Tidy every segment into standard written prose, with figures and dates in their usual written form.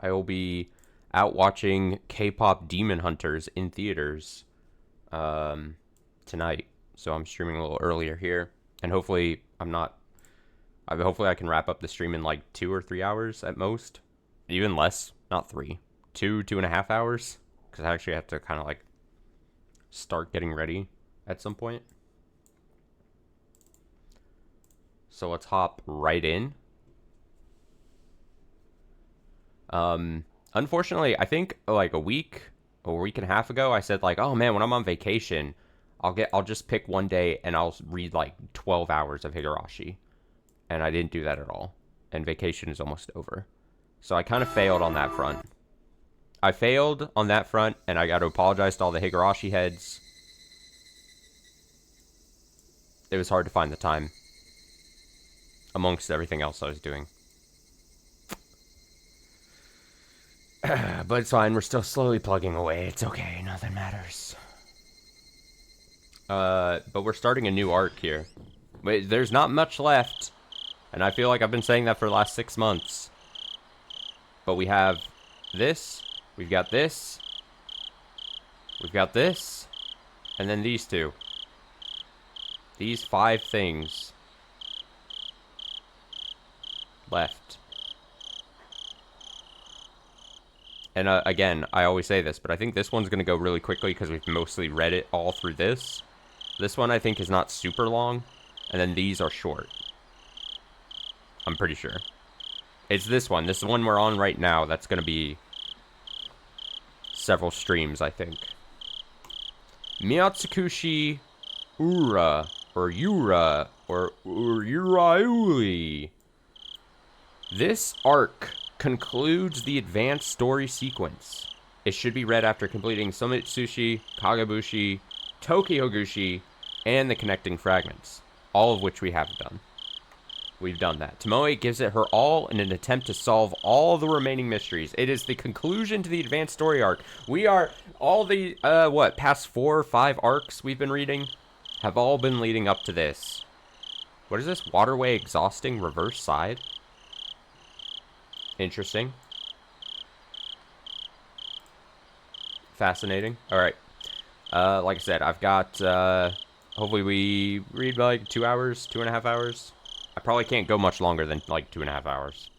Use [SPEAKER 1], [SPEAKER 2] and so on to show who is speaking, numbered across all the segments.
[SPEAKER 1] I will be out watching K-pop Demon Hunters in theaters tonight. So I'm streaming a little earlier here, and hopefully hopefully I can wrap up the stream in like 2 or 3 hours at most, even less, not 3, 2.5 hours, because I actually have to kind of like start getting ready at some point. So let's hop right in. Unfortunately, I think like a week and a half ago, I said like, oh man, when I'm on vacation, I'll just pick one day and I'll read like 12 hours of Higurashi. And I didn't do that at all. And vacation is almost over. So I kind of failed on that front. I failed on that front, and I got to apologize to all the Higurashi heads. It was hard to find the time amongst everything else I was doing. But it's fine, we're still slowly plugging away. It's okay, nothing matters. But we're starting a new arc here. Wait, there's not much left. And I feel like I've been saying that for the last 6 months. But we have this. We've got this. We've got this. And then these two. These 5 things left. And again, I always say this, but I think this one's going to go really quickly because we've mostly read it all through this. This one I think is not super long. And then these are short. I'm pretty sure. It's this one. This is the one we're on right now. That's going to be several streams, I think. Miotsukushi Ura. Or Ura. Or Urauli. This arc concludes the advanced story sequence. It should be read after completing Somitsushi, Kagabushi, Tokyogushi, and the connecting fragments. All of which we have done. We've done that. Tomoe gives it her all in an attempt to solve all the remaining mysteries. It is the conclusion to the advanced story arc. We are, all the, past 4 or 5 arcs we've been reading have all been leading up to this. What is this? Waterway exhausting reverse side? Interesting. Fascinating. Alright. Like I said, I've got, hopefully we read like 2 hours, 2.5 hours. I probably can't go much longer than like 2.5 hours,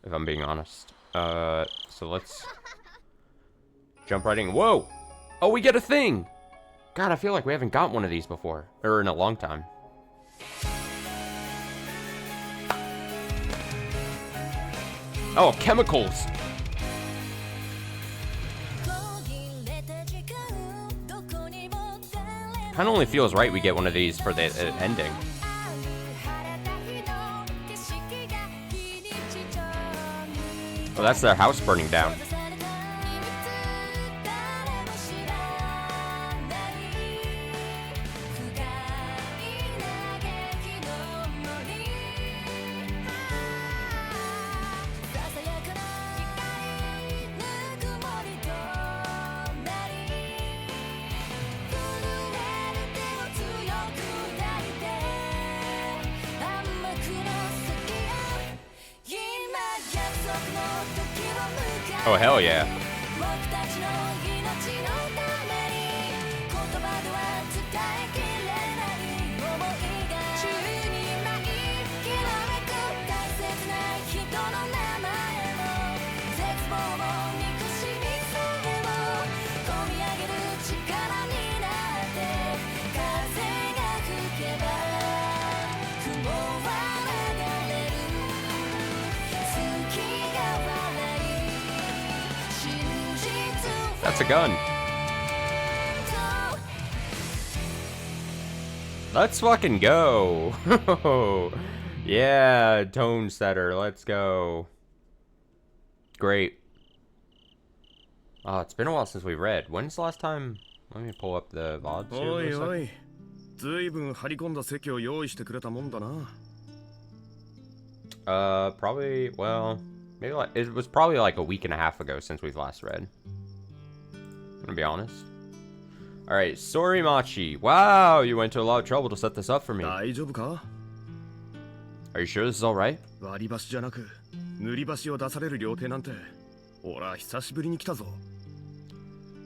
[SPEAKER 1] if I'm being honest. So let's jump right in. Whoa! Oh, we get a thing! God, I feel like we haven't got one of these before, or in a long time. Oh, chemicals! Kinda only feels right we get one of these for the ending. Oh, that's their house burning down. Oh, hell yeah. That's a gun. Let's fucking go. Yeah, tone setter. Let's go. Great. Oh, it's been a while since we read. When's the last time? Let me pull up the VODs here for a second. Probably, well, maybe like, it was probably like a week and a half ago since we've last read. I'm gonna be honest. Alright, Sorimachi. Wow, you went to a lot of trouble to set this up for me. Are you sure this is alright?
[SPEAKER 2] 塗り箸を出される料亭なんて、俺は久しぶりに来たぞ。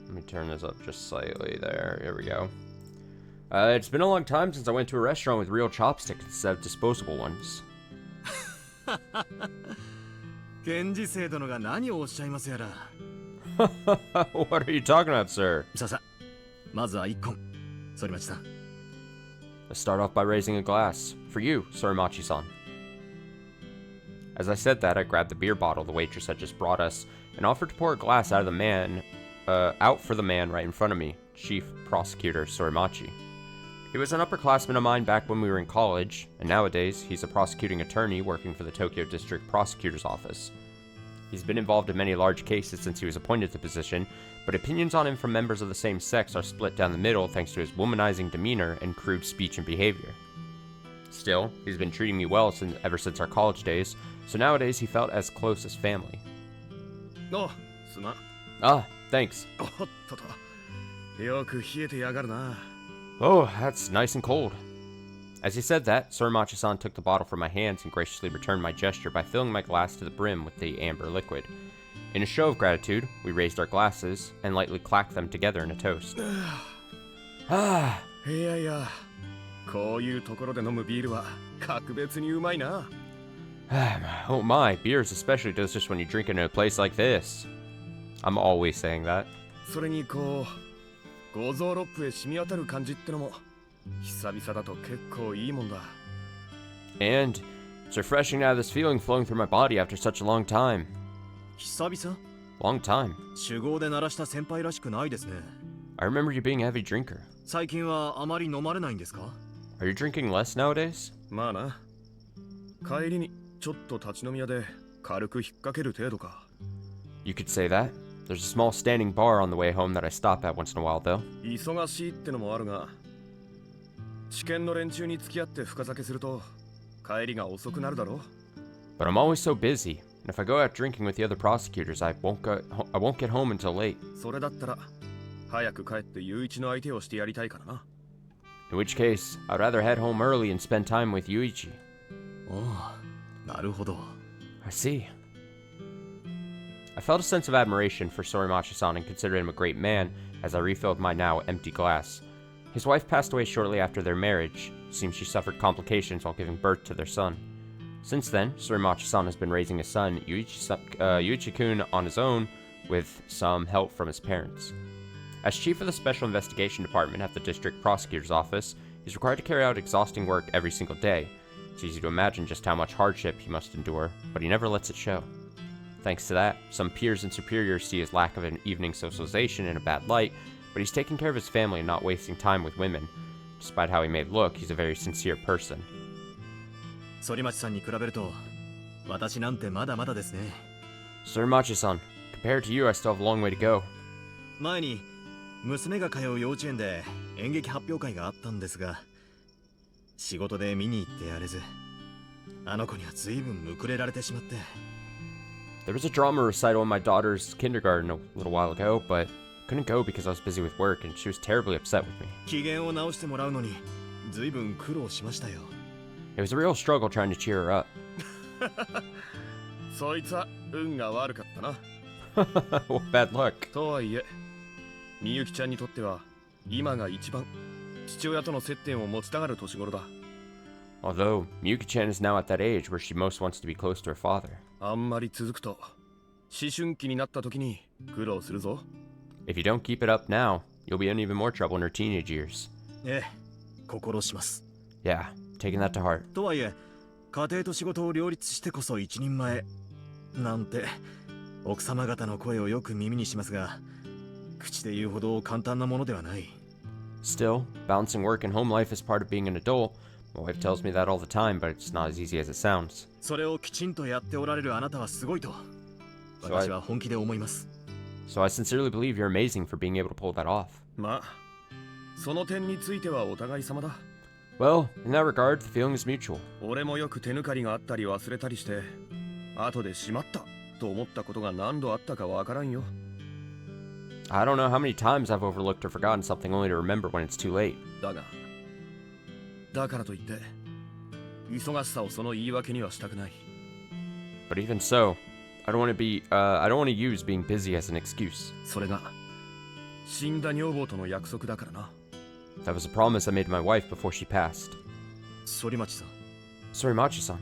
[SPEAKER 1] Let me turn this up just slightly there. Here we go. It's been a long time since I went to a restaurant with real chopsticks instead of disposable ones.
[SPEAKER 2] 検事生殿が何をおっしゃいますやら。
[SPEAKER 1] What are you talking about, sir?
[SPEAKER 2] ささ、まずは一本。反町さん。
[SPEAKER 1] Let's start off by raising a glass. For you, Sorimachi-san. As I said that, I grabbed the beer bottle the waitress had just brought us and offered to pour a glass out for the man right in front of me, Chief Prosecutor Sorimachi. He was an upperclassman of mine back when we were in college, and nowadays he's a prosecuting attorney working for the Tokyo District Prosecutor's Office. He's been involved in many large cases since he was appointed to the position, but opinions on him from members of the same sex are split down the middle thanks to his womanizing demeanor and crude speech and behavior. Still, he's been treating me well ever since our college days, so nowadays he felt as close as family.
[SPEAKER 2] Oh, すまん。
[SPEAKER 1] Ah, thanks.
[SPEAKER 2] おっとと。よく冷えてやがるな。
[SPEAKER 1] Oh, that's nice and cold. As he said that, Sorimachi-san took the bottle from my hands and graciously returned my gesture by filling my glass to the brim with the amber liquid. In a show of gratitude, we raised our glasses and lightly clacked them together in a toast. Ah.
[SPEAKER 2] いやいや、こういうところで飲むビールは格別にうまいな。
[SPEAKER 1] Oh my, beer is especially delicious when you drink it in a place like this. I'm always saying that.
[SPEAKER 2] それにこう、五臓六腑へ染み渡る感じってのも久々だと結構いいもんだ。
[SPEAKER 1] And it's refreshing to have this feeling flowing through my body after such a long time.
[SPEAKER 2] 久々?
[SPEAKER 1] Long time.
[SPEAKER 2] 酒豪で鳴らした先輩らしくないですね。
[SPEAKER 1] I remember you being a heavy drinker.
[SPEAKER 2] 最近はあまり飲まれないんですか?
[SPEAKER 1] Are you drinking less nowadays?
[SPEAKER 2] まあな。帰りにちょっと立ち飲み屋で軽く引っ掛ける程度か。
[SPEAKER 1] You could say that. There's a small standing bar on the way home that I stop at once in a while, though.
[SPEAKER 2] 忙しいってのもあるが、試験の連中に付き合って深酒すると帰りが遅くなるだろ。
[SPEAKER 1] But I'm always so busy, and if I go out drinking with the other prosecutors, I won't get home until late.
[SPEAKER 2] それだったら早く帰って雄一の相手をしてやりたいからな。
[SPEAKER 1] In which case, I'd rather head home early and spend time with Yuichi.
[SPEAKER 2] おお、なるほど。
[SPEAKER 1] I see. I felt a sense of admiration for Sorimachi-san and considered him a great man as I refilled my now empty glass. His wife passed away shortly after their marriage. It seems she suffered complications while giving birth to their son. Since then, Sorimachi-san has been raising his son, Yuichi-kun, on his own, with some help from his parents. As chief of the Special Investigation Department at the District Prosecutor's Office, he's required to carry out exhausting work every single day. It's easy to imagine just how much hardship he must endure, but he never lets it show. Thanks to that, some peers and superiors see his lack of an evening socialization in a bad light, but he's taking care of his family and not wasting time with women. Despite how he may look, he's a very sincere person.
[SPEAKER 2] 反町さんに比べると、私なんてまだまだですね。
[SPEAKER 1] Sorimachi-san, compared to you, I still have a long way to go.
[SPEAKER 2] 前に娘が通う幼稚園で演劇発表会があったんですが、仕事で見に行ってやれず、あの子には随分むくれられてしまって。
[SPEAKER 1] There was a drama recital in my daughter's kindergarten a little while ago, but couldn't go because I was busy with work and she was terribly upset with me.
[SPEAKER 2] 機嫌を直してもらうのに随分苦労しましたよ。
[SPEAKER 1] It was a real struggle trying to cheer her up.
[SPEAKER 2] そいつは運が悪かったな。
[SPEAKER 1] What bad luck.
[SPEAKER 2] とはいえ、みゆきちゃんにとっては今が一番父親との接点を持ちたがる年頃だ。
[SPEAKER 1] Although, Miyuki-chan is now at that age where she most wants to be close to her father.
[SPEAKER 2] あんまり続くと思春期になった時に苦労するぞ。
[SPEAKER 1] If you don't keep it up now, you'll be in even more trouble in her teenage years.
[SPEAKER 2] ええ、心します。
[SPEAKER 1] Yeah, taking that to heart.
[SPEAKER 2] とはいえ、家庭と仕事を両立してこそ一人前なんて奥様方の声をよく耳にしますが、口で言うほど簡単なものではない。
[SPEAKER 1] Still, balancing work and home life is part of being an adult. My wife tells me that all the time, but it's not as easy as it sounds.
[SPEAKER 2] それをきちんとやっておられるあなたはすごいと私は本気で思います。
[SPEAKER 1] So I sincerely believe you're amazing for being able to pull that off.
[SPEAKER 2] まあ、その点についてはお互い様だ。
[SPEAKER 1] Well, in that regard, the feeling is mutual.
[SPEAKER 2] 俺もよく手抜かりがあったり忘れたりして、後でしまったと思ったことが何度あったかわからんよ。
[SPEAKER 1] I don't know how many times I've overlooked or forgotten something only to remember when it's too late.
[SPEAKER 2] だからといって、忙しさをその言い訳にはしたくない。
[SPEAKER 1] But even so, I don't want to use being busy as an excuse.
[SPEAKER 2] それが死んだ女房との約束だからな。
[SPEAKER 1] That was a promise I made to my wife before she passed.
[SPEAKER 2] 反町さん。
[SPEAKER 1] Sorimachi-san.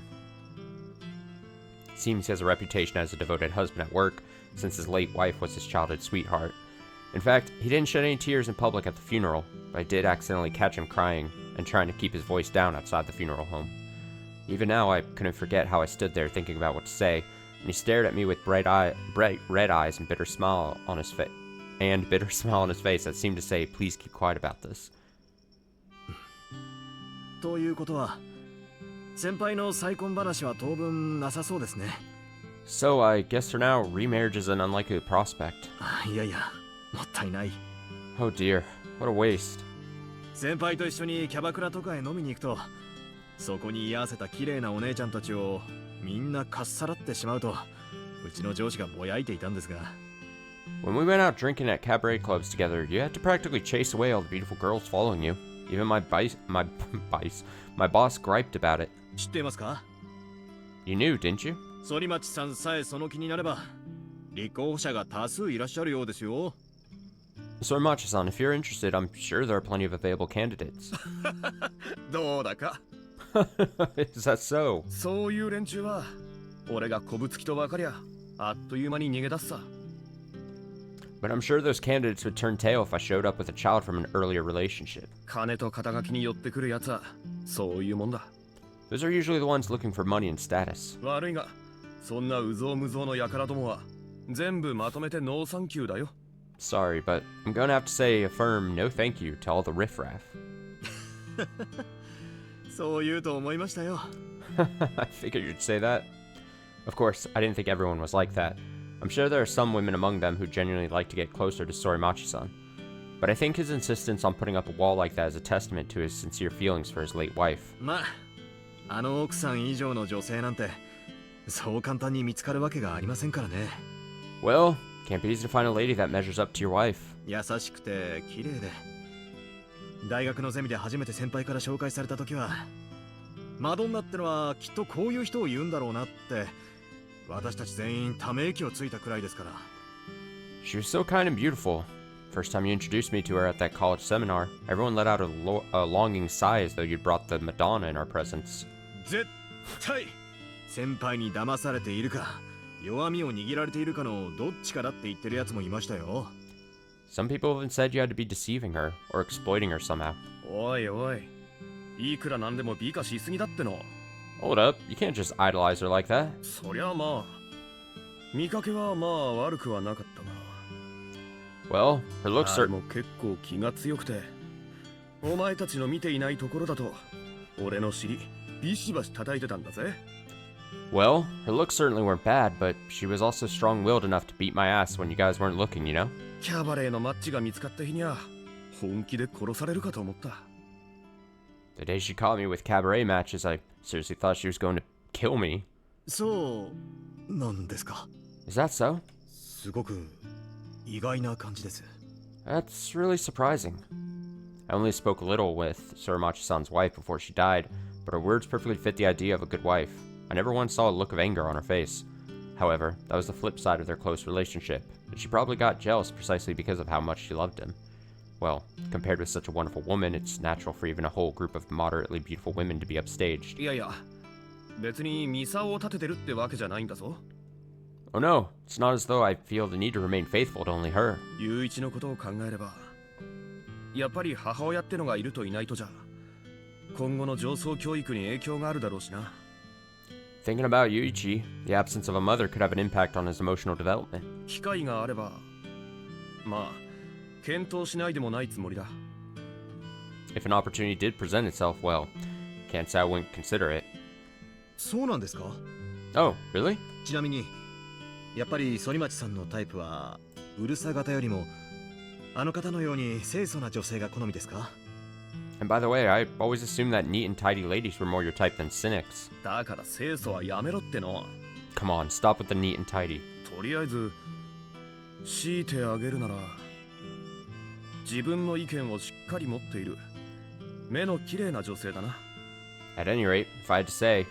[SPEAKER 1] Seems he has a reputation as a devoted husband at work, since his late wife was his childhood sweetheart. In fact, he didn't shed any tears in public at the funeral, but I did accidentally catch him crying and trying to keep his voice down outside the funeral home. Even now, I couldn't forget how I stood there thinking about what to say, and he stared at me with bright red eyes and bitter smile on his face. That seemed to say, "Please keep quiet about this."
[SPEAKER 2] ということは、先輩の再婚話は当分なさそうですね。
[SPEAKER 1] So I guess for now, remarriage is an unlikely prospect.
[SPEAKER 2] いやいや、もったいない。
[SPEAKER 1] Oh dear, what a waste.
[SPEAKER 2] 先輩と一緒にキャバクラとかへ飲みに行くと、そこに居合わせた綺麗なお姉ちゃんたちをみんなかっさらってしまうと、うちの上司がぼやいていたんですが。
[SPEAKER 1] When we went out drinking at cabaret clubs together, you had to practically chase away all the beautiful girls following you. Even my boss griped about it.
[SPEAKER 2] 知っていますか?
[SPEAKER 1] You knew, didn't you?
[SPEAKER 2] 反町さんさえその気になれば、立候補者が多数いらっしゃるようですよ。
[SPEAKER 1] Sorimachi-san, if you're interested, I'm sure there are plenty of available candidates.
[SPEAKER 2] どうだか?
[SPEAKER 1] Is that so?
[SPEAKER 2] そういう連中は、俺がこぶつきと分かりゃ、あっという間に逃げ出すさ。
[SPEAKER 1] But I'm sure those candidates would turn tail if I showed up with a child from an earlier relationship.
[SPEAKER 2] 金と肩書きに寄ってくるやつは、そういうもんだ。
[SPEAKER 1] Those are usually the ones looking for money and status.
[SPEAKER 2] 悪いが、そんなうぞうむぞうの輩どもは、全部まとめてノーサンキューだよ。
[SPEAKER 1] Sorry, but I'm gonna have to say a firm no thank you to all the riffraff.
[SPEAKER 2] そう言うと思いましたよ。
[SPEAKER 1] I figured you'd say that. Of course, I didn't think everyone was like that. I'm sure there are some women among them who genuinely like to get closer to Sorimachi-san. But I think his insistence on putting up a wall like that is a testament to his sincere feelings for his late wife.
[SPEAKER 2] まあ、あの奥さん以上の女性なんて、そう簡単に見つかるわけがありませんからね。
[SPEAKER 1] Well, can't be easy to find a lady that measures up to your wife.
[SPEAKER 2] 優しくて綺麗で、大学のゼミで初めて先輩から紹介された時は、マドンナってのはきっとこういう人を言うんだろうなって、私たち全員ため息をついたくらいですから。
[SPEAKER 1] She was so kind and beautiful. First time you introduced me to her at that college seminar, everyone let out a longing sigh as though you'd brought the Madonna in our presence.
[SPEAKER 2] 絶対先輩に騙されているか、弱みを握られているかのどっちかだって言ってるやつもいましたよ。
[SPEAKER 1] Some people even said you had to be deceiving her or exploiting her somehow.
[SPEAKER 2] おいおい、いくらなんでも美化しすぎだっての。
[SPEAKER 1] Hold up, you can't just idolize her like that.
[SPEAKER 2] そりゃまあ、見かけはまあ悪くはなかったが。
[SPEAKER 1] Well, her looks are...
[SPEAKER 2] も結構気が強くて、お前たちの見ていないところだと、俺の尻ビシバシ叩いてたんだぜ。
[SPEAKER 1] Well, her looks certainly weren't bad, but she was also strong-willed enough to beat my ass when you guys weren't looking, you know?
[SPEAKER 2] キャバレーのマッチが見つかった日には、本気で殺されるかと思った。
[SPEAKER 1] The day she caught me with cabaret matches, I seriously thought she was going to kill me.
[SPEAKER 2] そうなんですか。
[SPEAKER 1] Is that so?
[SPEAKER 2] すごく意外な感じです。
[SPEAKER 1] That's really surprising. I only spoke a little with Sorimachi-san's wife before she died, but her words perfectly fit the idea of a good wife. I never once saw a look of anger on her face. However, that was the flip side of their close relationship, and she probably got jealous precisely because of how much she loved him. Well, compared with such a wonderful woman, it's natural for even a whole group of moderately beautiful women to be upstaged.
[SPEAKER 2] いやいや、別にミサを立ててるってわけじゃないんだぞ。
[SPEAKER 1] Oh no, it's not as though I feel the need to remain faithful to only her.
[SPEAKER 2] 雄一のことを考えれば、やっぱり母親ってのがいるといないとじゃ、今後の上層教育に影響があるだろうしな。
[SPEAKER 1] Thinking about Yuichi, the absence of a mother could have an impact on his emotional development.
[SPEAKER 2] 機会があれば、まあ、検討しないでもないつもりだ。
[SPEAKER 1] If an opportunity did present itself, well, can't say I wouldn't consider it.
[SPEAKER 2] そうなんですか?
[SPEAKER 1] Oh, really?
[SPEAKER 2] ちなみに、やっぱり反町さんのタイプは、うるさ型よりも、あの方のように清楚な女性が好みですか?
[SPEAKER 1] And by the way, I always assumed that neat and tidy ladies were more your type than cynics.
[SPEAKER 2] だから清楚はやめろっての。
[SPEAKER 1] Come on, stop with the neat and tidy.
[SPEAKER 2] とりあえず、強いてあげるなら、自分の意見をしっかり持っている、目の綺麗な女性だな。
[SPEAKER 1] At any rate, if I had to say,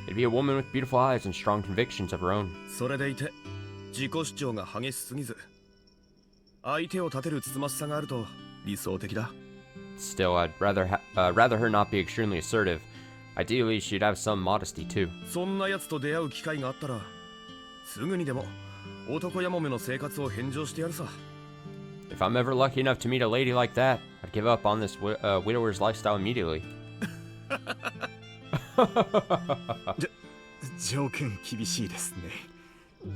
[SPEAKER 1] It'd be a woman with beautiful eyes and strong convictions of her own.
[SPEAKER 2] それでいて自己主張が激しすぎず相手を立てるつつましさがあると理想的だ。
[SPEAKER 1] Still, I'd rather her not be extremely assertive. Ideally, she'd have some modesty too.
[SPEAKER 2] そんな奴と出会う機会があったらすぐにでも男やもめの生活を返上してやるさ。
[SPEAKER 1] If I'm ever lucky enough to meet a lady like that, I'd give up on this widower's lifestyle immediately.
[SPEAKER 2] 条件厳しいですね。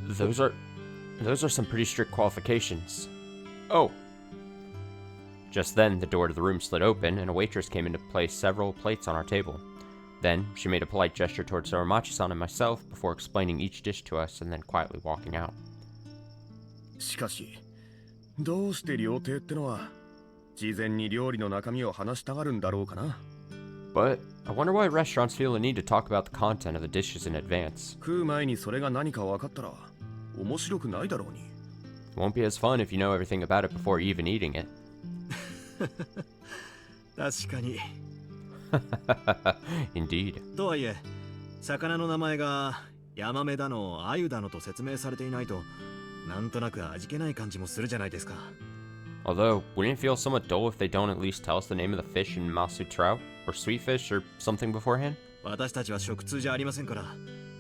[SPEAKER 1] Those are some pretty strict qualifications. Oh. Just then, the door to the room slid open, and a waitress came in to place several plates on our table. Then, she made a polite gesture towards Soromachi-san and myself before explaining each dish to us and then quietly walking out.
[SPEAKER 2] しかしどうして料亭ってのは事前に料理の中身を話したがるんだろうかな。
[SPEAKER 1] But I wonder why restaurants feel the need to talk about the content of the dishes in advance.
[SPEAKER 2] 食う前にそれが何か分かったら面白くないだろうに。
[SPEAKER 1] It won't be as fun if you know everything about it before even eating it.
[SPEAKER 2] 確かに。
[SPEAKER 1] Indeed.
[SPEAKER 2] とはいえ魚の名前がヤマメだのアユだのと説明されていないとなんとなく味気ない感じもするじゃないですか。
[SPEAKER 1] Although, wouldn't it feel somewhat dull if they don't at least tell us the name of the fish in Masu trout? Or sweet fish or something beforehand?
[SPEAKER 2] 私たちは食通じゃありませんから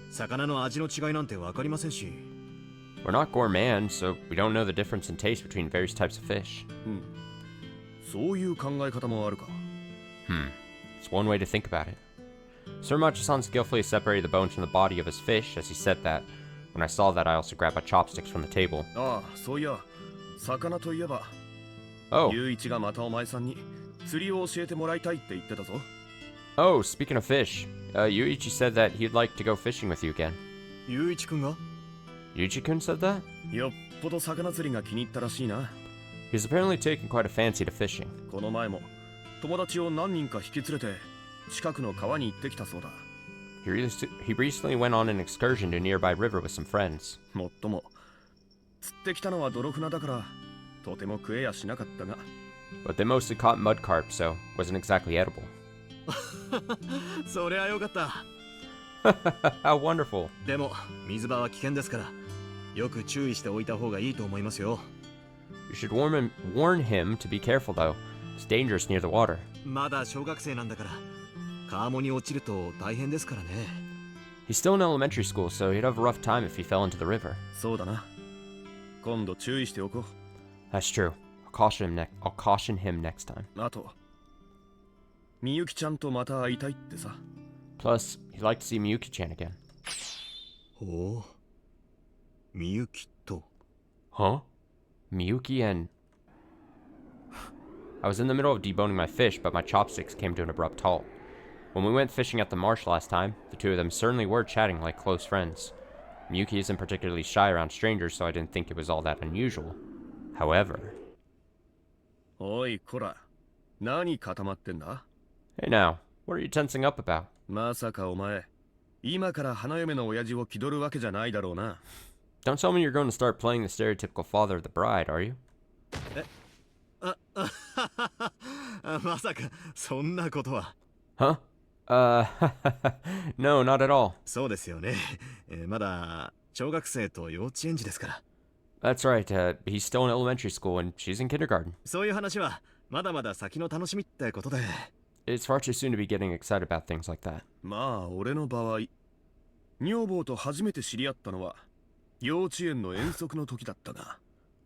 [SPEAKER 2] 魚の味の違いなんて分かりませんし。
[SPEAKER 1] We're not gourmands, so we don't know the difference in taste between various types of fish.
[SPEAKER 2] そういう考え方もあるか。
[SPEAKER 1] It's one way to think about it. Soromachi-san skillfully separated the bones from the body of his fish as he said that. When I saw that, I also grabbed my chopsticks from the table.
[SPEAKER 2] ああ、そういや魚といえば
[SPEAKER 1] Oh,
[SPEAKER 2] 雄一がまたお前さんに釣りを教えてもらいたいって言ってたぞ。
[SPEAKER 1] speaking of fish, Yuichi said that he'd like to go fishing with you again.
[SPEAKER 2] 雄一くんが
[SPEAKER 1] Yuichi-kun said that?
[SPEAKER 2] よっぽど魚釣りが気に入ったらしいな。
[SPEAKER 1] He's apparently taken quite a fancy to fishing.
[SPEAKER 2] この前も友達を何人か引き連れて近くの川に行ってきたそうだ。
[SPEAKER 1] He recently went on an excursion to a nearby river with some friends.
[SPEAKER 2] もっとも釣ってきたのは泥船だからとても食えやしなかったが
[SPEAKER 1] But they mostly caught mud carp, so wasn't exactly edible.
[SPEAKER 2] そりゃよかった。
[SPEAKER 1] How wonderful.
[SPEAKER 2] でも水場は危険ですからよく注意しておいた方がいいと思いますよ。
[SPEAKER 1] You should warn him to be careful, though. It's dangerous near the water.
[SPEAKER 2] まだ小学生なんだから川面に落ちると大変ですからね。
[SPEAKER 1] He's still in elementary school, so he'd have a rough time if he fell into the river.
[SPEAKER 2] そうだな。今度注意しておこう。
[SPEAKER 1] That's true. I'll caution him next time.
[SPEAKER 2] あとみゆきちゃんとまた会いたいってさ。
[SPEAKER 1] Plus, he'd like to see Miyuki-chan again.
[SPEAKER 2] ほう。みゆきと。
[SPEAKER 1] Huh? Miyuki and... I was in the middle of deboning my fish, but my chopsticks came to an abrupt halt. When we went fishing at the marsh last time, the two of them certainly were chatting like close friends. Miyuki isn't particularly shy around strangers, so I didn't think it was all that unusual. However...
[SPEAKER 2] おいこら、何固まってんだ？
[SPEAKER 1] Hey now, what are you tensing up about?
[SPEAKER 2] まさかお前、今から花嫁の親父を気取るわけじゃないだろうな。
[SPEAKER 1] Don't tell me you're going to start playing the stereotypical father of the bride, are you?
[SPEAKER 2] まさかそんなことは。
[SPEAKER 1] Huh? No, not at all.
[SPEAKER 2] そうですよね。まだ小学生と幼稚園児ですから。
[SPEAKER 1] That's right, he's still in elementary school and she's in kindergarten.
[SPEAKER 2] そういう話はまだまだ先の楽しみってことで。
[SPEAKER 1] It's far too soon to be getting excited about things like that.
[SPEAKER 2] まあ俺の場合、女房と初めて知り合ったのは幼稚園の遠足の時だったが。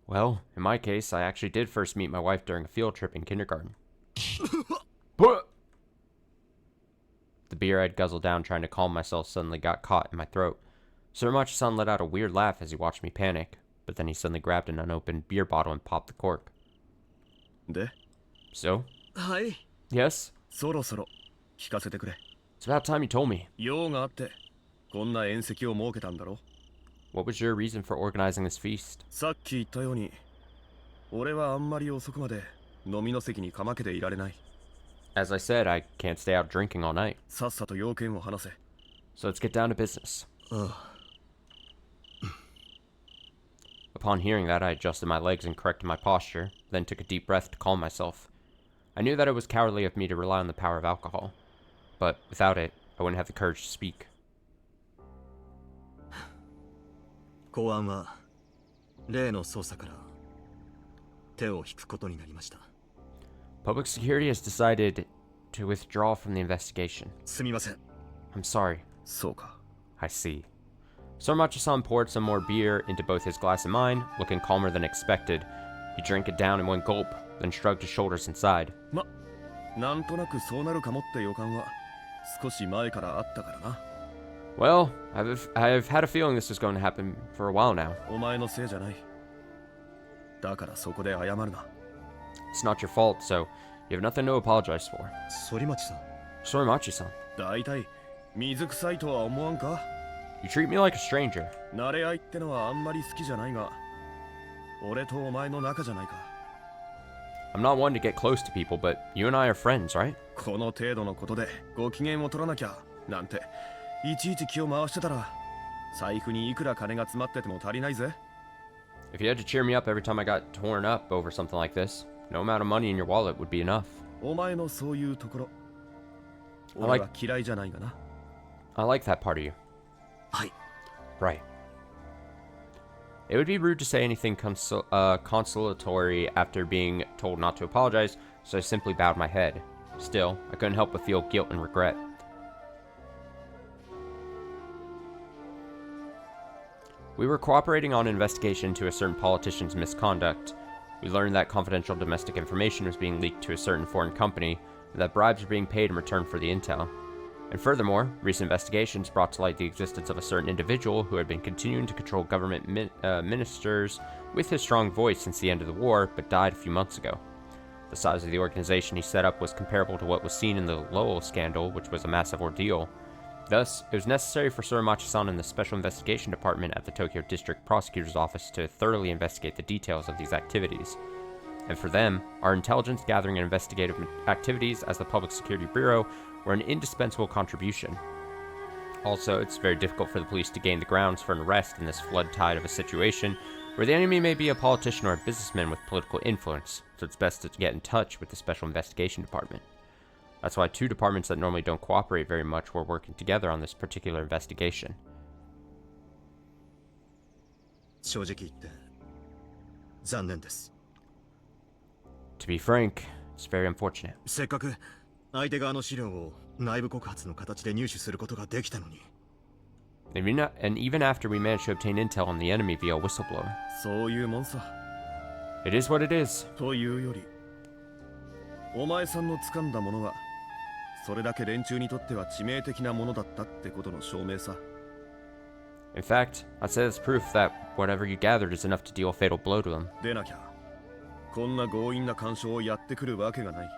[SPEAKER 1] Well, in my case, I actually did first meet my wife during a field trip in kindergarten. The beer I'd guzzled down trying to calm myself suddenly got caught in my throat. Soromachi-san let out a weird laugh as he watched me panic, but then he suddenly grabbed an unopened beer bottle and popped the cork.
[SPEAKER 2] で?
[SPEAKER 1] So?
[SPEAKER 2] はい。
[SPEAKER 1] Yes?
[SPEAKER 2] そろそろ聞かせてくれ。
[SPEAKER 1] It's about time you told me.
[SPEAKER 2] 用があってこんな宴席を設けたんだろ。
[SPEAKER 1] What was your reason for organizing this feast?
[SPEAKER 2] さっき言ったように、俺はあんまり遅くまで飲みの席にかまけていられない。
[SPEAKER 1] As I said, I can't stay out drinking all night.
[SPEAKER 2] さっさと要件を話せ。
[SPEAKER 1] So let's get down to business. Upon hearing that, I adjusted my legs and corrected my posture, then took a deep breath to calm myself. I knew that it was cowardly of me to rely on the power of alcohol, but without it, I wouldn't have the courage to speak.
[SPEAKER 2] 公安は例の捜査から手を引くことになりました。
[SPEAKER 1] Public security has decided to withdraw from the investigation.
[SPEAKER 2] すみません。
[SPEAKER 1] I'm sorry.
[SPEAKER 2] そうか。
[SPEAKER 1] I see. Soramachi-san poured some more beer into both his glass and mine, looking calmer than expected. He drank it down in one gulp, then shrugged his shoulders and sighed.
[SPEAKER 2] なんとなくそうなるかもって予感は少し前からあったからな。
[SPEAKER 1] Well, I've had a feeling this was going to happen for a while now.
[SPEAKER 2] お前のせいじゃない。だからそこで謝るな。
[SPEAKER 1] It's not your fault, so you have nothing to apologize for.
[SPEAKER 2] 反町さん。
[SPEAKER 1] Soramachi-san,
[SPEAKER 2] だいたい水臭いとは思わんか。
[SPEAKER 1] you treat me like a stranger.
[SPEAKER 2] 慣れ合いってのはあんまり好きじゃないが、俺とお前の仲じゃないか。
[SPEAKER 1] I'm not one to get close to people, but you and I are friends, right?
[SPEAKER 2] この程度のことでご機嫌を取らなきゃなんていちいち気を回してたら財布にいくら金が詰まってても足りないぜ。
[SPEAKER 1] If you had to cheer me up every time I got torn up over something like this, no amount of money in your wallet would be enough.
[SPEAKER 2] お前のそういうところ
[SPEAKER 1] I
[SPEAKER 2] 俺は嫌いじゃないがな。
[SPEAKER 1] I like that part of you.
[SPEAKER 2] はい。
[SPEAKER 1] Right. It would be rude to say anything consolatory after being told not to apologize, so I simply bowed my head. Still, I couldn't help but feel guilt and regret. We were cooperating on an investigation into a certain politician's misconduct. We learned that confidential domestic information was being leaked to a certain foreign company, and that bribes were being paid in return for the intel. And furthermore, recent investigations brought to light the existence of a certain individual who had been continuing to control government ministers with his strong voice since the end of the war, but died a few months ago. The size of the organization he set up was comparable to what was seen in the Lowell scandal, which was a massive ordeal. Thus, it was necessary for Soramachi-san and the Special Investigation Department at the Tokyo District Prosecutor's Office to thoroughly investigate the details of these activities. And for them, our intelligence gathering and investigative activities as the Public Security Bureau were an indispensable contribution. Also, it's very difficult for the police to gain the grounds for an arrest in this flood tide of a situation where the enemy may be a politician or a businessman with political influence, so it's best to get in touch with the Special Investigation Department. That's why two departments that normally don't cooperate very much were working together on this particular investigation.
[SPEAKER 2] 正直言って残念です。
[SPEAKER 1] To be frank, it's very unfortunate.
[SPEAKER 2] せっかく相手側の資料を内部告発の形で入手することができたのに。
[SPEAKER 1] And even after we managed to obtain intel on the enemy via a whistleblower.
[SPEAKER 2] そういうもんさ。
[SPEAKER 1] It is what it is.
[SPEAKER 2] というより、お前さんの掴んだものはそれだけ連中にとっては致命的なものだったってことの証明さ。
[SPEAKER 1] In fact, I'd say that's proof that whatever you gathered is enough to deal a fatal blow to him.
[SPEAKER 2] でなきゃこんな強引な干渉をやってくるわけがない。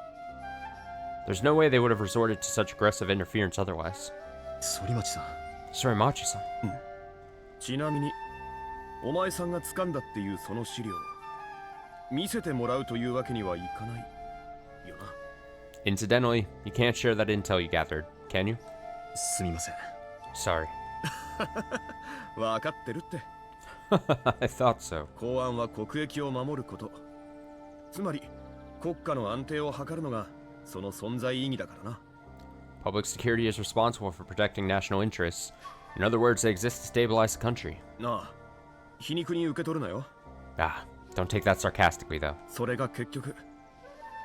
[SPEAKER 1] There's no way they would have resorted to such aggressive interference otherwise.
[SPEAKER 2] 反町さん。
[SPEAKER 1] Soramachi-san.
[SPEAKER 2] ちなみにお前さんが掴んだっていうその資料見せてもらうというわけにはいかないよな。
[SPEAKER 1] Incidentally, you can't share that intel you gathered, can you?
[SPEAKER 2] すみません。
[SPEAKER 1] Sorry.
[SPEAKER 2] わかってるって。
[SPEAKER 1] I thought so.
[SPEAKER 2] 公安は国益を守ること、つまり国家の安定を図るのがその存在意義だからな。
[SPEAKER 1] Public security is responsible for protecting national interests. In other words, they exist to stabilize the country.
[SPEAKER 2] なあ、皮肉に受け取るなよ。
[SPEAKER 1] Ah, don't take that sarcastically, though.
[SPEAKER 2] それが結局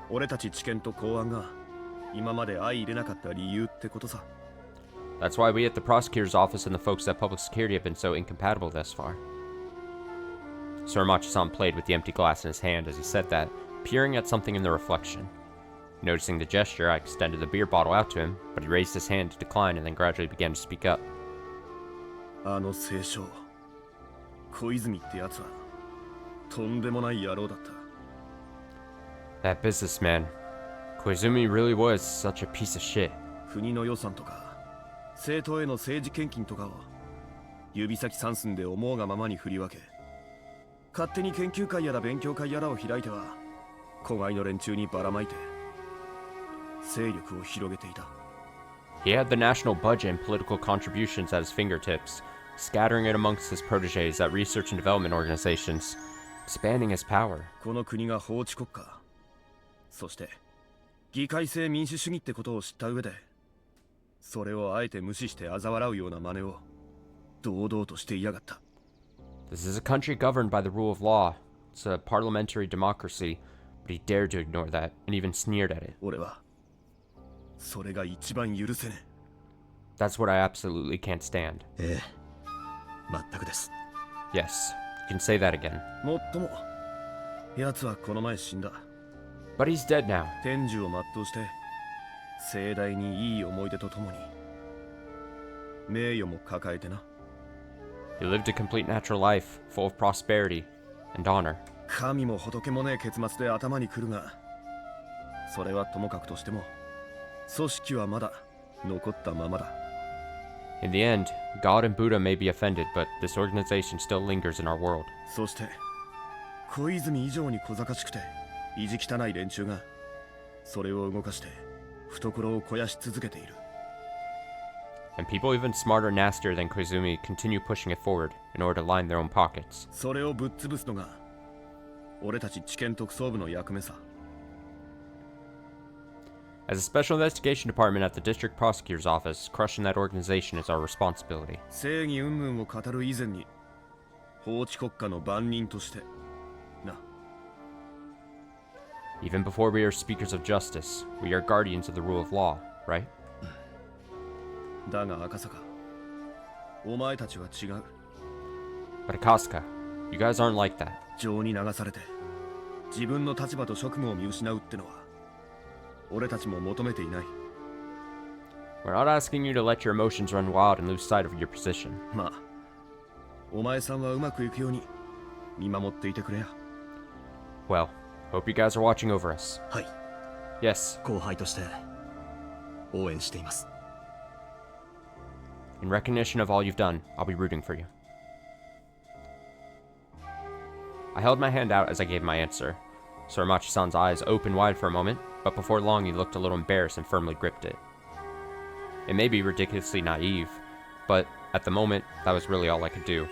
[SPEAKER 2] 俺たち知見と公安が今まで相入れなかった理由ってことさ。
[SPEAKER 1] That's why we at the prosecutor's office and the folks at public security have been so incompatible thus far. Soramachi-san played with the empty glass in his hand as he said that, peering at something in the reflection. Noticing the gesture, I extended the beer bottle out to him, but he raised his hand to decline and then gradually began to speak up.
[SPEAKER 2] あの清少、小泉ってやつはとんでもない野郎だった。
[SPEAKER 1] That businessman, Koizumi really was such a piece of shit.
[SPEAKER 2] 国の予算とか政党への政治献金とかを指先三寸で思うがままに振り分け、勝手に研究会やら勉強会やらを開いては子飼いの連中にばらまいて勢力を広げていた。
[SPEAKER 1] He had the national budget and political contributions at his fingertips, scattering it amongst his protégés at research and development organizations, expanding his power.
[SPEAKER 2] この国が法治国家、そして議会制民主主義ってことを知った上で、それをあえて無視して嘲笑うような真似を堂々としていやがった。
[SPEAKER 1] This is a country governed by the rule of law. It's a parliamentary democracy, but he dared to ignore that and even sneered at it.
[SPEAKER 2] 俺はそれが一番許せね
[SPEAKER 1] That's what I absolutely can't stand.
[SPEAKER 2] え。ええ、全くです。
[SPEAKER 1] Yes, you can say that again.
[SPEAKER 2] もっとも、奴はこの前死んだ。
[SPEAKER 1] But he's dead now.
[SPEAKER 2] 天寿を全うして、盛大にいい思い出とともに、名誉も抱えてな。
[SPEAKER 1] He lived a complete natural life, full of prosperity and honor.
[SPEAKER 2] 神も仏もねえ結末で頭にくるが、それはともかくとしても、組織はまだ残ったままだ。
[SPEAKER 1] In the end, God and Buddha may be offended, but this organization still lingers in our world.
[SPEAKER 2] そして、小泉以上に小賢しくて、意地汚い連中が、それを動かして、懐を肥やし続けている。
[SPEAKER 1] And people even smarter and nastier than Koizumi continue pushing it forward in order to line their own pockets.
[SPEAKER 2] それをぶっ潰すのが、俺たち地検特捜部の役目さ。
[SPEAKER 1] As a special investigation department at the district prosecutor's office, crushing that organization is our responsibility.
[SPEAKER 2] 正義云々を語る以前に、法治国家の番人として、な。
[SPEAKER 1] Even before we are speakers of justice, we are guardians of the rule of law, right?
[SPEAKER 2] だが赤坂、お前たちは違う。
[SPEAKER 1] But Akasuka, you guys aren't like that.
[SPEAKER 2] 情に流されて、自分の立場と職務を見失うってのは、俺たちも求めていない。
[SPEAKER 1] We're not asking you to let your emotions run wild and lose sight of your position.
[SPEAKER 2] まあ、お前さんはうまくいくように見守っていてくれや。
[SPEAKER 1] Well, hope you guys are watching over us.
[SPEAKER 2] はい。
[SPEAKER 1] Yes,
[SPEAKER 2] 後輩として応援しています。
[SPEAKER 1] in recognition of all you've done, I'll be rooting for you. I held my hand out as I gave my answer. Sorimachi-san's eyes opened wide for a moment, but before long he looked a little embarrassed and firmly gripped it. It may be ridiculously naive, but at the moment, that was really all I could do.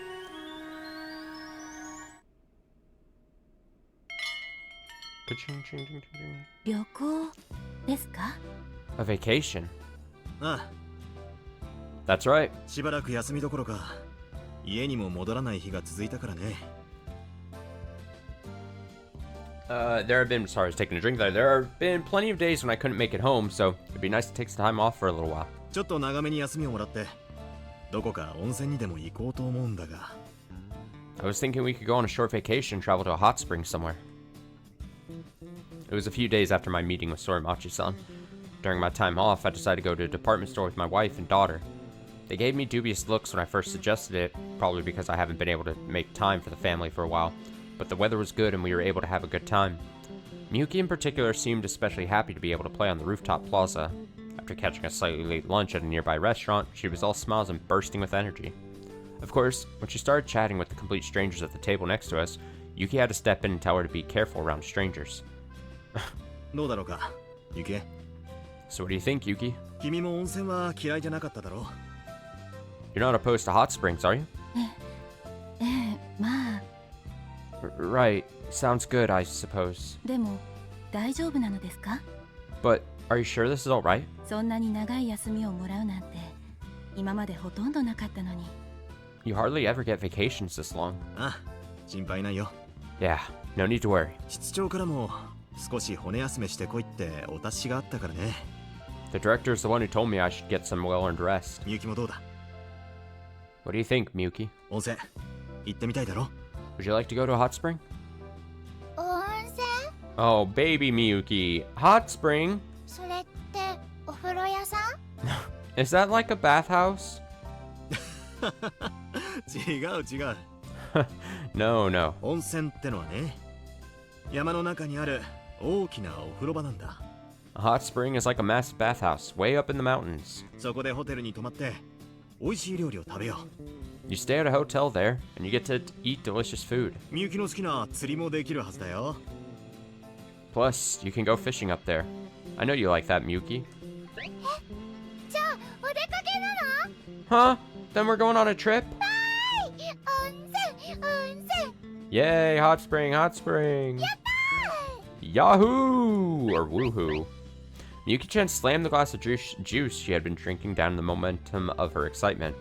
[SPEAKER 1] A vacation?
[SPEAKER 2] ああ、
[SPEAKER 1] That's right.
[SPEAKER 2] しばらく休みどころか、家にも戻らない日が続いたからね。
[SPEAKER 1] There have been, sorry, I was taking a drink there. There have been plenty of days when I couldn't make it home, so it'd be nice to take some time off for a little while.
[SPEAKER 2] ちょっと長めに休みをもらって、どこか温泉にでも行こうと思うんだが。
[SPEAKER 1] I was thinking we could go on a short vacation and travel to a hot spring somewhere. It was a few days after my meeting with Sorimachi-san. During my time off, I decided to go to a department store with my wife and daughter. They gave me dubious looks when I first suggested it, probably because I haven't been able to make time for the family for a while. But the weather was good and we were able to have a good time. Miyuki in particular seemed especially happy to be able to play on the rooftop plaza. After catching a slightly late lunch at a nearby restaurant, she was all smiles and bursting with energy. Of course, when she started chatting with the complete strangers at the table next to us, Yuki had to step in and tell her to be careful around strangers.
[SPEAKER 2] どうだろうか、ユキ。
[SPEAKER 1] So what do you think, Yuki?
[SPEAKER 2] 君も温泉は嫌いじゃなかっただろう。
[SPEAKER 1] You're not opposed to hot springs, are you? Right. Sounds good, I suppose.
[SPEAKER 3] でも大丈夫なのですか?
[SPEAKER 1] But are you sure this is all right?
[SPEAKER 3] そんなに長い休みをもらうなんて今までほとんどなかったのに。
[SPEAKER 1] You hardly ever get vacations this long.
[SPEAKER 2] あ、心配ないよ。
[SPEAKER 1] Yeah, no need to worry.
[SPEAKER 2] 室長からも少し骨休めしてこいってお達しがあったからね。
[SPEAKER 1] The director is the one who told me I should get some well-earned rest.
[SPEAKER 2] みゆきもどうだ?
[SPEAKER 1] What do you think, Miyuki?
[SPEAKER 2] 温泉行ってみたいだろ?
[SPEAKER 1] Would you like to go to a hot spring?
[SPEAKER 4] 温泉?
[SPEAKER 1] Oh, baby Miyuki. Hot spring?
[SPEAKER 4] それってお風呂屋さん?
[SPEAKER 1] Is that like a bathhouse?
[SPEAKER 2] 違う違う。
[SPEAKER 1] No, no.
[SPEAKER 2] 温泉ってのはね、山の中にある大きなお風呂場なんだ。
[SPEAKER 1] A hot spring is like a massive bathhouse way up in the mountains.
[SPEAKER 2] そこでホテルに泊まって美味しい料理を食べよう。
[SPEAKER 1] You stay at a hotel there, and you get to eat delicious food.
[SPEAKER 2] みゆきの好きな釣りもできるはずだよ。
[SPEAKER 1] Plus, you can go fishing up there. I know you like that, Miyuki.
[SPEAKER 4] じゃあお出かけなの?
[SPEAKER 1] Huh? Then we're going on a trip?
[SPEAKER 4] 温泉
[SPEAKER 1] Yay, hot spring, hot spring. Yahoo! Or woohoo. Miyuki-chan slammed the glass of juice she had been drinking down in the momentum of her excitement.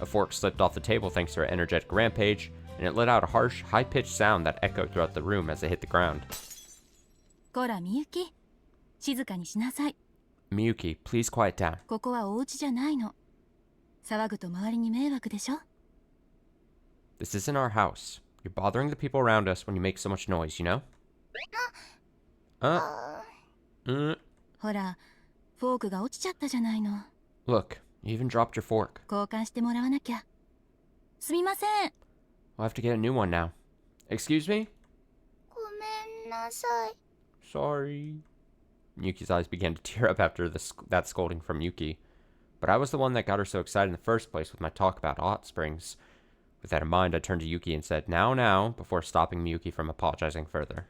[SPEAKER 1] A fork slipped off the table thanks to her energetic rampage, and it let out a harsh, high-pitched sound that echoed throughout the room as it hit the ground.
[SPEAKER 3] こらみゆき、静かにしなさい。
[SPEAKER 1] Miyuki, please quiet down.
[SPEAKER 3] ここはお家じゃないの。騒ぐと周りに迷惑でしょ。
[SPEAKER 1] This isn't our house. You're bothering the people around us when you make so much noise, you know?
[SPEAKER 3] ほら、フォークが落ちちゃったじゃないの。
[SPEAKER 1] Look, you even dropped your fork.
[SPEAKER 3] 交換してもらわなきゃ。すみません。
[SPEAKER 1] We'll have to get a new one now. Excuse me?
[SPEAKER 4] ごめんなさい。
[SPEAKER 1] Sorry. Yuki's eyes began to tear up after that scolding from Yuki. But I was the one that got her so excited in the first place with my talk about hot springs. With that in mind, I turned to Yuki and said, now, before stopping Miyuki from apologizing further.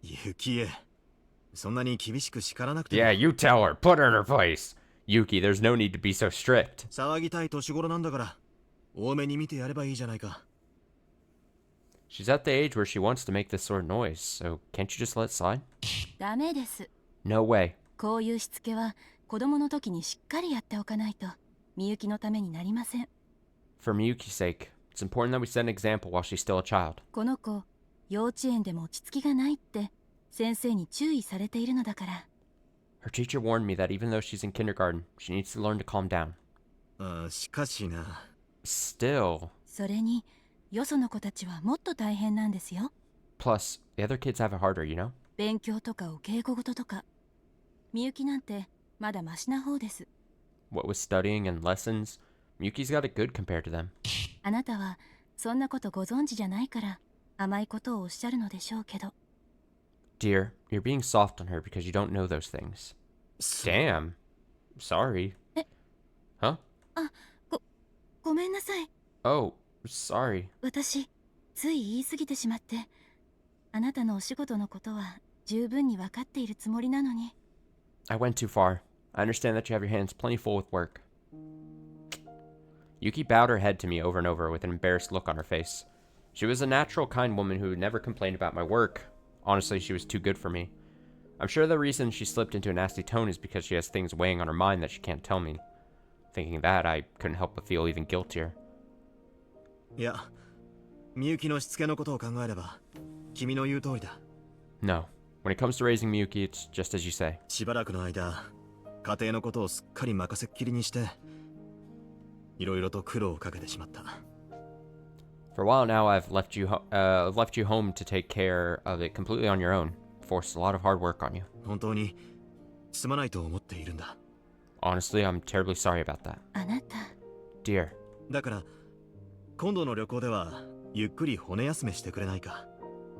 [SPEAKER 2] ユキエ、そんなに厳しく叱らなくて。
[SPEAKER 1] Yeah, you tell her. Put her in her place. Yuki, there's no need to be so strict.
[SPEAKER 2] 騒ぎたい年頃なんだから、多めに見てやればいいじゃないか。
[SPEAKER 1] She's at the age where she wants to make this sort of noise, so can't you just let it slide?
[SPEAKER 3] ダメです。
[SPEAKER 1] No way.
[SPEAKER 3] こういうしつけは子供の時にしっかりやっておかないとみゆきのためになりません。
[SPEAKER 1] For Miyuki's sake, it's important that we set an example while she's still a child.
[SPEAKER 3] この子、幼稚園でも落ち着きがないって先生に注意されているのだから。
[SPEAKER 1] Her teacher warned me that even though she's in kindergarten, she needs to learn to calm down.
[SPEAKER 2] しかしな。
[SPEAKER 1] Still.
[SPEAKER 3] それに、よその子たちはもっと大変なんですよ。
[SPEAKER 1] Plus, the other kids have it harder, you know?
[SPEAKER 3] 勉強とかお稽古事とか。みゆきなんてまだマシな方です。
[SPEAKER 1] What with studying and lessons, Miyuki's got it good compared to them.
[SPEAKER 3] あなたはそんなことご存知じゃないから甘いことをおっしゃるのでしょうけど。
[SPEAKER 1] Dear, you're being soft on her because you don't know those things. Damn. Sorry. Huh?
[SPEAKER 3] ごめんなさい。
[SPEAKER 1] Oh, sorry.
[SPEAKER 3] 私、つい言い過ぎてしまって。あなたのお仕事のことは十分に分かっているつもりなのに。
[SPEAKER 1] I went too far. I understand that you have your hands plenty full with work. Yuki bowed her head to me over and over with an embarrassed look on her face. She was a natural, kind woman who never complained about my work. Honestly, she was too good for me. I'm sure the reason she slipped into a nasty tone is because she has things weighing on her mind that she can't tell me. Thinking that, I couldn't help but feel even guiltier.
[SPEAKER 2] いや、みゆきのしつけのことを考えれば、君の言う通りだ。
[SPEAKER 1] No. When it comes to raising Miyuki, it's just as you say.
[SPEAKER 2] しばらくの間、家庭のことをすっかり任せっきりにして、いろいろと苦労をかけてしまった。
[SPEAKER 1] For a while now, I've left you home to take care of it completely on your own. Forced a lot of hard work on you.
[SPEAKER 2] 本当にすまないと思っているんだ。
[SPEAKER 1] Honestly, I'm terribly sorry about that.
[SPEAKER 3] あなた。
[SPEAKER 1] Dear.
[SPEAKER 2] だから、今度の旅行では、ゆっくり骨休めしてくれないか。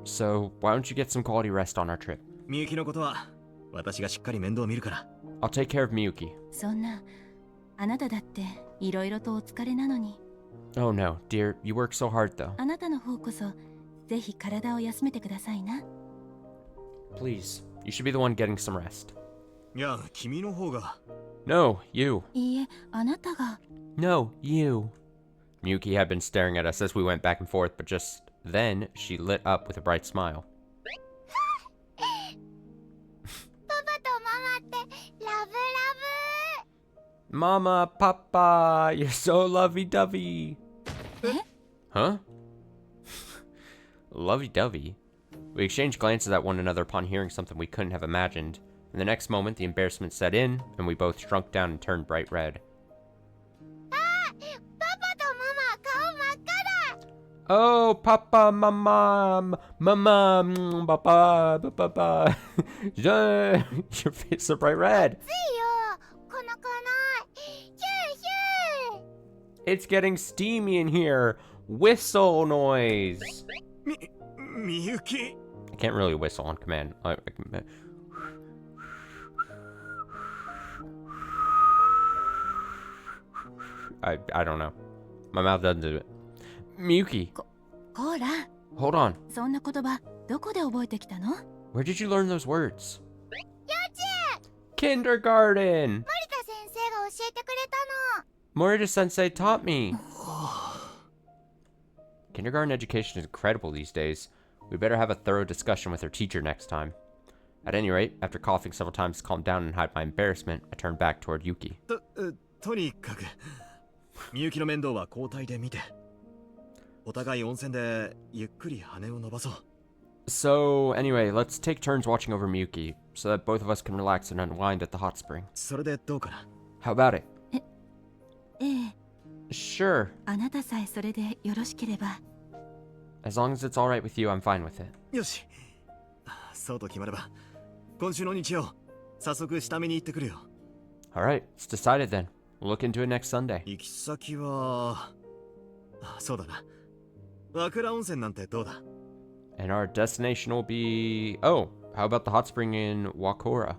[SPEAKER 1] So, why don't you get some quality rest on our trip?
[SPEAKER 2] みゆきのことは、私がしっかり面倒見るから。
[SPEAKER 1] I'll take care of Miyuki.
[SPEAKER 3] そんな、あなただっていろいろとお疲れなのに。
[SPEAKER 1] Oh no, dear, you work so hard though.
[SPEAKER 3] あなたの方こそ、ぜひ体を休めてくださいな。
[SPEAKER 1] Please, you should be the one getting some rest.
[SPEAKER 2] いや、君の方が。
[SPEAKER 1] No, you.
[SPEAKER 3] いいえ、あなたが。
[SPEAKER 1] No, you. Miyuki had been staring at us as we went back and forth, but just then she lit up with a bright smile.
[SPEAKER 4] パパとママってラブラ
[SPEAKER 1] Mama, Papa, you're so lovey-dovey. Huh? Lovey-dovey? We exchanged glances at one another upon hearing something we couldn't have imagined. In the next moment, the embarrassment set in, and we both shrunk down and turned bright red.
[SPEAKER 4] ブ。パパとママ顔真っ赤だ。
[SPEAKER 1] Oh, Papa, Mama, Mama, Papa, Papa. Your face is bright red.
[SPEAKER 4] ついよ。この子のヒューヒュー。
[SPEAKER 1] It's getting steamy in here. Whistle noise.
[SPEAKER 2] みゆき。
[SPEAKER 1] I can't really whistle on command. I don't know. My mouth doesn't do it. Miyuki.
[SPEAKER 3] ほら、
[SPEAKER 1] Hold on.
[SPEAKER 3] そんな言葉どこで覚えてきたの？
[SPEAKER 1] Where did you learn those words?
[SPEAKER 4] 幼稚園。
[SPEAKER 1] Kindergarten.
[SPEAKER 4] 森田先生が教えてくれたの。
[SPEAKER 1] Morita sensei taught me. Kindergarten education is incredible these days. We better have a thorough discussion with our teacher next time. At any rate, after coughing several times to calm down and hide my embarrassment, I turned back toward Yuki.
[SPEAKER 2] とにかく、みゆきの面倒は交代で見て。お互い温泉でゆっくり羽を伸ばそう。
[SPEAKER 1] So, anyway, let's take turns watching over Miyuki, so that both of us can relax and unwind at the hot spring.
[SPEAKER 2] それでどうかな。
[SPEAKER 1] How about it?
[SPEAKER 3] ええ、
[SPEAKER 1] Sure.
[SPEAKER 3] あなたさえそれでよろしければ。
[SPEAKER 1] As long as it's alright with you, I'm fine with it.
[SPEAKER 2] よし。そうと決まれば、今週の日曜、早速下見に行ってくるよ。
[SPEAKER 1] Alright, it's decided then. We'll look into it next Sunday.
[SPEAKER 2] 行き先は、そうだな。和倉温泉なんてどうだ？
[SPEAKER 1] And our destination will be... Oh, how about the hot spring in Wakura?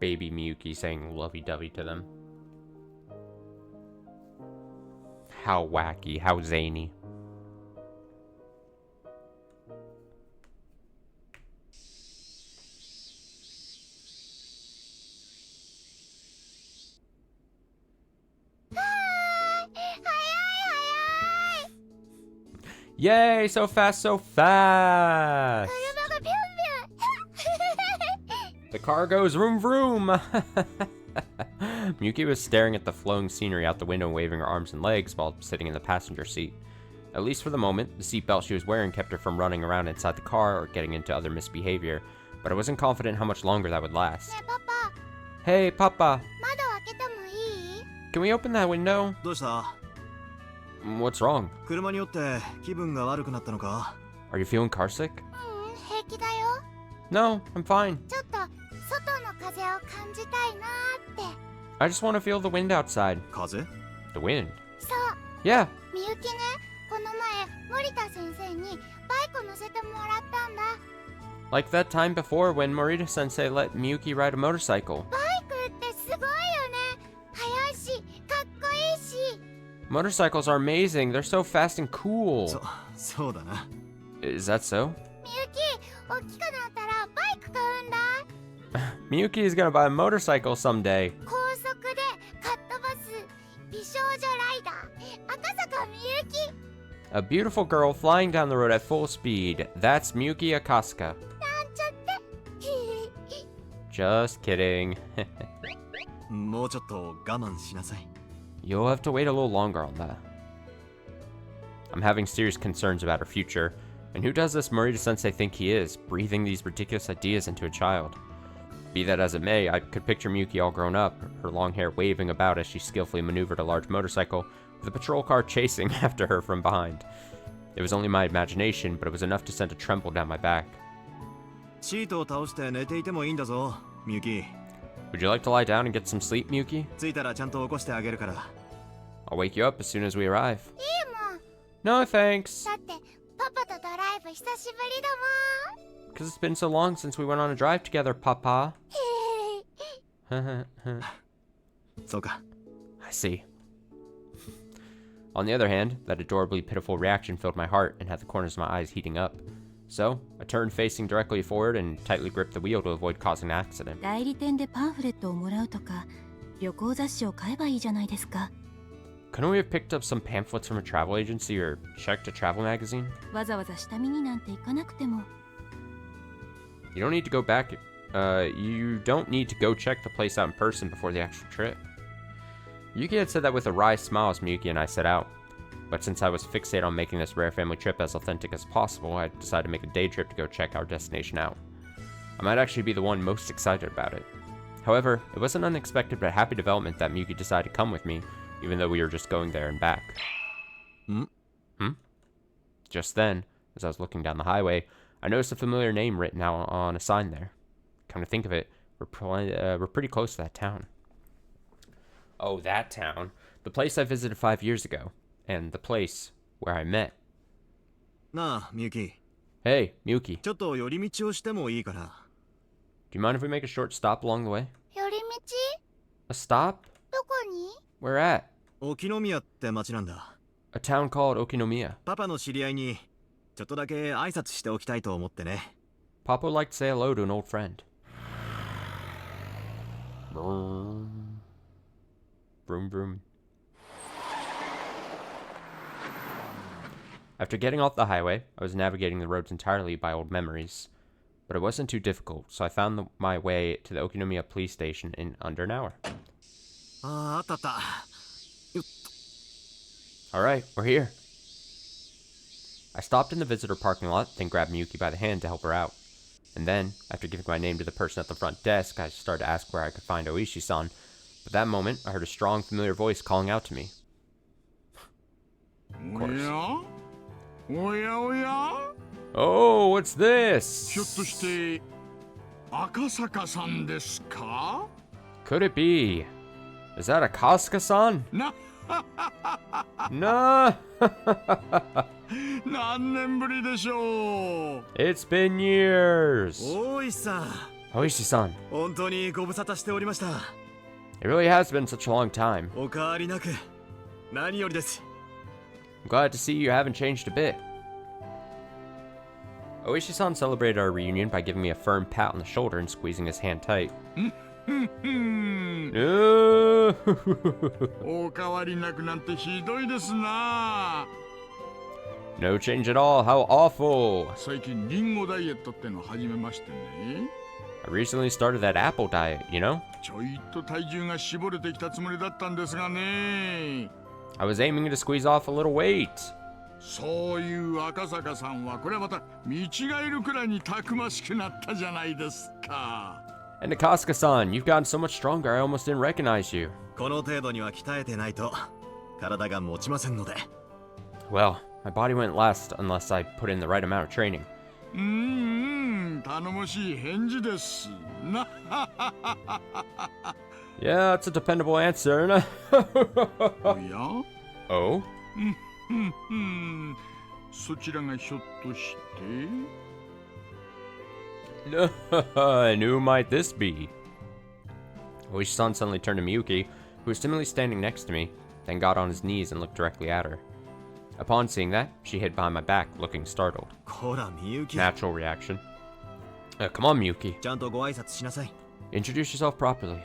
[SPEAKER 1] Baby Miyuki saying lovey-dovey to them. How wacky, how zany. Yay, so fast, so fast!
[SPEAKER 4] 車がビュンビュン
[SPEAKER 1] The car goes vroom vroom! Miyuki was staring at the flowing scenery out the window, waving her arms and legs while sitting in the passenger seat. At least for the moment, the seatbelt she was wearing kept her from running around inside the car or getting into other misbehavior, but I wasn't confident how much longer that would last.
[SPEAKER 4] ねえパパ、
[SPEAKER 1] Hey, Papa!
[SPEAKER 4] 窓開けてもいい？
[SPEAKER 1] Can we open that window?
[SPEAKER 2] どうした？
[SPEAKER 1] What's wrong?
[SPEAKER 2] 車によって気分が悪くなったのか？
[SPEAKER 1] Are you feeling carsick?
[SPEAKER 4] 平気だよ。
[SPEAKER 1] No, I'm fine.
[SPEAKER 4] ちょっと外の風を感じたいなーって。
[SPEAKER 1] I just want to feel the wind outside.
[SPEAKER 2] 風？
[SPEAKER 1] The wind?
[SPEAKER 4] そう、
[SPEAKER 1] Yeah.
[SPEAKER 4] みゆきね、この前森田先生にバイク乗せてもらったんだ。
[SPEAKER 1] Like that time before when Morita-sensei let Miyuki ride a motorcycle.
[SPEAKER 4] バイクってすごいよね。速いし、かっこいいし。
[SPEAKER 1] Motorcycles are amazing. They're so fast and cool.
[SPEAKER 2] そうだな。
[SPEAKER 1] Is that so?
[SPEAKER 4] みゆき、大きくなったらバイク買うんだ。
[SPEAKER 1] Miyuki is gonna buy a motorcycle someday.
[SPEAKER 4] 高速でかっ飛ばす美少女ライダー、赤坂みゆき。
[SPEAKER 1] A beautiful girl flying down the road at full speed. That's Miyuki Akasuka.
[SPEAKER 4] なんちゃって。
[SPEAKER 1] Just kidding.
[SPEAKER 2] もうちょっと我慢しなさい。
[SPEAKER 1] You'll have to wait a little longer on that. I'm having serious concerns about her future. And who does this Morita-sensei think he is, breathing these ridiculous ideas into a child? Be that as it may, I could picture Miyuki all grown up, her long hair waving about as she skillfully maneuvered a large motorcycle, with a patrol car chasing after her from behind. It was only my imagination, but it was enough to send a tremble down my back.
[SPEAKER 2] シートを倒して寝ていてもいいんだぞ、みゆき。
[SPEAKER 1] Would you like to lie down and get some sleep, Miyuki?
[SPEAKER 2] 着いたらちゃんと起こしてあげるから。
[SPEAKER 1] I'll wake you up as soon as we arrive.
[SPEAKER 4] いいもん。
[SPEAKER 1] No thanks!
[SPEAKER 4] だってパパとドライブ久しぶりだ
[SPEAKER 1] Because it's been so long since we went on a drive together, Papa.
[SPEAKER 4] もん。
[SPEAKER 2] そうか。
[SPEAKER 1] I see. On the other hand, that adorably pitiful reaction filled my heart and had the corners of my eyes heating up. So, I turned facing directly forward and tightly gripped the wheel to avoid causing an accident.
[SPEAKER 3] 代理店でパンフレットをもらうとか、旅行雑誌を買えばいいじゃないですか。
[SPEAKER 1] Couldn't we have picked up some pamphlets from a travel agency or checked a travel magazine?
[SPEAKER 3] わざわざ下見になんて行かなくても。
[SPEAKER 1] You don't need to go back. You don't need to go check the place out in person before the actual trip. Yuki had said that with a wry smile as Miyuki and I set out. But since I was fixated on making this rare family trip as authentic as possible, I decided to make a day trip to go check our destination out. I might actually be the one most excited about it. However, it was an unexpected but happy development that Miyuki decided to come with me, even though we were just going there and back. Just then, as I was looking down the highway, I noticed a familiar name written out on a sign there. Come to think of it, we're pretty close to that town. Oh, that town. The place I visited 5 years ago. And the place where I met.
[SPEAKER 2] なあ、みゆき。
[SPEAKER 1] Hey, Miyuki.
[SPEAKER 2] ちょっと寄り道をしてもいいかな。
[SPEAKER 1] Do you mind if we make a short stop along the way?
[SPEAKER 4] 寄り道？
[SPEAKER 1] A stop?
[SPEAKER 4] どこに？
[SPEAKER 1] Where at?
[SPEAKER 2] 沖宮って町なんだ。
[SPEAKER 1] A town called Okinomiya.
[SPEAKER 2] パパの知り合いにちょっとだけ挨拶しておきたいと思ってね。
[SPEAKER 1] Papa would like to say hello to an old friend. Vroom. Vroom, vroom. After getting off the highway, I was navigating the roads entirely by old memories. but it wasn't too difficult, so I found my way to the Okinomiya police station in under an hour.
[SPEAKER 2] あったあった。
[SPEAKER 1] Alright, we're here. I stopped in the visitor parking lot, then grabbed Miyuki by the hand to help her out. And then, after giving my name to the person at the front desk, I started to ask where I could find Oishi-san. But that moment, I heard a strong, familiar voice calling out to me. Of course. Oh, what's this?
[SPEAKER 5] ひょっとして赤坂さんですか?
[SPEAKER 1] Could it be? Is that a Kasuga-san?
[SPEAKER 5] な
[SPEAKER 1] No.
[SPEAKER 5] 何年ぶりでしょう?
[SPEAKER 1] It's been years.
[SPEAKER 2] 大石さん、
[SPEAKER 1] Oishi-san.
[SPEAKER 2] 本当にご無沙汰しておりました。
[SPEAKER 1] It really has been such a long time.
[SPEAKER 2] お変わりなく何よりです。
[SPEAKER 1] I'm glad to see you haven't changed a bit. Oishi-san celebrated our reunion by giving me a firm pat on the shoulder and squeezing his hand tight.
[SPEAKER 5] お変わりなくなんてひどいですな。
[SPEAKER 1] No change at all, how awful.
[SPEAKER 5] 最近リンゴダイエットっての始めましてね。
[SPEAKER 1] I recently started that apple diet, you know?
[SPEAKER 5] ちょいと体重が絞れてきたつもりだったんですがね。
[SPEAKER 1] I was aiming to squeeze off a little weight.
[SPEAKER 5] そういう赤坂さんはこれはまた見違えるくらいにたくましくなったじゃないですか。
[SPEAKER 1] And Kasuga-san, you've gotten so much stronger I almost didn't recognize you.
[SPEAKER 2] この程度には鍛えてないと体が持ちませんので。
[SPEAKER 1] Well, my body wouldn't last unless I put in the right amount of training.
[SPEAKER 5] 頼もしい返事ですな。
[SPEAKER 1] Yeah, that's a dependable answer.
[SPEAKER 5] おや
[SPEAKER 1] Oh?
[SPEAKER 5] そちらがひょっとして
[SPEAKER 1] And who might this be? Oishi-san suddenly turned to Miyuki, who was timidly standing next to me, then got on his knees and looked directly at her. Upon seeing that, she hid behind my back, looking startled.
[SPEAKER 2] こらみゆき、
[SPEAKER 1] Natural reaction. Come on, Miyuki.
[SPEAKER 2] ちゃんとご挨拶しなさい。
[SPEAKER 1] Introduce yourself properly.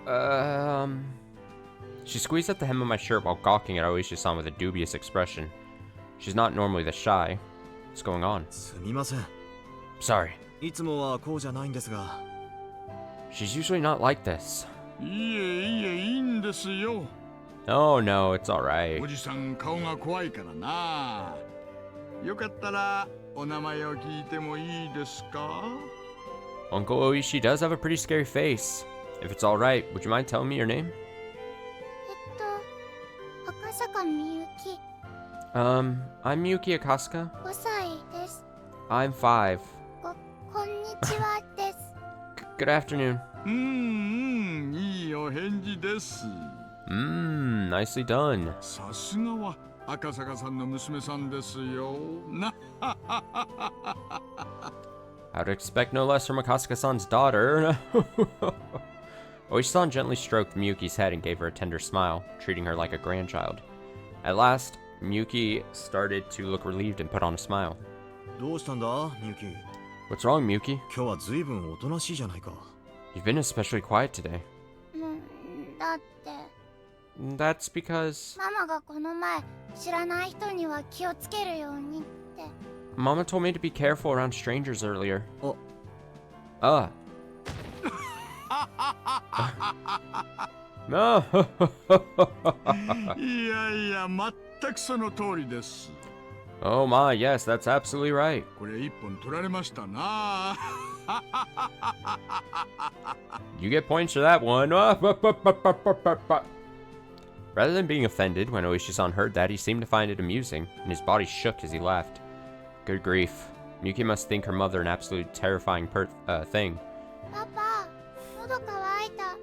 [SPEAKER 4] あの、
[SPEAKER 1] She squeezed at the hem of my shirt while gawking at Oishi-san with a dubious expression. She's not normally this shy. What's going on?
[SPEAKER 2] すみません。
[SPEAKER 1] Sorry.
[SPEAKER 2] いつもはこうじゃないんですが。
[SPEAKER 1] She's usually not like this.
[SPEAKER 5] いいんですよ。
[SPEAKER 1] Oh no, it's alright.
[SPEAKER 5] おじさん顔が怖いからな。よかったらお名前を聞いてもいいですか?
[SPEAKER 1] Uncle Oishi does have a pretty scary face. If it's alright, would you mind telling me your name?
[SPEAKER 4] 赤坂みゆき、
[SPEAKER 1] I'm Miyuki Akasuka.
[SPEAKER 4] 5歳です。
[SPEAKER 1] I'm 5.
[SPEAKER 4] こんにちはです。
[SPEAKER 1] Good afternoon.
[SPEAKER 5] いいお返事です。
[SPEAKER 1] Nicely done.
[SPEAKER 5] さすがは赤坂さんの娘さんですよ。な。
[SPEAKER 1] I would expect no less from Akasuka-san's daughter. Oishi-san gently stroked Miyuki's head and gave her a tender smile, treating her like a grandchild. At last, Miyuki started to look relieved and put on a smile.
[SPEAKER 2] どうしたんだ、みゆき。
[SPEAKER 1] What's wrong, Miyuki?
[SPEAKER 2] 今日はずいぶんおとなしいじゃないか。
[SPEAKER 1] You've been especially quiet today.
[SPEAKER 4] だって、
[SPEAKER 1] That's because...
[SPEAKER 4] ママがこの前、知らない人には気をつけるようにって。
[SPEAKER 1] Mama told me to be careful around strangers earlier.
[SPEAKER 2] Oh.
[SPEAKER 1] No.
[SPEAKER 5] いや全くその通りです。
[SPEAKER 1] Oh my, yes, that's absolutely right.
[SPEAKER 5] これ一本取られましたな。
[SPEAKER 1] You get points for that one. Rather than being offended, when Oishi-san heard that, he seemed to find it amusing, and his body shook as he laughed. Good grief. Miyuki must think her mother an absolute terrifying thing.
[SPEAKER 4] パパ、喉乾いた。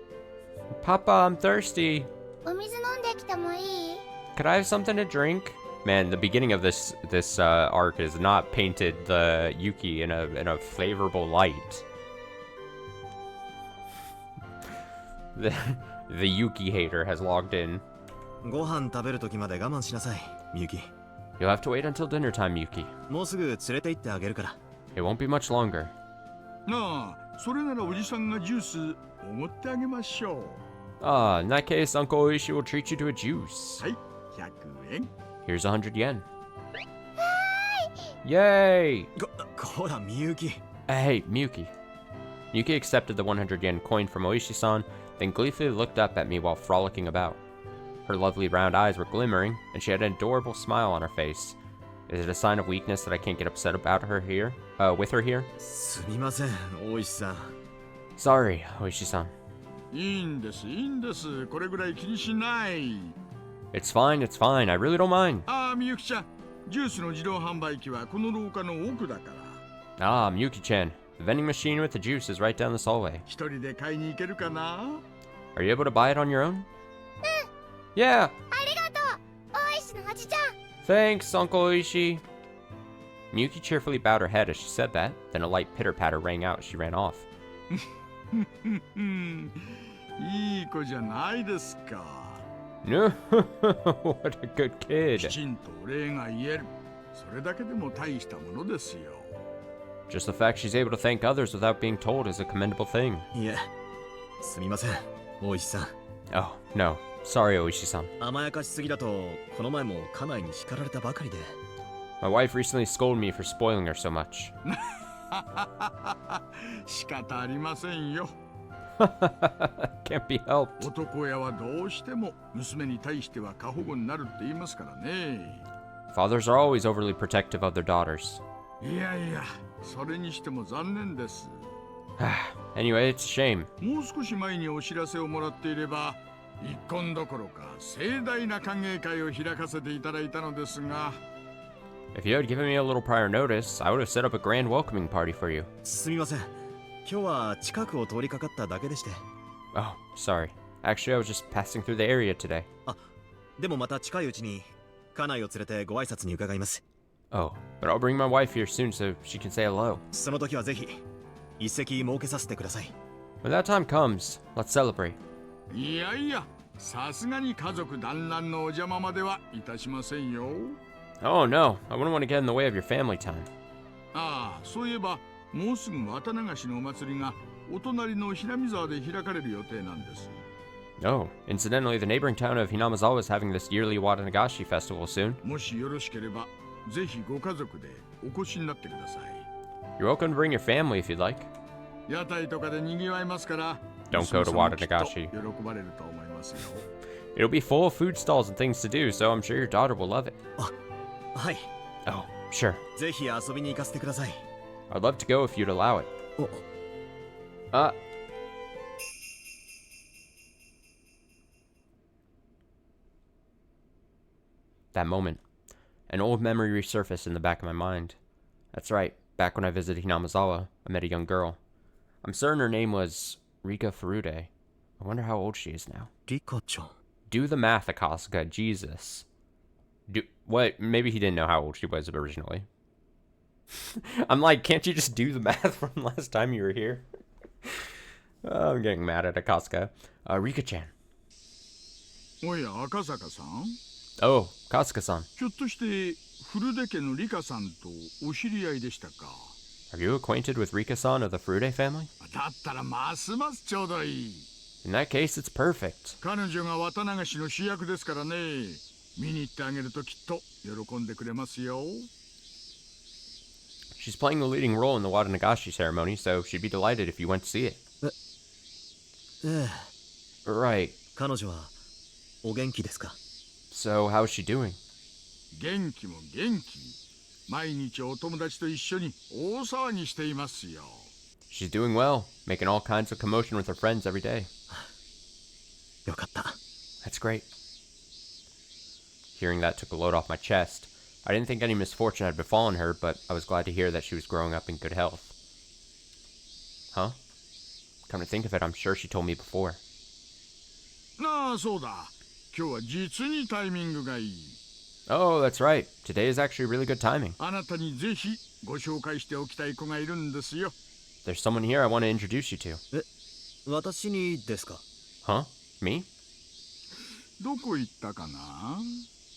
[SPEAKER 1] Papa, I'm thirsty.
[SPEAKER 4] お水飲んできてもいい?
[SPEAKER 1] Could I have something to drink? Man, the beginning of this arc is not painted the Yuki in a favorable light. The Yuki hater has logged in.
[SPEAKER 2] ご飯食べる時まで我慢しなさい、みゆき。
[SPEAKER 1] You'll have to wait until dinner time, Yuki.
[SPEAKER 2] もうすぐ連れて行ってあげるから。
[SPEAKER 1] It won't be much longer.
[SPEAKER 5] なあ、それならおじさんがジュースおごってあげましょう。
[SPEAKER 1] Ah, in that case, Uncle Oishi will treat you to a juice.
[SPEAKER 5] はい、100円。
[SPEAKER 1] Here's 100 yen.
[SPEAKER 4] はい、
[SPEAKER 1] Yay!
[SPEAKER 2] こらみゆき。
[SPEAKER 1] Hey, Miyuki. Miyuki accepted the 100 yen coin from Oishi-san, then gleefully looked up at me while frolicking about. Her lovely round eyes were glimmering, and she had an adorable smile on her face. Is it a sign of weakness that I can't get upset about her here? With her here?
[SPEAKER 2] すみません、大石さん。
[SPEAKER 1] Sorry, Oishi-san.
[SPEAKER 5] いいんです、いいんです。これぐらい気にしない。
[SPEAKER 1] It's fine, it's fine. I really don't mind.
[SPEAKER 5] ああ、みゆきちゃん。ジュースの自動販売機はこの廊下の奥だから。
[SPEAKER 1] Ah, Miyuki-chan. The vending machine with the juice is right down this hallway.
[SPEAKER 5] 一人で買いに行けるかな？
[SPEAKER 1] Are you able to buy it on your own? Yeah!
[SPEAKER 4] ありがとう大石のおじちゃん。
[SPEAKER 1] Thanks, Uncle Oishi. Miyuki cheerfully bowed her head as she said that, then a light pitter-patter rang out as she ran off.
[SPEAKER 5] いい子じゃないですか。
[SPEAKER 1] No, what a good
[SPEAKER 5] き
[SPEAKER 1] kid.
[SPEAKER 5] ちんとお礼が言える。それだけでも大したものですよ。
[SPEAKER 1] Just the fact she's able to thank others without being told is a commendable thing.
[SPEAKER 2] いえ、すみません、大石さん。
[SPEAKER 1] Oh, no. Sorry, Oishi-san.
[SPEAKER 2] 甘やかしすぎだと、この前も家内に叱られたばかりで。
[SPEAKER 1] My wife recently scolded me for spoiling her so much.
[SPEAKER 5] 仕方ありませんよ。
[SPEAKER 1] Can't be helped.
[SPEAKER 5] 男親はどうしても娘に対しては過保護になるって言いますからね。
[SPEAKER 1] Fathers are always overly protective of their daughters.
[SPEAKER 5] いやいや、それにしても残念です。
[SPEAKER 1] Anyway, it's a shame.
[SPEAKER 5] もう少し前にお知らせをもらっていれば、一婚どころか盛大な歓迎会を開かせていただいたのですが。
[SPEAKER 1] If you had given me a little prior notice, I would have set up a grand welcoming party for you.
[SPEAKER 2] すみません。今日は近くを通りかかっただけでして。
[SPEAKER 1] Oh, sorry. Actually, I was just passing through the area today.
[SPEAKER 2] でもまた近いうちに家内を連れてご挨拶に伺います。
[SPEAKER 1] Oh, but I'll bring my wife here soon so she can say hello.
[SPEAKER 2] その時はぜひ一席設けさせてください。
[SPEAKER 1] When that time comes, let's celebrate.
[SPEAKER 5] いやいや、さすがに家族団らんのお邪魔まではいたしませんよ。
[SPEAKER 1] Oh no, I wouldn't want to get in the way of your family time.
[SPEAKER 5] ああ、そういえばもうすぐ綿流しのお祭りがお隣の平見沢で開かれる予定なんです。
[SPEAKER 1] Oh, incidentally, the neighboring town of Hinamazawa is having this yearly Watanagashi festival soon.
[SPEAKER 5] もしよろしければ、ぜひご家族でお越しになってください。
[SPEAKER 1] You're welcome to bring your family if you'd like.
[SPEAKER 5] 屋台とかで賑わいますから、
[SPEAKER 1] Don't go to
[SPEAKER 5] 娘さんもきっと
[SPEAKER 1] Watanagashi.
[SPEAKER 5] 喜ばれると思いますよ。
[SPEAKER 1] It'll be full of food stalls and things to do, so I'm sure your daughter will love it.
[SPEAKER 2] はい。
[SPEAKER 1] Oh, sure.
[SPEAKER 2] ぜひ遊びに行かせてください。
[SPEAKER 1] I'd love to go if you'd allow it.
[SPEAKER 2] お
[SPEAKER 1] That moment. An old memory resurfaced in the back of my mind. That's right. Back when I visited Hinamazawa, I met a young girl. I'm certain her name was Rika Furude. I wonder how old she is now.
[SPEAKER 2] リカちゃん。
[SPEAKER 1] Do the math, Akasuga. Jesus. What? Maybe he didn't know how old she was originally. I'm like, can't you just do the math from last time you were here? Oh, I'm getting mad at Akasuga. Rika-chan.
[SPEAKER 5] おや、赤坂さん
[SPEAKER 1] Oh, Kasuga-san.
[SPEAKER 5] ひょっとして古出家のリカさんとお知り合いでしたか？
[SPEAKER 1] Are you acquainted with Rika-san of the Furude family?
[SPEAKER 5] だったらますますちょうどいい。
[SPEAKER 1] In that case, it's perfect.
[SPEAKER 5] 彼女が綿流しの主役ですからね。見に行ってあげるときっと喜んでくれますよ。
[SPEAKER 1] She's playing the leading role in the Watanagashi ceremony, so she'd be delighted if you went to see it.
[SPEAKER 2] ええ。
[SPEAKER 1] Right.
[SPEAKER 2] 彼女はお元気ですか？
[SPEAKER 1] So, how's she doing?
[SPEAKER 5] 元気も元気。毎日お友達と一緒に大騒ぎしていますよ。
[SPEAKER 1] She's doing well, making all kinds of commotion with her friends every day.
[SPEAKER 2] よかった。
[SPEAKER 1] That's great. Hearing that took a load off my chest. I didn't think any misfortune had befallen her, but I was glad to hear that she was growing up in good health. Huh? Come to think of it, I'm sure she told me before.
[SPEAKER 5] ああ、そうだ。今日は実にタイミングがいい。
[SPEAKER 1] Oh, that's right. Today is actually really good timing.
[SPEAKER 5] あなたにぜひご紹介しておきたい子がいるんですよ。
[SPEAKER 1] There's someone here I want to introduce you to.
[SPEAKER 2] 私にですか？
[SPEAKER 1] Huh? Me?
[SPEAKER 5] どこ行ったかな？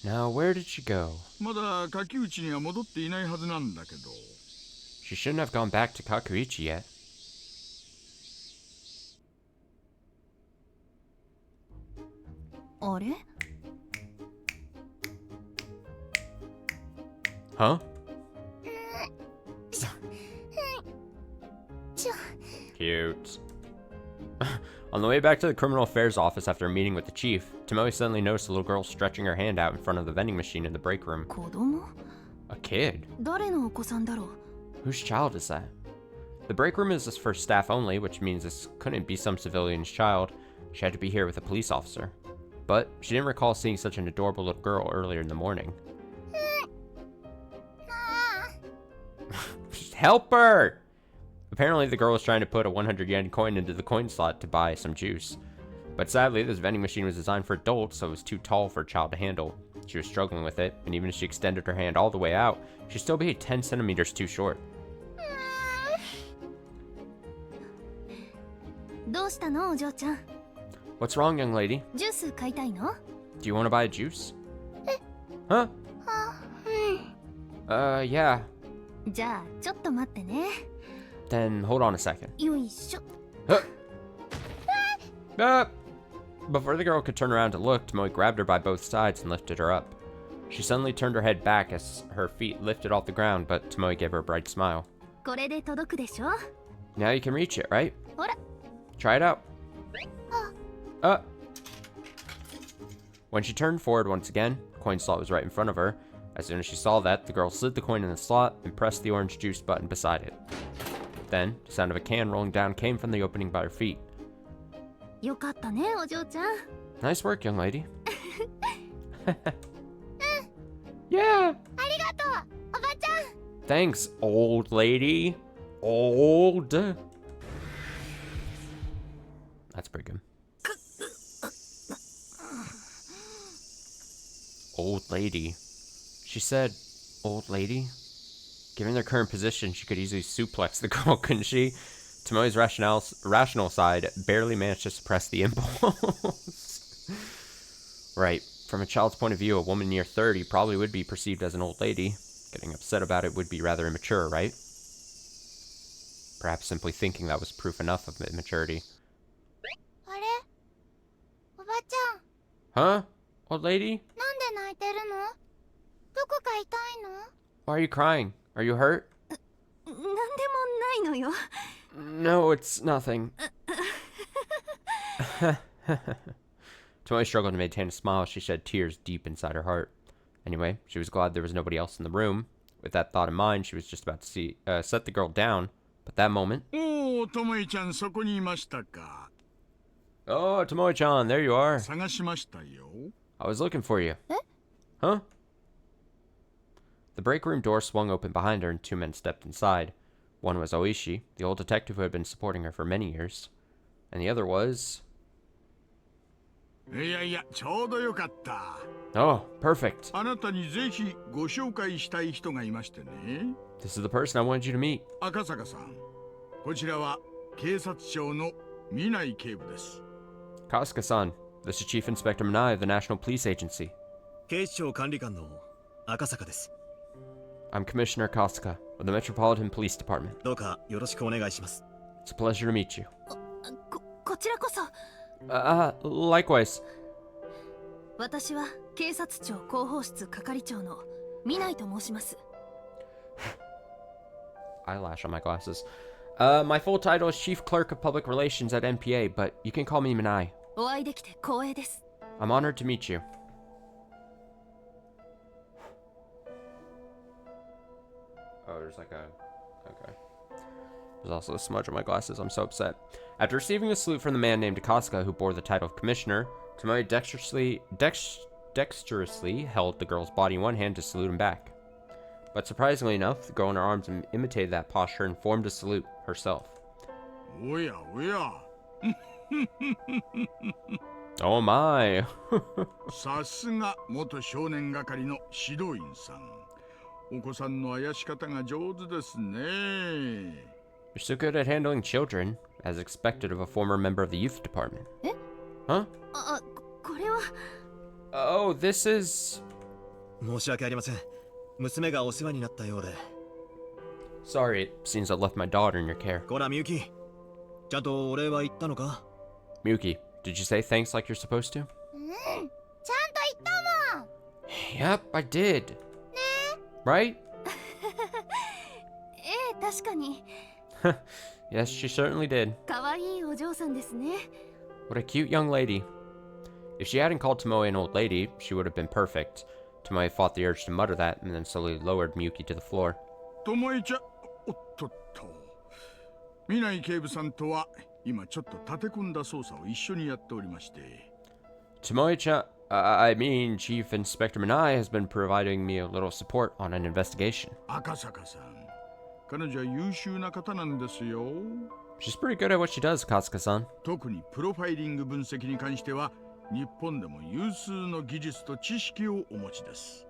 [SPEAKER 1] Now, where did she go?
[SPEAKER 5] まだ柿内には戻っていないはずなんだけど。
[SPEAKER 1] She shouldn't have gone back to Kakuichi yet.
[SPEAKER 3] Are?
[SPEAKER 1] Huh? Cute. On the way back to the criminal affairs office after a meeting with the chief, Tomoe suddenly noticed a little girl stretching her hand out in front of the vending machine in the break room.
[SPEAKER 3] 子供
[SPEAKER 1] A kid?
[SPEAKER 3] 誰のお子さんだろう
[SPEAKER 1] Whose child is that? The break room is for staff only, which means this couldn't be some civilian's child. She had to be here with a police officer. But she didn't recall seeing such an adorable little girl earlier in the morning. Help her! Apparently the girl was trying to put a 100 yen coin into the coin slot to buy some juice. But sadly, this vending machine was designed for adults, so it was too tall for a child to handle. She was struggling with it, and even if she extended her hand all the way out, she'd still be 10 centimeters too short.
[SPEAKER 3] どうしたのお嬢ちゃん
[SPEAKER 1] What's wrong, young lady?
[SPEAKER 3] ジュース買いたいの
[SPEAKER 1] Do you want to buy a juice? Huh? Yeah.
[SPEAKER 3] じゃあちょっと待ってね
[SPEAKER 1] Then hold on a second.
[SPEAKER 3] よいしょ
[SPEAKER 1] Before the girl could turn around to look, Tomoe grabbed her by both sides and lifted her up. She suddenly turned her head back as her feet lifted off the ground, but Tomoe gave her a bright smile.
[SPEAKER 3] これで届くでしょ
[SPEAKER 1] Now you can reach it, right?
[SPEAKER 3] ほら
[SPEAKER 1] Try it out. When she turned forward once again, the coin slot was right in front of her. As soon as she saw that, the girl slid the coin in the slot and pressed the orange juice button beside it. Then, the sound of a can rolling down came from the opening by her feet.
[SPEAKER 3] よかったねお嬢ちゃん
[SPEAKER 1] Nice work, young lady. Yeah.
[SPEAKER 4] ありがとうおばちゃん
[SPEAKER 1] Thanks, old lady. Old. That's pretty good. Old lady. She said, old lady? Given their current position, she could easily suplex the girl, couldn't she? Tomoe's rational side barely managed to suppress the impulse. Right. From a child's point of view, a woman near 30 probably would be perceived as an old lady. Getting upset about it would be rather immature, right? Perhaps simply thinking that was proof enough of immaturity.
[SPEAKER 4] あれおばちゃん
[SPEAKER 1] Huh? Old lady?
[SPEAKER 4] なんで泣いてるのどこか痛いの
[SPEAKER 1] Why are you crying? Are you hurt?
[SPEAKER 3] なんでもないのよ
[SPEAKER 1] No, it's nothing. Tomoe struggled to maintain a smile as she shed tears deep inside her heart. Anyway, she was glad there was nobody else in the room. With that thought in mind, she was just about to set the girl down. But that moment...
[SPEAKER 5] おお、ともえちゃんそこにいましたか。
[SPEAKER 1] Oh, Tomoe-chan, there you are.
[SPEAKER 5] 探しましたよ。
[SPEAKER 1] I was looking for you.
[SPEAKER 3] Eh?
[SPEAKER 1] Huh? The break room door swung open behind her and two men stepped inside. One was Oishi, the old detective who had been supporting her for many years. And the other was...
[SPEAKER 5] いやいや、ちょうどよかった。
[SPEAKER 1] Oh, perfect.
[SPEAKER 5] あなたにぜひご紹介したい人がいましてね。
[SPEAKER 1] This is the person I wanted you to meet.
[SPEAKER 5] 赤坂さん、こちらは警察庁の南警部です。
[SPEAKER 1] Kasuka-san, this is Chief Inspector Minai of the National Police Agency.
[SPEAKER 2] 警視庁管理官の赤坂です。
[SPEAKER 1] I'm Commissioner Kasuka of the Metropolitan Police Department.
[SPEAKER 2] どうかよろしくお願いします。
[SPEAKER 1] It's a pleasure to meet you.
[SPEAKER 3] こちらこそ
[SPEAKER 1] Likewise.
[SPEAKER 3] 私は警察庁広報室係長の南井と申します
[SPEAKER 1] Eyelash on my glasses. My full title is Chief Clerk of Public Relations at NPA, but you can call me Minai.
[SPEAKER 3] お会いできて光栄です
[SPEAKER 1] I'm honored to meet you. Oh, there's like a... Okay. There's also a smudge on my glasses. I'm so upset. After receiving a salute from the man named Kasuka, who bore the title of Commissioner, Tomoe dexterously held the girl's body in one hand to salute him back. But surprisingly enough, the girl in her arms imitated that posture and formed a salute herself.
[SPEAKER 5] おやおや。
[SPEAKER 1] Oh my!
[SPEAKER 5] さすが元少年係の指導員さん。お子さんのあやし方が上手ですね。
[SPEAKER 1] You're so good at handling children, as expected of a former member of the youth department.
[SPEAKER 3] Eh?
[SPEAKER 1] Huh?
[SPEAKER 3] これは
[SPEAKER 1] Oh, this is...
[SPEAKER 2] 申し訳ありません。娘がお世話になったようで。
[SPEAKER 1] Sorry, it seems I left my daughter in your care.
[SPEAKER 2] こらみゆき、ちゃんとお礼は言ったのか？
[SPEAKER 1] Miyuki, did you say thanks like you're supposed to?
[SPEAKER 4] ちゃんと言ったもん
[SPEAKER 1] Yep, I did. Right?
[SPEAKER 3] ええ確かに
[SPEAKER 1] Yes, she certainly did.
[SPEAKER 3] 可愛いお嬢さんですね。
[SPEAKER 1] What a cute young lady. If she hadn't called Tomoe an old lady, she would have been perfect. Tomoe fought the urge to mutter that and then slowly lowered Miyuki to the floor.
[SPEAKER 5] ともえちゃん、おっとっと。南井警部さんとは今ちょっと立て込んだ捜査を一緒にやっておりまして。
[SPEAKER 1] Tomoe-chan, I mean, Chief Inspector Minai has been providing me a little support on an investigation.
[SPEAKER 5] 赤坂さん、彼女は優秀な方なんですよ。
[SPEAKER 1] She's pretty good at what she does, Kasuka-san.
[SPEAKER 5] 特にプロファイリング分析に関しては日本でも有数の技術と知識をお持ちです。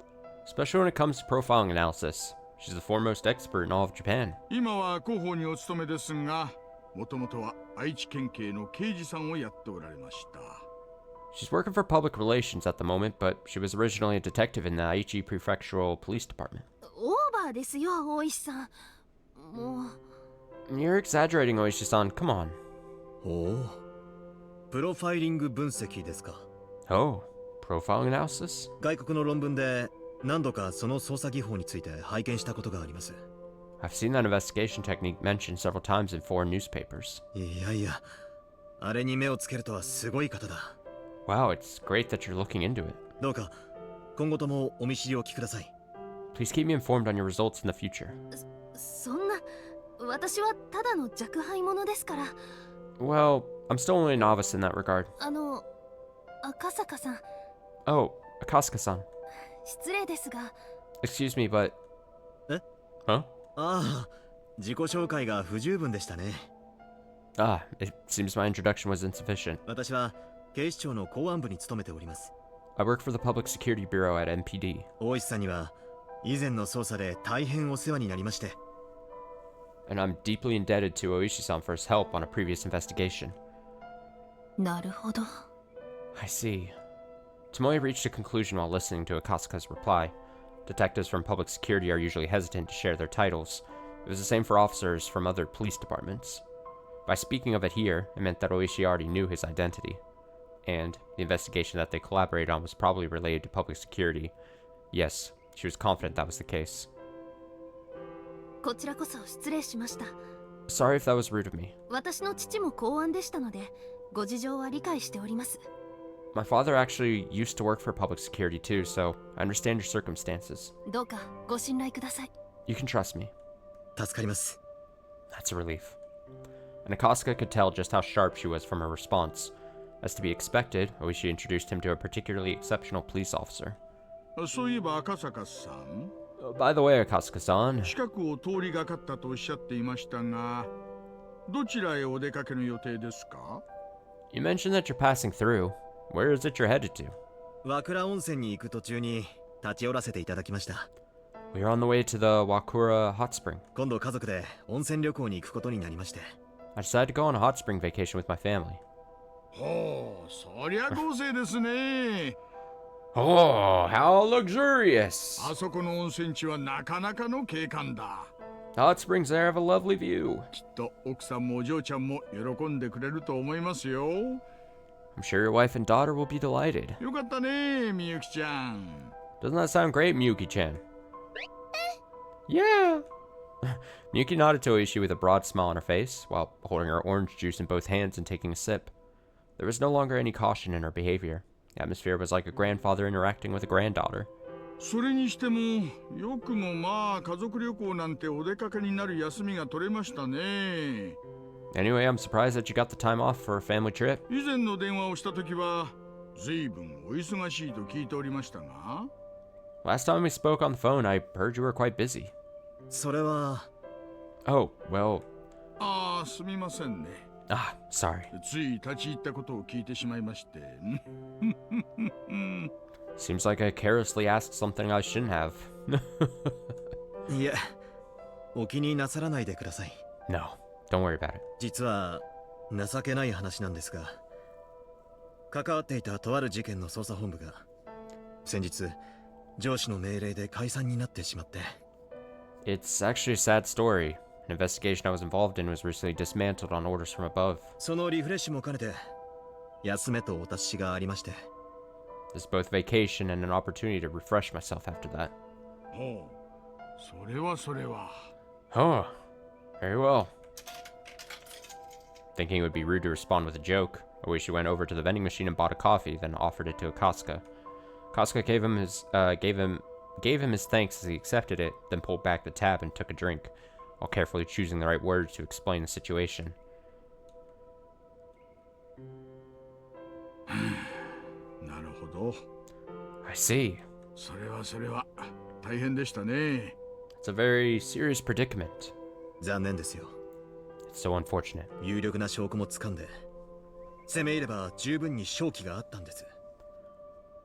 [SPEAKER 1] Especially when it comes to profiling analysis. She's the foremost expert in all of Japan.
[SPEAKER 5] 今は広報にお勤めですが、もともとは愛知県警の刑事さんをやっておられました。
[SPEAKER 1] She's working for public relations at the moment, but she was originally a detective in the Aichi Prefectural Police Department.
[SPEAKER 3] オーバーですよ、大石さん。もう。
[SPEAKER 1] You're exaggerating, Oishi-san. Come on.
[SPEAKER 2] おお、プロファイリング分析ですか。
[SPEAKER 1] Oh, profiling analysis?
[SPEAKER 2] 外国の論文で何度かその捜査技法について拝見したことがあります。
[SPEAKER 1] I've seen that investigation technique mentioned several times in foreign newspapers.
[SPEAKER 2] いやいや、あれに目をつけるとはすごい方だ。
[SPEAKER 1] Wow, it's great that you're looking into it.
[SPEAKER 2] どうか今後ともお見知りおきください。
[SPEAKER 1] Please keep me informed on your results in the future.
[SPEAKER 3] そんな、私はただの若輩者ですから。
[SPEAKER 1] Well, I'm still only a novice in that regard.
[SPEAKER 3] 赤坂さん、
[SPEAKER 1] Oh, Akasuka-san.
[SPEAKER 3] 失礼ですが。
[SPEAKER 1] Excuse me, but...
[SPEAKER 2] え？
[SPEAKER 1] Huh?
[SPEAKER 2] ああ、自己紹介が不十分でしたね。
[SPEAKER 1] Ah, it seems my introduction was insufficient.
[SPEAKER 2] 私は警視庁の公安部に勤めております。
[SPEAKER 1] I work for the Public Security Bureau at MPD.
[SPEAKER 2] 大石さんには以前の捜査で大変お世話になりまして。
[SPEAKER 1] And I'm deeply indebted to Oishi-san for his help on a previous investigation.
[SPEAKER 3] なるほど。
[SPEAKER 1] I see. Tomoe reached a conclusion while listening to Akasuka's reply. Detectives from public security are usually hesitant to share their titles. It was the same for officers from other police departments. By speaking of it here, it meant that Oishi already knew his identity. And the investigation that they collaborated on was probably related to public security. Yes, she was confident that was the case.
[SPEAKER 3] こちらこそ失礼しました。
[SPEAKER 1] Sorry if that was rude of me.
[SPEAKER 3] 私の父も公安でしたので、ご事情は理解しております。
[SPEAKER 1] My father actually used to work for public security too, so I understand your circumstances.
[SPEAKER 3] どうかご信頼ください。
[SPEAKER 1] You can trust me.
[SPEAKER 2] 助かります。
[SPEAKER 1] That's a relief. And Akasuka could tell just how sharp she was from her response. As to be expected, Oishi introduced him to a particularly exceptional police officer.
[SPEAKER 5] そういえば赤坂さん、
[SPEAKER 1] By the way, Akasuka-san,
[SPEAKER 5] 近くを通りがかったとおっしゃっていましたが、どちらへお出かけの予定ですか？
[SPEAKER 1] you mentioned that you're passing through. Where is it you're headed to?
[SPEAKER 2] 和倉温泉に行く途中に立ち寄らせていただきました。
[SPEAKER 1] We're on the way to the Wakura Hot Spring.
[SPEAKER 2] 今度家族で温泉旅行に行くことになりまして。
[SPEAKER 1] I decided to go on a hot spring vacation with my family.
[SPEAKER 5] ほう、そりゃ豪勢ですね。
[SPEAKER 1] Oh, how luxurious!
[SPEAKER 5] あそこの温泉地はなかなかの景観だ。
[SPEAKER 1] The hot springs there have a lovely view.
[SPEAKER 5] きっと奥さんもお嬢ちゃんも喜んでくれると思いますよ。
[SPEAKER 1] I'm sure your wife and daughter will be delighted.
[SPEAKER 5] よかったね、みゆきちゃん。
[SPEAKER 1] Doesn't that sound great, Miyuki-chan? Yeah! Miyuki nodded to Oishi with a broad smile on her face, while holding her orange juice in both hands and taking a sip. There was no longer any caution in her behavior. The atmosphere was like a grandfather interacting with a granddaughter.
[SPEAKER 5] それにしても、よくもまあ家族旅行なんてお出かけになる休みが取れましたね。
[SPEAKER 1] Anyway, I'm surprised that you got the time off for a family trip.
[SPEAKER 5] 以前の電話をした時は、随分お忙しいと聞いておりましたが。
[SPEAKER 1] Last time we spoke on the phone, I heard you were quite busy.
[SPEAKER 2] それは。
[SPEAKER 1] Oh, well...
[SPEAKER 5] ああ、すみませんね。
[SPEAKER 1] Ah, sorry.
[SPEAKER 5] つい立ち入ったことを聞いてしまいまして。
[SPEAKER 1] Seems like I carelessly asked something I shouldn't have.
[SPEAKER 2] いえ、お気になさらないでください。
[SPEAKER 1] No, don't worry about it.
[SPEAKER 2] 実は情けない話なんですが、関わっていたとある事件の捜査本部が先日上司の命令で解散になってしまって。
[SPEAKER 1] It's actually a sad story. An investigation I was involved in was recently dismantled on orders from above.
[SPEAKER 2] そのリフレッシュも兼ねて休めとお達しがありまして。
[SPEAKER 1] There's both vacation and an opportunity to refresh myself after that.
[SPEAKER 5] ほう、それはそれは。
[SPEAKER 1] Oh, very well. Thinking it would be rude to respond with a joke, Oishi went over to the vending machine and bought a coffee, then offered it to Akasuka. Akasuka gave him his thanks as he accepted it, then pulled back the tab and took a drink, while carefully choosing the right words to explain the situation.
[SPEAKER 5] なるほど。
[SPEAKER 1] I see.
[SPEAKER 5] それは大変でしたね。
[SPEAKER 1] It's a very serious predicament.
[SPEAKER 2] 残念ですよ。
[SPEAKER 1] It's so unfortunate.
[SPEAKER 2] 有力な証拠も掴んで、攻め入れば十分に勝機があったんです。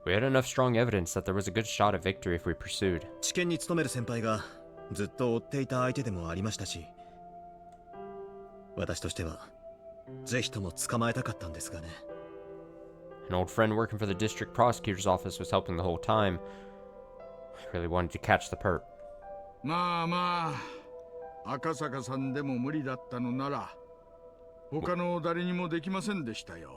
[SPEAKER 1] We had enough strong evidence that there was a good shot at victory if we pursued.
[SPEAKER 2] 試験に勤める先輩がずっと追っていた相手でもありましたし、私としてはぜひとも捕まえたかったんですがね。
[SPEAKER 1] An old friend working for the district prosecutor's office was helping the whole time. I really wanted to catch the perp.
[SPEAKER 5] まあ、赤坂さんでも無理だったのなら、他の誰にもできませんでしたよ。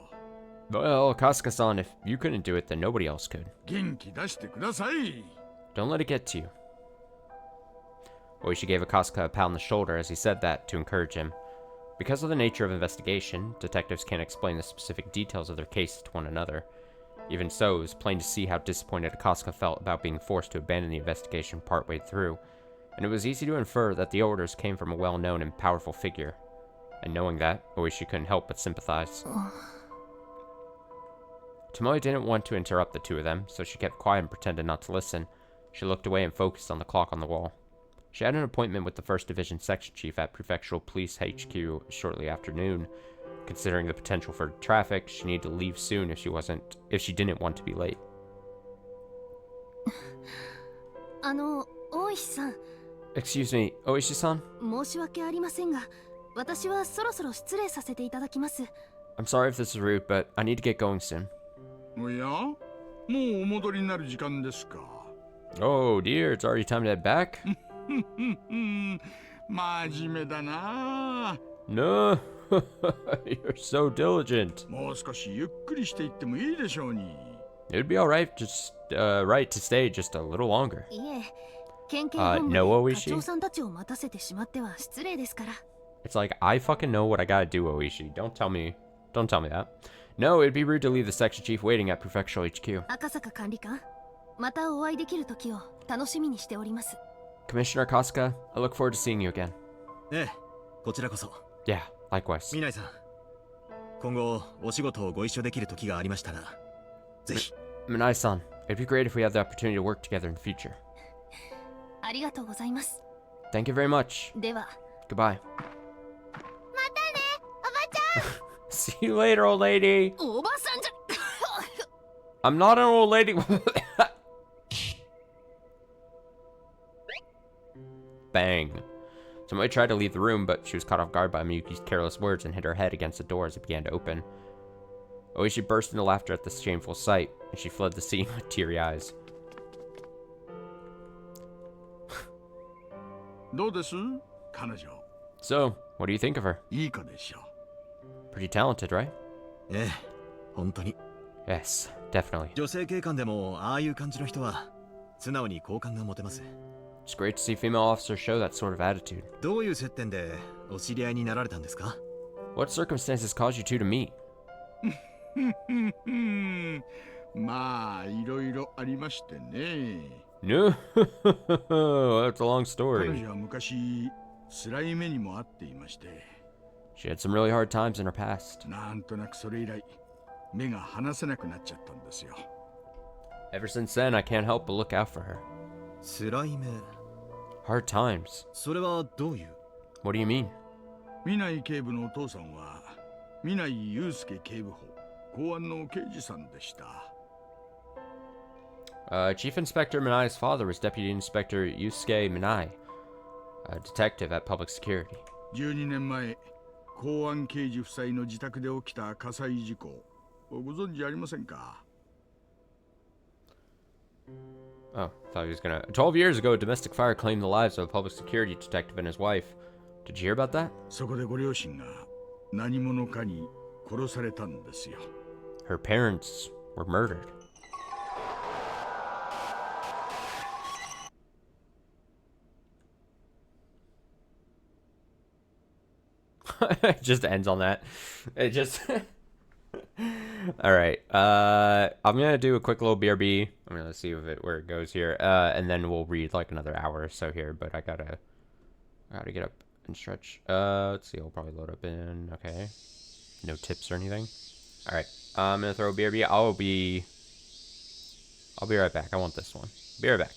[SPEAKER 1] Well, Kasuka-san, if you couldn't do it, then nobody else could.
[SPEAKER 5] 元気出してください。
[SPEAKER 1] Don't let it get to you. Oishi gave Akasuka a pat on the shoulder as he said that to encourage him. Because of the nature of investigation, detectives can't explain the specific details of their cases to one another. Even so, it was plain to see how disappointed Akasuka felt about being forced to abandon the investigation partway through, and it was easy to infer that the orders came from a well-known and powerful figure. And knowing that, Oishi couldn't help but sympathize. Tomoe didn't want to interrupt the two of them, so she kept quiet and pretended not to listen. She looked away and focused on the clock on the wall. She had an appointment with the 1st Division Section Chief at Prefectural Police HQ shortly after noon. Considering the potential for traffic, she needed to leave soon if she didn't want to be late.
[SPEAKER 3] 大石さん。
[SPEAKER 1] Excuse me, Oishi-san?
[SPEAKER 3] 申し訳ありませんが、私はそろそろ失礼させていただきます。
[SPEAKER 1] I'm sorry if this is rude, but I need to get going soon.
[SPEAKER 5] おや、もうお戻りになる時間ですか。
[SPEAKER 1] Oh dear, it's already time to head back?
[SPEAKER 5] 真面目だな。
[SPEAKER 1] No, you're so diligent.
[SPEAKER 5] もう少しゆっくりしていってもいいでしょうに。
[SPEAKER 1] It would be alright, right to stay just a little longer.
[SPEAKER 3] いえ、県警本部で
[SPEAKER 1] no,
[SPEAKER 3] 課
[SPEAKER 1] Oishi?
[SPEAKER 3] 長さんたちを待たせてしまっては失礼ですから。
[SPEAKER 1] It's like, I fucking know what I gotta do, Oishi. Don't tell me that. No, it'd be rude to leave the section chief waiting at Prefectural HQ.
[SPEAKER 3] 赤坂管理官、またお会いできる時を楽しみにしております。
[SPEAKER 1] Commissioner Kasuka, I look forward to seeing you again.
[SPEAKER 2] ええ、こちらこそ。
[SPEAKER 1] Yeah, likewise.
[SPEAKER 2] 南井さん、今後お仕事をご一緒できる時がありましたら、ぜひ。
[SPEAKER 1] Minai-san, it'd be great if we had the opportunity to work together in the future.
[SPEAKER 3] ありがとうございます。
[SPEAKER 1] Thank you very much.
[SPEAKER 3] では。
[SPEAKER 1] Goodbye.
[SPEAKER 4] またね、おばちゃん。
[SPEAKER 1] See you later, old lady.
[SPEAKER 3] おばさんじゃ。
[SPEAKER 1] I'm not an old lady. Bang. Somebody tried to leave the room, but she was caught off guard by Miyuki's careless words and hit her head against the door as it began to open. Oishi burst into laughter at this shameful sight, and she fled the scene with teary eyes.
[SPEAKER 5] どうです彼女。
[SPEAKER 1] So, what do you think of her?
[SPEAKER 5] いい子でしょ。
[SPEAKER 1] Pretty talented, right?
[SPEAKER 2] ええ、本当に。
[SPEAKER 1] Yes, definitely.
[SPEAKER 2] 女性警官でもああいう感じの人は素直に好感が持てます。
[SPEAKER 1] It's great to see female officers show that sort of attitude.
[SPEAKER 2] どういう接点でお知り合いになられたんですか？
[SPEAKER 1] What circumstances caused you two to meet?
[SPEAKER 5] まあ、いろいろありましてね。
[SPEAKER 1] No, that's a long
[SPEAKER 5] 彼
[SPEAKER 1] story.
[SPEAKER 5] 女は昔、辛い目にもあっていまして、
[SPEAKER 1] She had some really hard times in her past.
[SPEAKER 5] なんとなくそれ以来、目が離せなくなっちゃったんですよ。
[SPEAKER 1] Ever since then, I can't help but look out for her.
[SPEAKER 2] 辛い目。
[SPEAKER 1] Hard times.
[SPEAKER 2] それはどういう？
[SPEAKER 1] What do you mean?
[SPEAKER 5] 南井警部のお父さんは、南井祐介警部補、公安の刑事さんでした。
[SPEAKER 1] Chief Inspector Minai's father was Deputy Inspector Yusuke Minai, a detective at Public Security.
[SPEAKER 5] 12年前、公安刑事夫妻の自宅で起きた火災事故、ご存知ありませんか？
[SPEAKER 1] Oh, thought he was gonna... 12 years ago, a domestic fire claimed the lives of a public security detective and his wife. Did you hear about that?
[SPEAKER 5] そこでご両親が何者かに殺されたんですよ。
[SPEAKER 1] Her parents were murdered. It just ends on that. It just... All right. I'm gonna do a quick little BRB. I'm gonna see where it goes here, and then we'll read like another hour or so here. But I gotta get up and stretch. Let's see. I'll probably load up in. Okay. No tips or anything. All right. I'm gonna throw a BRB. I'll be right back. I want this one. Be right back.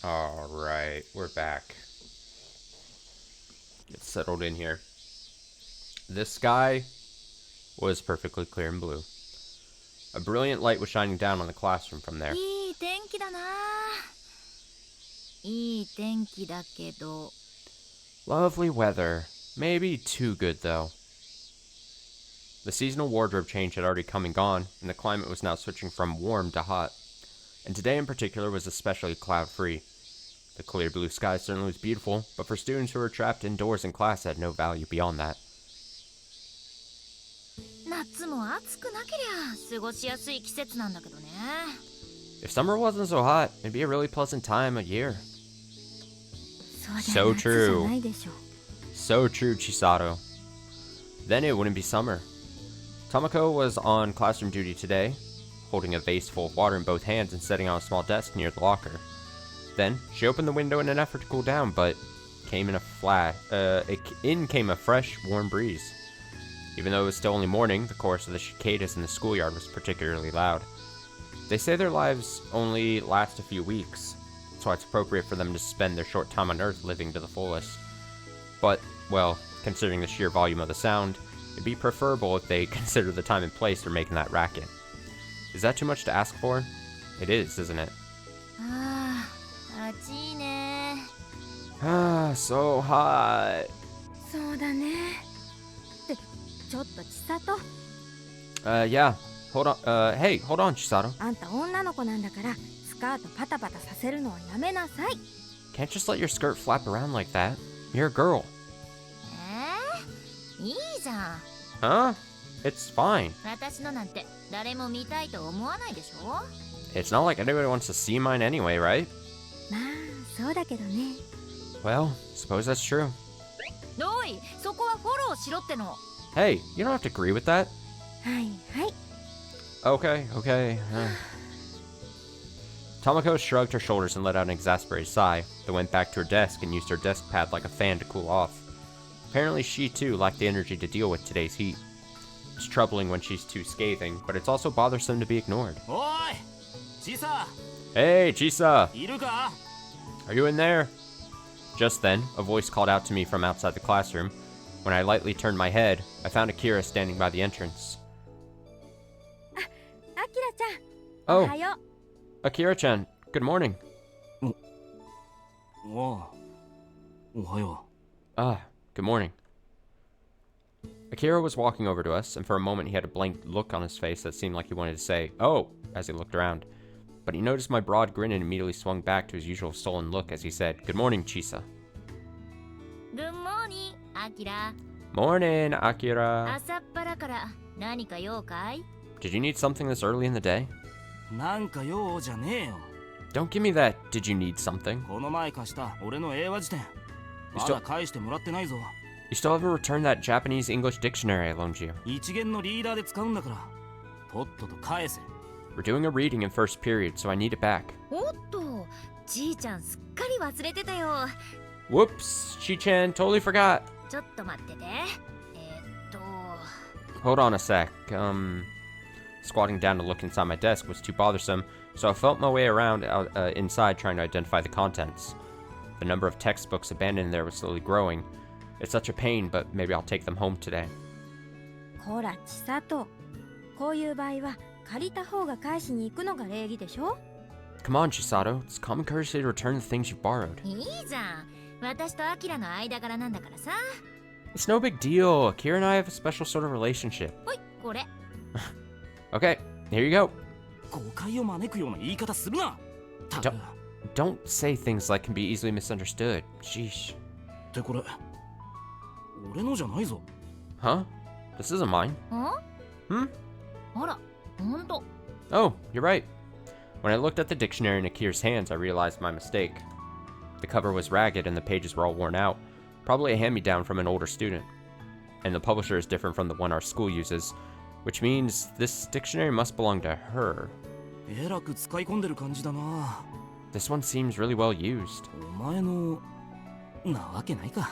[SPEAKER 1] All right, we're back. Get settled in here. This sky was perfectly clear and blue. A brilliant light was shining down on the classroom from there.
[SPEAKER 3] いい天気だな。いい天気だけど。
[SPEAKER 1] Lovely weather. Maybe too good, though. The seasonal wardrobe change had already come and gone, and the climate was now switching from warm to hot. And today in particular was especially cloud-free. The clear blue sky certainly was beautiful, but for students who were trapped indoors in class had no value beyond that.
[SPEAKER 3] 夏も暑くなけりゃ過ごしやすい季節なんだけどね。
[SPEAKER 1] If summer wasn't so hot, it'd be a really pleasant time of year. So true. So true, Chisato. Then it wouldn't be summer. Tomoko was on classroom duty today, holding a vase full of water in both hands and sitting on a small desk near the locker. Then, she opened the window in an effort to cool down, but in came a fresh, warm breeze. Even though it was still only morning, the chorus of the cicadas in the schoolyard was particularly loud. They say their lives only last a few weeks, so it's appropriate for them to spend their short time on Earth living to the fullest. But, well, considering the sheer volume of the sound, it'd be preferable if they consider the time and place for making that racket. Is that too much to ask for? It is, isn't it? Ah, so hot.
[SPEAKER 3] そうだね。ってちょっと千里。
[SPEAKER 1] Yeah. Hold on. Hey, hold on, Chisato.
[SPEAKER 3] あんた女の子なんだからスカートパタパタさせるのはやめなさい。
[SPEAKER 1] Can't just let your skirt flap around like that. You're a girl.
[SPEAKER 4] いいじゃん。
[SPEAKER 1] Huh? It's fine.
[SPEAKER 4] 私のなんて誰も見たいと思わないでしょ。
[SPEAKER 1] It's not like anybody wants to see mine anyway, right?
[SPEAKER 3] まあそうだけどね。
[SPEAKER 1] Well, suppose that's true.
[SPEAKER 4] おい、そこはフォローしろっての。
[SPEAKER 1] Hey, you don't have to agree with that.
[SPEAKER 3] はいはい。
[SPEAKER 1] Okay. Tomoko shrugged her shoulders and let out an exasperated sigh, then went back to her desk and used her desk pad like a fan to cool off. Apparently she too lacked the energy to deal with today's heat. It's troubling when she's too scathing, but it's also bothersome to be ignored.
[SPEAKER 2] Oi! Chisa!
[SPEAKER 1] Hey, Chisa!
[SPEAKER 2] いるか?
[SPEAKER 1] Are you in there? Just then, a voice called out to me from outside the classroom. When I lightly turned my head, I found Akira standing by the entrance.
[SPEAKER 3] あきらちゃん。
[SPEAKER 1] Oh,
[SPEAKER 3] おはよう。
[SPEAKER 1] Akira-chan, good morning.
[SPEAKER 2] おはよ
[SPEAKER 1] Ah, good morning. Akira was walking over to us, and for a moment he had a blank look on his face that seemed like he wanted to say, "Oh," as he looked around. But he noticed my broad grin and immediately swung back to his usual sullen look as he said, "Good morning, Chisa."
[SPEAKER 4] Good morning, アキラ。
[SPEAKER 1] Morning, Akira.
[SPEAKER 4] 朝っぱらから何か用かい？
[SPEAKER 1] Did you need something this early in the day?
[SPEAKER 2] う。なんか用じゃねえよ。
[SPEAKER 1] Don't give me that, did you need something?
[SPEAKER 2] この前貸した俺の英和辞典。まだ返してもらってないぞ。
[SPEAKER 1] You still haven't returned that Japanese-English dictionary I loaned you.
[SPEAKER 2] 一元のリーダーで使うんだから。とっとと返せ。
[SPEAKER 1] We're doing a reading in first period, so I need it back.
[SPEAKER 4] おっと、じいちゃんすっかり忘れてたよ。
[SPEAKER 1] Whoops, Chi-chan, totally forgot.
[SPEAKER 4] ちょっと待ってて。
[SPEAKER 1] Hold on a sec. Squatting down to look inside my desk was too bothersome, so I felt my way around inside trying to identify the contents. The number of textbooks abandoned in there was slowly growing. It's such a pain, but maybe I'll take them home today.
[SPEAKER 3] ほら千里。こういう場合は借りた方が返しに行くのが礼儀でしょ。
[SPEAKER 1] Come on, Chisato. It's common courtesy to return the things you've borrowed.
[SPEAKER 4] いいじゃん。私とアキラの間柄なんだからさ。
[SPEAKER 1] It's no big deal. Akira and I have a special sort of relationship.
[SPEAKER 4] ほい、これ。
[SPEAKER 1] Okay, here you go.
[SPEAKER 2] 誤解を招くような言い方するな。たく。
[SPEAKER 1] Don't say things like can be easily misunderstood. Sheesh.
[SPEAKER 2] ってこれ。俺のじゃないぞ。
[SPEAKER 1] Huh? This isn't mine.
[SPEAKER 4] ん？
[SPEAKER 1] Hmm?
[SPEAKER 4] あら、ほんと。
[SPEAKER 1] Oh, you're right. When I looked at the dictionary in Akira's hands, I realized my mistake. The cover was ragged and the pages were all worn out, probably a hand-me-down from an older student. And the publisher is different from the one our school uses, which means this dictionary must belong to her.
[SPEAKER 2] えらく使い込んでる感じだな。
[SPEAKER 1] This one seems really well used.
[SPEAKER 2] お前のなわけないか。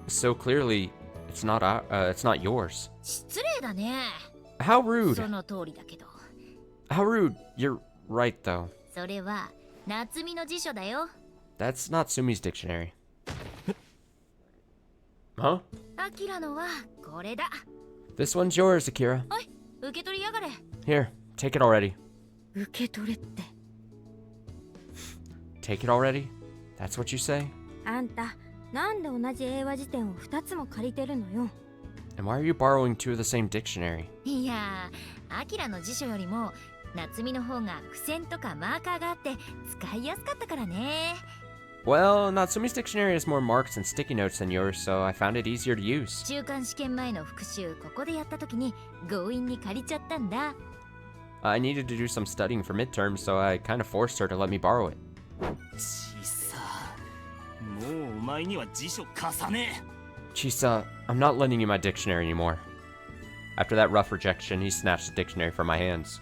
[SPEAKER 1] So clearly, it's not yours.
[SPEAKER 4] 失礼だね。
[SPEAKER 1] How rude.
[SPEAKER 4] その通りだけど。
[SPEAKER 1] How rude. You're right, though.
[SPEAKER 4] それは夏美の辞書だよ。
[SPEAKER 1] That's not Sumi's dictionary. Huh?
[SPEAKER 4] アキラのはこれだ。
[SPEAKER 1] This one's yours, Akira.
[SPEAKER 4] おい、受け取りやがれ。
[SPEAKER 1] Here, take it already.
[SPEAKER 3] 受け取れって。
[SPEAKER 1] Take it already? That's what you say?
[SPEAKER 3] あんた、なんで同じ英和辞典を2つも借りてるのよ。
[SPEAKER 1] And why are you borrowing two of the same dictionary?
[SPEAKER 4] いやー、アキラの辞書よりも夏美の方が付箋とかマーカーがあって使いやすかったからね。
[SPEAKER 1] Well, Natsumi's dictionary has more marks and sticky notes than yours, so I found it easier to use.
[SPEAKER 4] 中間試験前の復習ここでやった時に強引に借りちゃったんだ。
[SPEAKER 1] I needed to do some studying for midterms, so I kind of forced her to let me borrow it.
[SPEAKER 2] ちさ。
[SPEAKER 6] もうお前には辞書貸さねえ。
[SPEAKER 1] Chisa, I'm not lending you my dictionary anymore. After that rough rejection, he snatched the dictionary from my hands.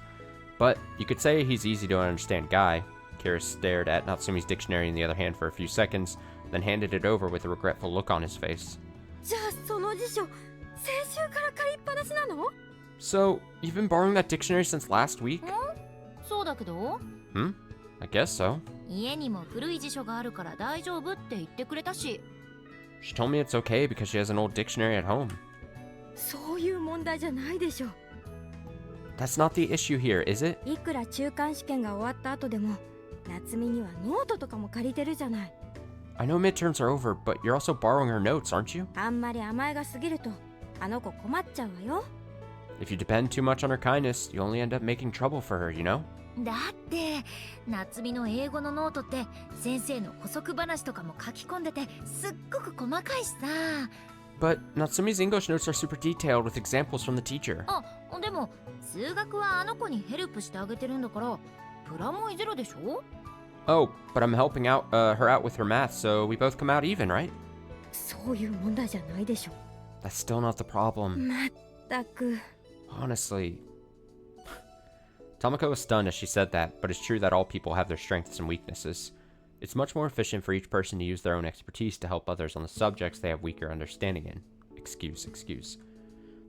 [SPEAKER 1] But you could say he's easy to understand guy. Kira stared at Natsumi's dictionary in the other hand for a few seconds, then handed it over with a regretful look on his face.
[SPEAKER 3] じゃあその辞書、先週から借りっぱなしなの？
[SPEAKER 1] So, you've been borrowing that dictionary since last week?
[SPEAKER 4] そうだけど
[SPEAKER 1] Hmm? I guess so.
[SPEAKER 4] 家にも古い辞書があるから大丈夫って言ってくれたし。
[SPEAKER 1] She told me it's okay because she has an old dictionary at home.
[SPEAKER 3] そういう問題じゃないでしょ。
[SPEAKER 1] That's not the issue here, is it?
[SPEAKER 3] いくら中間試験が終わった後でも、夏美にはノートとかも借りてるじゃない。
[SPEAKER 1] I know midterms are over, but you're also borrowing her notes, aren't you?
[SPEAKER 3] あんまり甘えが過ぎると、あの子困っちゃうわよ。
[SPEAKER 1] If you depend too much on her kindness, you only end up making trouble for her, you know?
[SPEAKER 4] だって夏美の英語のノートって先生の補足話とかも書き込んでてすっごく細かいしさ。
[SPEAKER 1] But Natsumi's English notes are super detailed with examples from the teacher.
[SPEAKER 4] あ、でも数学はあの子にヘルプしてあげてるんだからプラモイゼロでしょ？
[SPEAKER 1] Oh, but I'm helping out her out with her math, so we both come out even, right?
[SPEAKER 3] そういう問題じゃないでしょ。
[SPEAKER 1] That's still not the problem.
[SPEAKER 3] まったく。
[SPEAKER 1] Honestly. Tomoko was stunned as she said that, but it's true that all people have their strengths and weaknesses. It's much more efficient for each person to use their own expertise to help others on the subjects they have weaker understanding in. Excuse.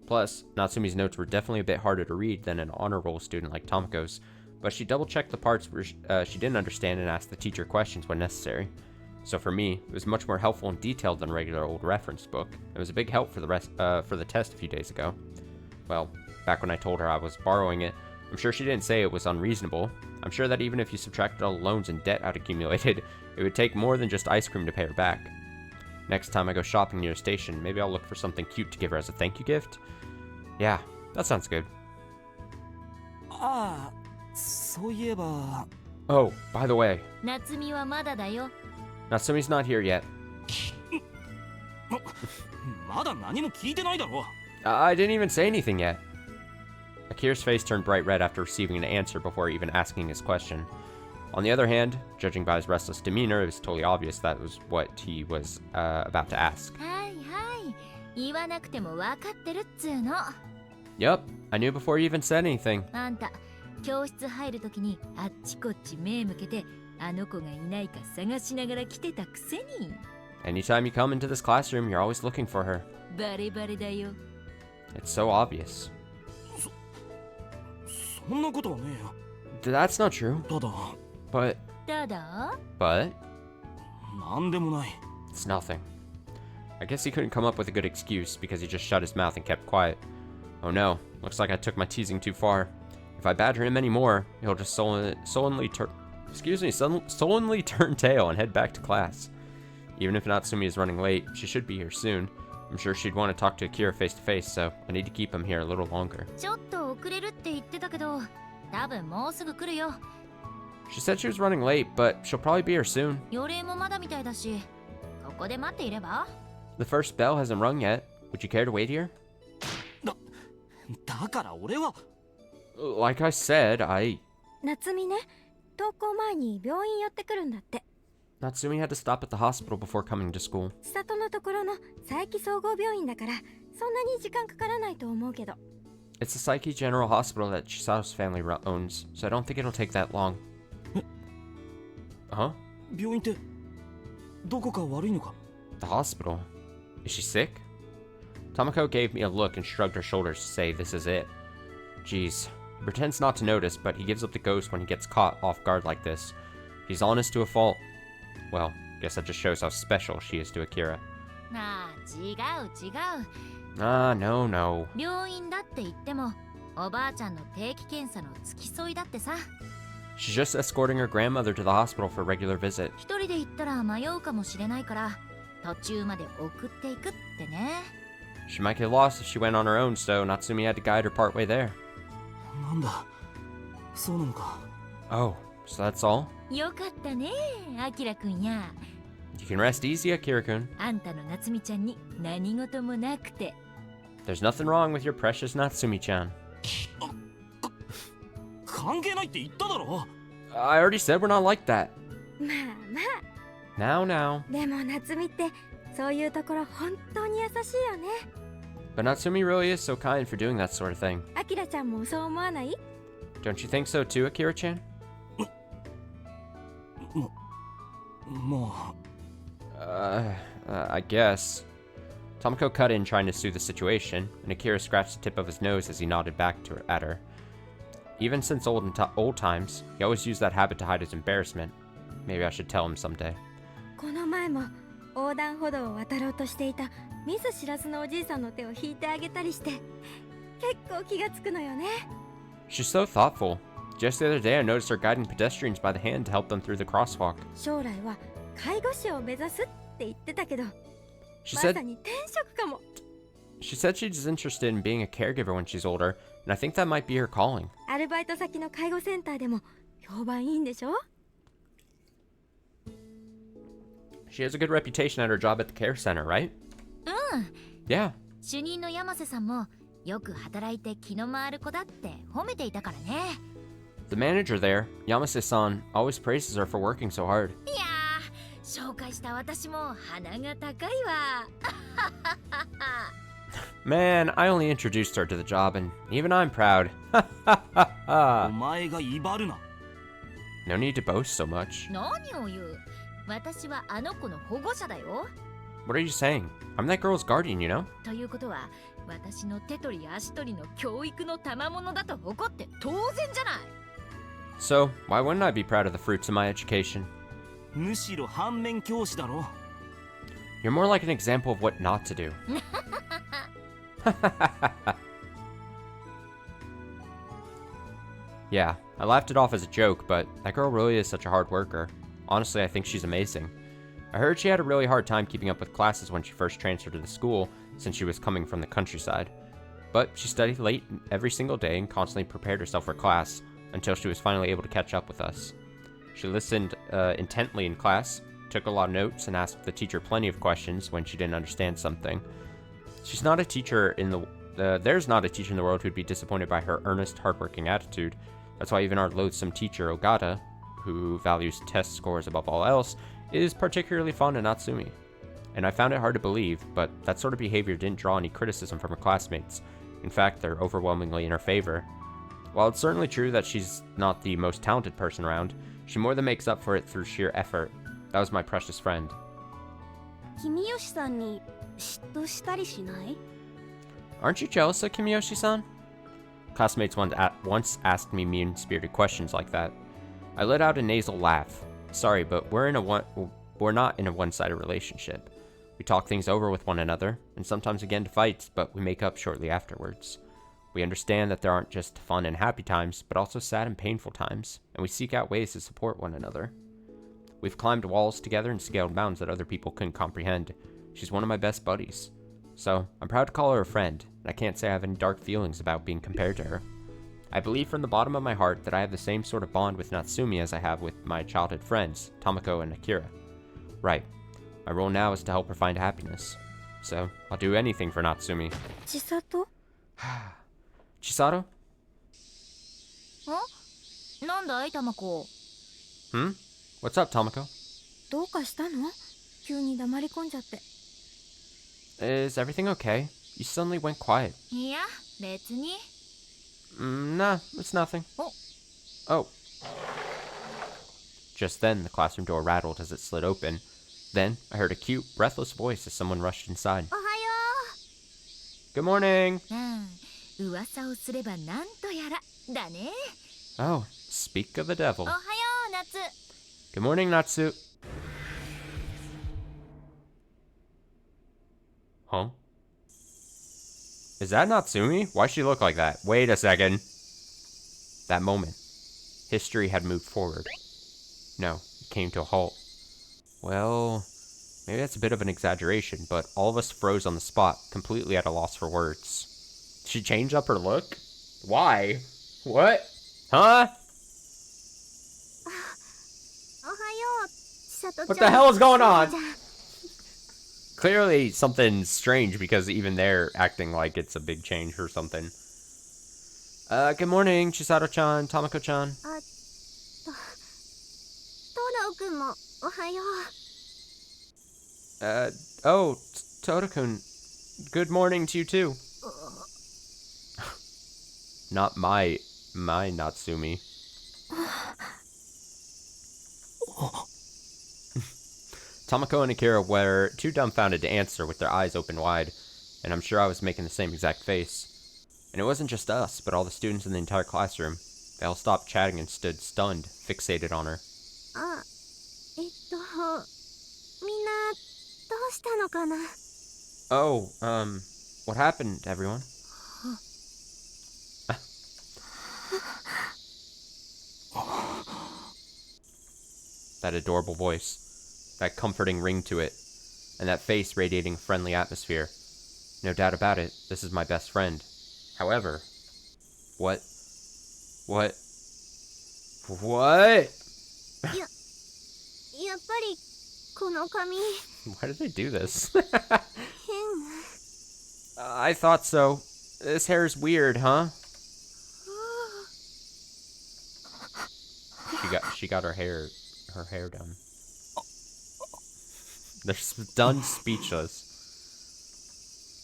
[SPEAKER 1] Plus, Natsumi's notes were definitely a bit harder to read than an honor roll student like Tomoko's, but she double-checked the parts where she didn't understand and asked the teacher questions when necessary. So for me, it was much more helpful and detailed than a regular old reference book. It was a big help for the test a few days ago. Well, back when I told her I was borrowing it, I'm sure she didn't say it was unreasonable. I'm sure that even if you subtracted all the loans and debt I'd accumulated, it would take more than just ice cream to pay her back. Next time I go shopping near a station, maybe I'll look for something cute to give her as a thank you gift. Yeah, that sounds good.
[SPEAKER 6] ああ、そういえば。
[SPEAKER 1] Oh, by the way,
[SPEAKER 4] 夏美はまだだよ。
[SPEAKER 1] Natsumi's not here yet.
[SPEAKER 6] まだ何も聞いてないだろ。
[SPEAKER 1] I didn't even say anything yet. Akira's face turned bright red after receiving an answer before even asking his question. On the other hand, judging by his restless demeanor, it was totally obvious that was what he was about to ask.
[SPEAKER 4] はいはい、言わなくても分かってるっつーの。
[SPEAKER 1] Yup, I knew before you even said anything.
[SPEAKER 4] あんた教室入るときにあっちこっち目向けてあの子がいないか探しながら来てたくせに。
[SPEAKER 1] Anytime you come into this classroom, you're always looking for her.
[SPEAKER 4] バレバレだよ。
[SPEAKER 1] It's so obvious.
[SPEAKER 6] そんなことはねえよ。
[SPEAKER 1] That's not true.
[SPEAKER 6] ただ、
[SPEAKER 1] But,
[SPEAKER 4] ただ
[SPEAKER 1] but,
[SPEAKER 6] なんでもない。
[SPEAKER 1] it's nothing. I guess he couldn't come up with a good excuse because he just shut his mouth and kept quiet. Oh no, looks like I took my teasing too far. If I badger him anymore, he'll just sullenly turn tail and head back to class. Even if Natsumi is running late, she should be here soon. I'm sure she'd want to talk to Akira face to face, so I need to keep him here a little longer.
[SPEAKER 4] ちょっと遅れるって言ってたけど多分もうすぐ来るよ。
[SPEAKER 1] She said she was running late, but she'll probably be here soon.
[SPEAKER 4] 予令もまだみたいだしここで待っていれば。
[SPEAKER 1] The first bell hasn't rung yet. Would you care to wait here?
[SPEAKER 6] だから俺は。
[SPEAKER 1] Like I said,
[SPEAKER 3] 夏美ね、登校前に病院寄ってくるんだって。
[SPEAKER 1] Natsumi had to stop at the hospital before coming to school.
[SPEAKER 3] 里のところの佐伯総合病院だからそんなに時間かからないと思うけど。
[SPEAKER 1] It's the Psyche General Hospital that Chisao's family owns, so I don't think it'll take that long. Huh?
[SPEAKER 6] 病院ってどこか悪いのか。
[SPEAKER 1] The hospital? Is she sick? Tomoko gave me a look and shrugged her shoulders to say this is it. Geez, he pretends not to notice, but he gives up the ghost when he gets caught off guard like this. He's honest to a fault. Well, guess that just shows how special she is to Akira.
[SPEAKER 4] ああ違う違う。
[SPEAKER 1] Ah, no.
[SPEAKER 4] 病院だって言ってもおばあちゃんの定期検査の付き添いだってさ。
[SPEAKER 1] She's just escorting her grandmother to the hospital for a regular visit.
[SPEAKER 4] 一人で行ったら迷うかもしれないから途中まで送っていくってね。
[SPEAKER 1] She might get lost if she went on her own, so Natsumi had to guide her partway there.
[SPEAKER 6] なんだ、そうなのか。
[SPEAKER 1] Oh, so that's all?
[SPEAKER 4] よかったねアキラくんや。
[SPEAKER 1] You can rest easy, Akira-kun.
[SPEAKER 4] あんたの夏美ちゃんに何事もなくて。
[SPEAKER 1] There's nothing wrong with your precious Natsumi-chan.
[SPEAKER 6] 関係ないって言っただろ。
[SPEAKER 1] I already said we're not like that.
[SPEAKER 3] まあまあ、
[SPEAKER 1] Now.
[SPEAKER 3] でも夏美ってそういうところ本当に優しいよね。
[SPEAKER 1] But Natsumi really is so kind for doing that sort of thing.
[SPEAKER 3] アキラちゃんもそう思わない？
[SPEAKER 1] Don't you think so too, Akira-chan?
[SPEAKER 6] も
[SPEAKER 1] I guess. Tomoko cut in trying to soothe the situation, and Akira scratched the tip of his nose as he nodded back at her. Even since old times, he always used that habit to hide his embarrassment. Maybe I should tell him someday.
[SPEAKER 3] この前も横断歩道を渡ろうとしていた見ず知らずのおじいさんの手を引いてあげたりして結構気がつくのよね。
[SPEAKER 1] She's so thoughtful. Just the other day, I noticed her guiding pedestrians by the hand to help them through the crosswalk.
[SPEAKER 3] 将来は介護士を目指すって言ってたけど、
[SPEAKER 1] She
[SPEAKER 3] まさ
[SPEAKER 1] said
[SPEAKER 3] に転職かも。
[SPEAKER 1] she's interested in being a caregiver when she's older, and I think that might be her calling.
[SPEAKER 3] アルバイト先の介護センターでも評判いいんでしょ？
[SPEAKER 1] She has a good reputation at her job at the care center, right?
[SPEAKER 4] うん。
[SPEAKER 1] Yeah.
[SPEAKER 4] 主任の山瀬さんもよく働いて気の回る子だって褒めていたからね。
[SPEAKER 1] The manager there, Yamase-san, always praises her for working so hard.
[SPEAKER 4] いやー、紹介した私も鼻が高いわ。
[SPEAKER 1] Man, I only introduced her to the job, and even I'm proud.
[SPEAKER 6] お前が威張るな。
[SPEAKER 1] No need to boast so much.
[SPEAKER 4] 何を言う？私はあの子の保護者だよ。
[SPEAKER 1] What are you saying? I'm that girl's guardian, you know?
[SPEAKER 4] ということは、私の手取り足取りの教育の賜物だと誇って当然じゃない。
[SPEAKER 1] So, why wouldn't I be proud of the fruits of my education?
[SPEAKER 6] むしろ反面教師だろ。
[SPEAKER 1] You're more like an example of what not to do. Yeah, I laughed it off as a joke, but that girl really is such a hard worker. Honestly, I think she's amazing. I heard she had a really hard time keeping up with classes when she first transferred to the school, since she was coming from the countryside. But she studied late every single day and constantly prepared herself for class, until she was finally able to catch up with us. She listened intently in class, took a lot of notes, and asked the teacher plenty of questions when she didn't understand something. She's not a teacher in there's not a teacher in the world who'd be disappointed by her earnest, hardworking attitude. That's why even our loathsome teacher, Ogata, who values test scores above all else, is particularly fond of Natsumi. And I found it hard to believe, but that sort of behavior didn't draw any criticism from her classmates. In fact, they're overwhelmingly in her favor. While it's certainly true that she's not the most talented person around, she more than makes up for it through sheer effort. That was my precious friend.
[SPEAKER 3] 君吉さんに嫉妬したりしない？
[SPEAKER 1] Aren't you jealous of Kimiyoshi-san? Classmates once asked me mean-spirited questions like that. I let out a nasal laugh. Sorry, but we're not in a one-sided relationship. We talk things over with one another, and sometimes get into fights, but we make up shortly afterwards. We understand that there aren't just fun and happy times, but also sad and painful times, and we seek out ways to support one another. We've climbed walls together and scaled mountains that other people couldn't comprehend. She's one of my best buddies. So, I'm proud to call her a friend, and I can't say I have any dark feelings about being compared to her. I believe from the bottom of my heart that I have the same sort of bond with Natsumi as I have with my childhood friends, Tomoko and Akira. Right. My role now is to help her find happiness. So, I'll do anything for Natsumi.
[SPEAKER 3] 千里？
[SPEAKER 1] Chisato?
[SPEAKER 4] なんだい、たまこ。
[SPEAKER 1] Hmm? What's up, Tomoko?
[SPEAKER 3] どうかしたの？急に黙り込んじゃって。
[SPEAKER 1] Is everything okay? You suddenly went quiet.
[SPEAKER 4] いや、別に。
[SPEAKER 1] Nah, it's nothing. Oh. Just then, the classroom door rattled as it slid open. Then, I heard a cute, breathless voice as someone rushed inside.
[SPEAKER 4] おはよ
[SPEAKER 1] Good morning!
[SPEAKER 4] う。噂をすればなんとやら。だね。
[SPEAKER 1] Oh, speak of the devil.
[SPEAKER 4] おはよう、夏。
[SPEAKER 1] Good morning, Natsu. Huh? Is that Natsumi? Why'd she look like that? Wait a second. That moment, history had moved forward. No, it came to a halt. Well, maybe that's a bit of an exaggeration, but all of us froze on the spot, completely at a loss for words. She changed up her look? Why? What? Huh?
[SPEAKER 3] おはよう、千里ちゃん。
[SPEAKER 1] What the hell is going on? Clearly something strange because even they're acting like it's a big change or something. Good morning, Chisato-chan, Tomoko-chan.
[SPEAKER 3] トラオくんもおはよう。
[SPEAKER 1] Oh, Todakun. Good morning to you too. Not my Natsumi. Tamako and Akira were too dumbfounded to answer with their eyes open wide, and I'm sure I was making the same exact face. And it wasn't just us, but all the students in the entire classroom. They all stopped chatting and stood stunned, fixated on her.
[SPEAKER 3] みんなどうしたのかな
[SPEAKER 1] Oh, what happened, everyone? That adorable voice, that comforting ring to it, and that face radiating a friendly atmosphere. No doubt about it, this is my best friend. However, what?
[SPEAKER 3] やっぱりこの髪
[SPEAKER 1] Why did they do this?
[SPEAKER 3] 変
[SPEAKER 1] I thought so. This hair's weird, huh? She got her hair done. They're done speechless.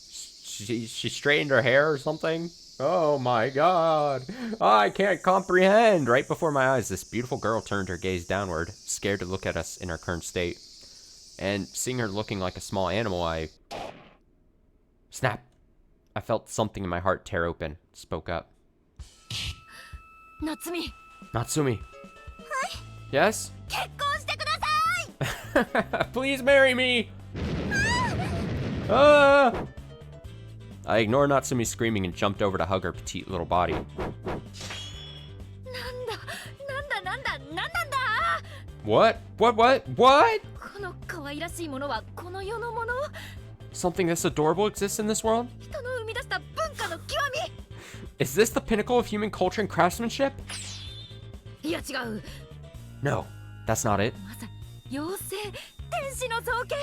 [SPEAKER 1] She straightened her hair or something? Oh my god. I can't comprehend. Right before my eyes, this beautiful girl turned her gaze downward, scared to look at us in our current state. And seeing her looking like a small animal, Snap! I felt something in my heart tear open. Spoke up.
[SPEAKER 4] Natsumi.
[SPEAKER 1] Natsumi. Yes?
[SPEAKER 4] 結婚してください
[SPEAKER 1] Please marry me! Ah! I ignored Natsumi's screaming and jumped over to hug her petite little body.
[SPEAKER 4] なんだ
[SPEAKER 1] What? What?
[SPEAKER 4] この可愛らしいものはこの世のもの
[SPEAKER 1] Something this adorable exists in this world?
[SPEAKER 4] 人の生み出した文化の極
[SPEAKER 1] Is this the pinnacle of human culture and craftsmanship?
[SPEAKER 4] みいや違う
[SPEAKER 1] No, that's not it.
[SPEAKER 4] まさに妖精天使の造形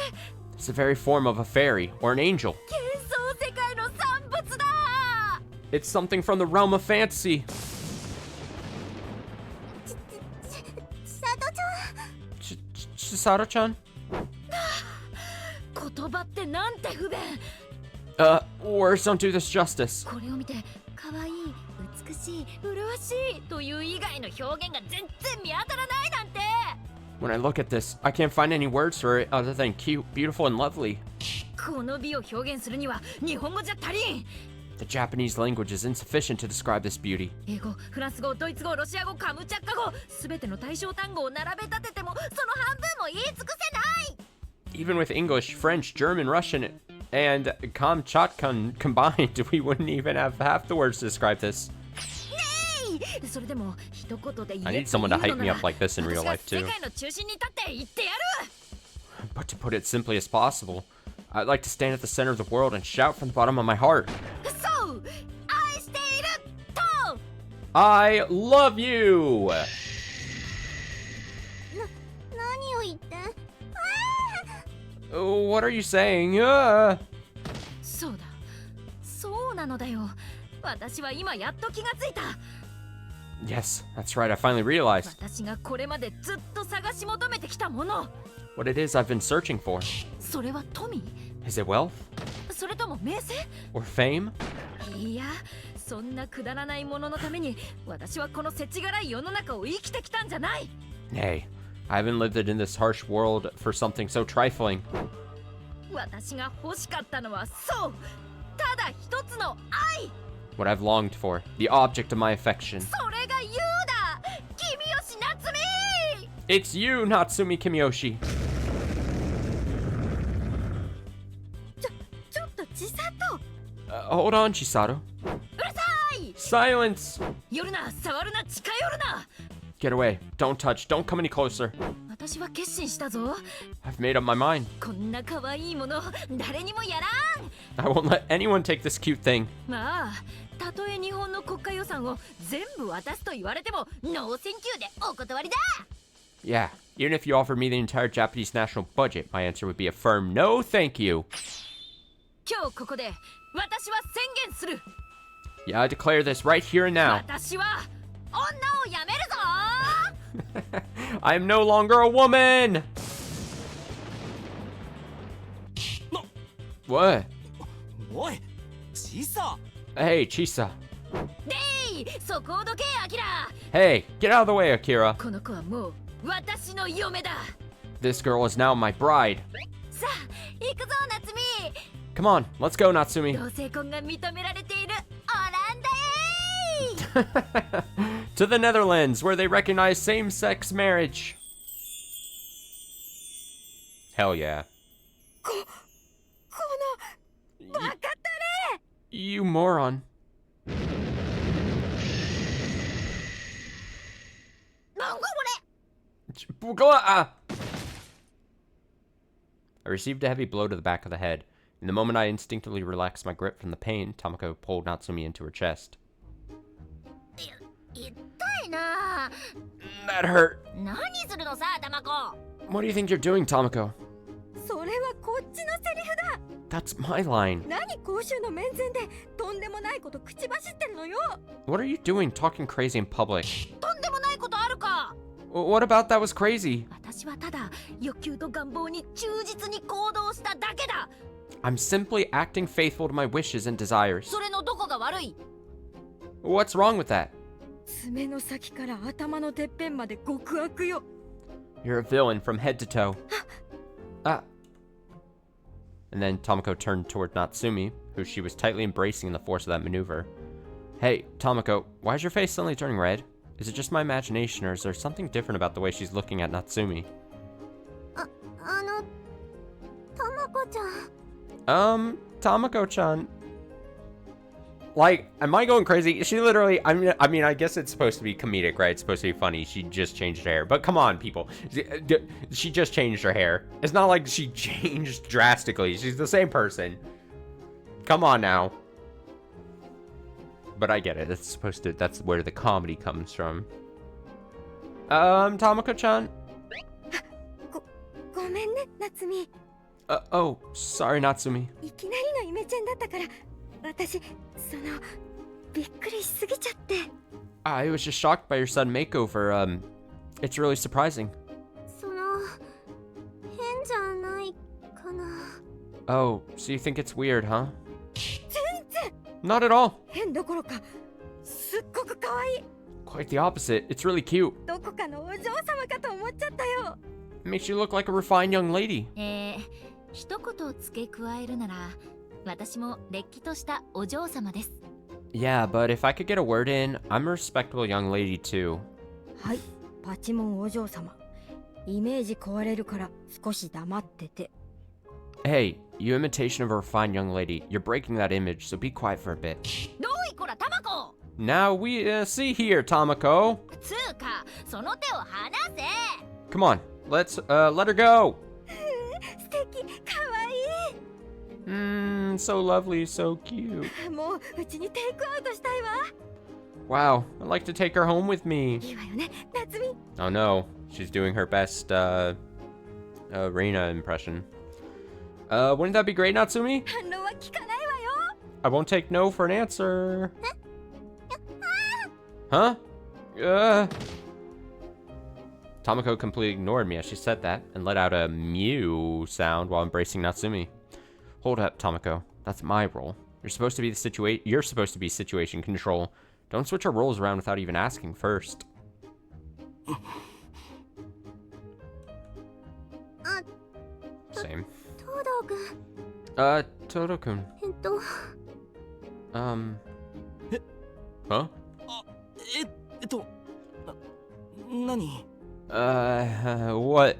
[SPEAKER 1] It's the very form of a fairy or an angel.
[SPEAKER 4] 幻想世界の産物だ
[SPEAKER 1] It's something from the realm of fantasy.
[SPEAKER 3] 佐藤ちゃん
[SPEAKER 1] Chisato-chan?
[SPEAKER 4] 言葉ってなんて不便
[SPEAKER 1] Words don't do this justice.
[SPEAKER 4] これを見て可愛い美しい麗しいという以外の表現が全然見当たらないなんて
[SPEAKER 1] When I look at this, I can't find any words for it other than cute, beautiful, and lovely.
[SPEAKER 4] この美を表現するには日本語じゃ足りん
[SPEAKER 1] The Japanese language is insufficient to describe this beauty.
[SPEAKER 4] 英語、フランス語、ドイツ語、ロシア語、カムチャッカ語すべての対象単語を並べ立ててもその半分も言い尽くせない
[SPEAKER 1] Even with English, French, German, Russian, and Kamchatkan combined, we wouldn't even have half the words to describe this.
[SPEAKER 4] それでも一言で言え
[SPEAKER 1] I need someone to hype me up like this in real life too.
[SPEAKER 4] 世界の中心に立って言ってやる
[SPEAKER 1] But to put it simply as possible, I'd like to stand at the center of the world and shout from the bottom of my heart.
[SPEAKER 4] そう愛していると
[SPEAKER 1] I love you!
[SPEAKER 3] 何を言って
[SPEAKER 1] What are you saying?
[SPEAKER 4] そうだそうなのだよ私は今やっと気がついた
[SPEAKER 1] Yes, that's right, I finally realized
[SPEAKER 4] 私がこれまでずっと探し求めてきたもの
[SPEAKER 1] what it is I've been searching for.
[SPEAKER 4] それは富
[SPEAKER 1] Is it wealth?
[SPEAKER 4] それとも名声
[SPEAKER 1] Or fame?
[SPEAKER 4] いやそんなくだらないもののために私はこの世知辛い世の中を生きてきたんじゃない
[SPEAKER 1] Nay, I haven't lived it in this harsh world for something so trifling.
[SPEAKER 4] 私が欲しかったのはそうただ一つの愛
[SPEAKER 1] What I've longed for, the object of my affection.
[SPEAKER 4] それが YOU だ君吉夏美
[SPEAKER 1] It's you, Natsumi Kimiyoshi.
[SPEAKER 3] ちょっと千里
[SPEAKER 1] Hold on, Chisato.
[SPEAKER 4] うるさい
[SPEAKER 1] Silence!
[SPEAKER 4] 寄るな触るな近寄るな
[SPEAKER 1] Get away. Don't touch. Don't come any closer.
[SPEAKER 4] 私は決心したぞ
[SPEAKER 1] I've made up my mind.
[SPEAKER 4] こんな可愛いもの誰にもやらん
[SPEAKER 1] I won't let anyone take this cute thing.
[SPEAKER 4] まあたとえ日本の国家予算を全部渡すと言われてもノーセンキューでお断りだ
[SPEAKER 1] Yeah, even if you offered me the entire Japanese national budget, my answer would be a firm no thank you.
[SPEAKER 4] 今日ここで私は宣言する
[SPEAKER 1] Yeah, I declare this right here and now.
[SPEAKER 4] 私は女をやめるぞ
[SPEAKER 1] I am no longer a woman! What?
[SPEAKER 6] おいチサ
[SPEAKER 1] Hey, Chisa.
[SPEAKER 4] えい、そこをどけアキラ。
[SPEAKER 1] Hey, get out of the way, Akira.
[SPEAKER 4] この子はもう私の嫁だ。
[SPEAKER 1] This girl is now my bride.
[SPEAKER 4] さあ行くぞ夏美。
[SPEAKER 1] Come on, let's go, Natsumi.
[SPEAKER 4] 同性婚が認められているオランダへ。
[SPEAKER 1] To the Netherlands, where they recognize same-sex marriage. Hell yeah.
[SPEAKER 3] このバカタレ。
[SPEAKER 1] You moron.
[SPEAKER 4] なんかこ
[SPEAKER 1] I received a heavy blow to the back of the head. In the moment I instinctively relaxed my grip from the pain, Tomoko pulled Natsumi into her chest.
[SPEAKER 4] れ痛いな。
[SPEAKER 1] That hurt.
[SPEAKER 4] 何するのさタマコ。
[SPEAKER 1] What do you think you're doing, Tomoko?
[SPEAKER 3] それはこっちのセリフだ。
[SPEAKER 1] That's my line.
[SPEAKER 3] 何公衆の面前でとんでもないこと口走ってるのよ。
[SPEAKER 1] What are you doing talking crazy in public?
[SPEAKER 4] とんでもないことあるか。
[SPEAKER 1] What about that was crazy?
[SPEAKER 4] 私はただ欲求と願望に忠実に行動しただけだ。
[SPEAKER 1] I'm simply acting faithful to my wishes and desires.
[SPEAKER 4] それのどこが悪い。
[SPEAKER 1] What's wrong with that?
[SPEAKER 3] 爪の先から頭のてっぺんまで極悪よ。
[SPEAKER 1] You're a villain from head to toe. Ah. And then Tomoko turned toward Natsumi, who she was tightly embracing in the force of that maneuver. Hey, Tomoko, why is your face suddenly turning red? Is it just my imagination, or is there something different about the way she's looking at Natsumi?
[SPEAKER 3] たまこちゃん。
[SPEAKER 1] Tomoko-chan. Like, am I going crazy? She literally, I mean, I guess it's supposed to be comedic, right? It's supposed to be funny. She just changed her hair. But come on, people. She just changed her hair. It's not like she changed drastically. She's the same person. Come on now. But I get it. It's supposed to, that's where the comedy comes from. Tomoko-chan?
[SPEAKER 3] ごめんね、夏美。
[SPEAKER 1] Oh, sorry, Natsumi.
[SPEAKER 3] いきなりのイメチェンだったから、私、びっくりしすぎちゃって。
[SPEAKER 1] I was just shocked by your sudden makeover. It's really surprising.
[SPEAKER 3] 変じゃないかな。
[SPEAKER 1] Oh, so you think it's weird, huh?
[SPEAKER 3] 全然
[SPEAKER 1] Not at all.
[SPEAKER 3] 変どころか、すっごく可愛い。
[SPEAKER 1] Quite the opposite. It's really cute.
[SPEAKER 3] どこかのお嬢様かと思っちゃったよ。
[SPEAKER 1] It makes you look like a refined young lady.
[SPEAKER 4] 一言付け加えるなら、私もれっきとしたお嬢様です。
[SPEAKER 1] Yeah, but if I could get a word in, I'm a respectable young lady too.
[SPEAKER 3] はい、パチモンお嬢様。イメージ壊れるから少し黙ってて。
[SPEAKER 1] Hey, you imitation of a refined young lady. You're breaking that image, so be quiet for a bit.
[SPEAKER 4] どいこらタマコ。
[SPEAKER 1] Now we see here, Tomoko.
[SPEAKER 4] つうか、その手を離せ。
[SPEAKER 1] Come on, let's let her go.
[SPEAKER 3] 素敵、可愛い。
[SPEAKER 1] So lovely, so cute.
[SPEAKER 3] もううちにテイクアウトしたいわ。
[SPEAKER 1] Wow, I'd like to take her home with me.
[SPEAKER 3] いいわよね、夏美。
[SPEAKER 1] Oh no, she's doing her best Reina impression. Wouldn't that be great, Natsumi?
[SPEAKER 3] 反論は聞かないわよ。
[SPEAKER 1] I won't take no for an answer. Huh? Tomoko completely ignored me as she said that and let out a mew sound while embracing Natsumi. Hold up, Tomoko. That's my role. You're supposed to be situation control. Don't switch our roles around without even asking first. Same.
[SPEAKER 3] 東堂くん。
[SPEAKER 1] Todo-kun. Huh?
[SPEAKER 6] 何
[SPEAKER 1] What?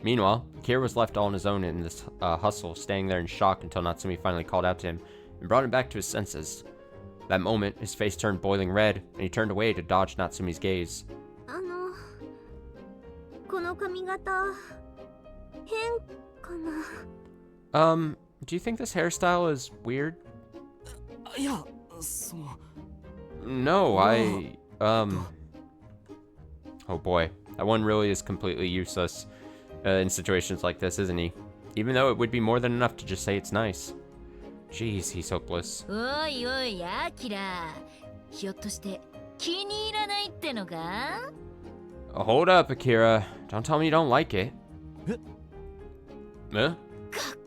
[SPEAKER 1] Meanwhile, Akira was left all on his own in this hustle, staying there in shock until Natsumi finally called out to him and brought him back to his senses. That moment, his face turned boiling red, and he turned away to dodge Natsumi's gaze.
[SPEAKER 3] この髪型、変かな。
[SPEAKER 1] Do you think this hairstyle is weird?
[SPEAKER 6] いやそう
[SPEAKER 1] No, Oh boy, that one really is completely useless in situations like this, isn't he? Even though it would be more than enough to just say it's nice. Jeez, he's hopeless.
[SPEAKER 4] おいおいアキラ、ひょっとして気に入らないってのか。
[SPEAKER 1] Hold up, Akira. Don't tell me you don't like it. Huh?
[SPEAKER 4] がっ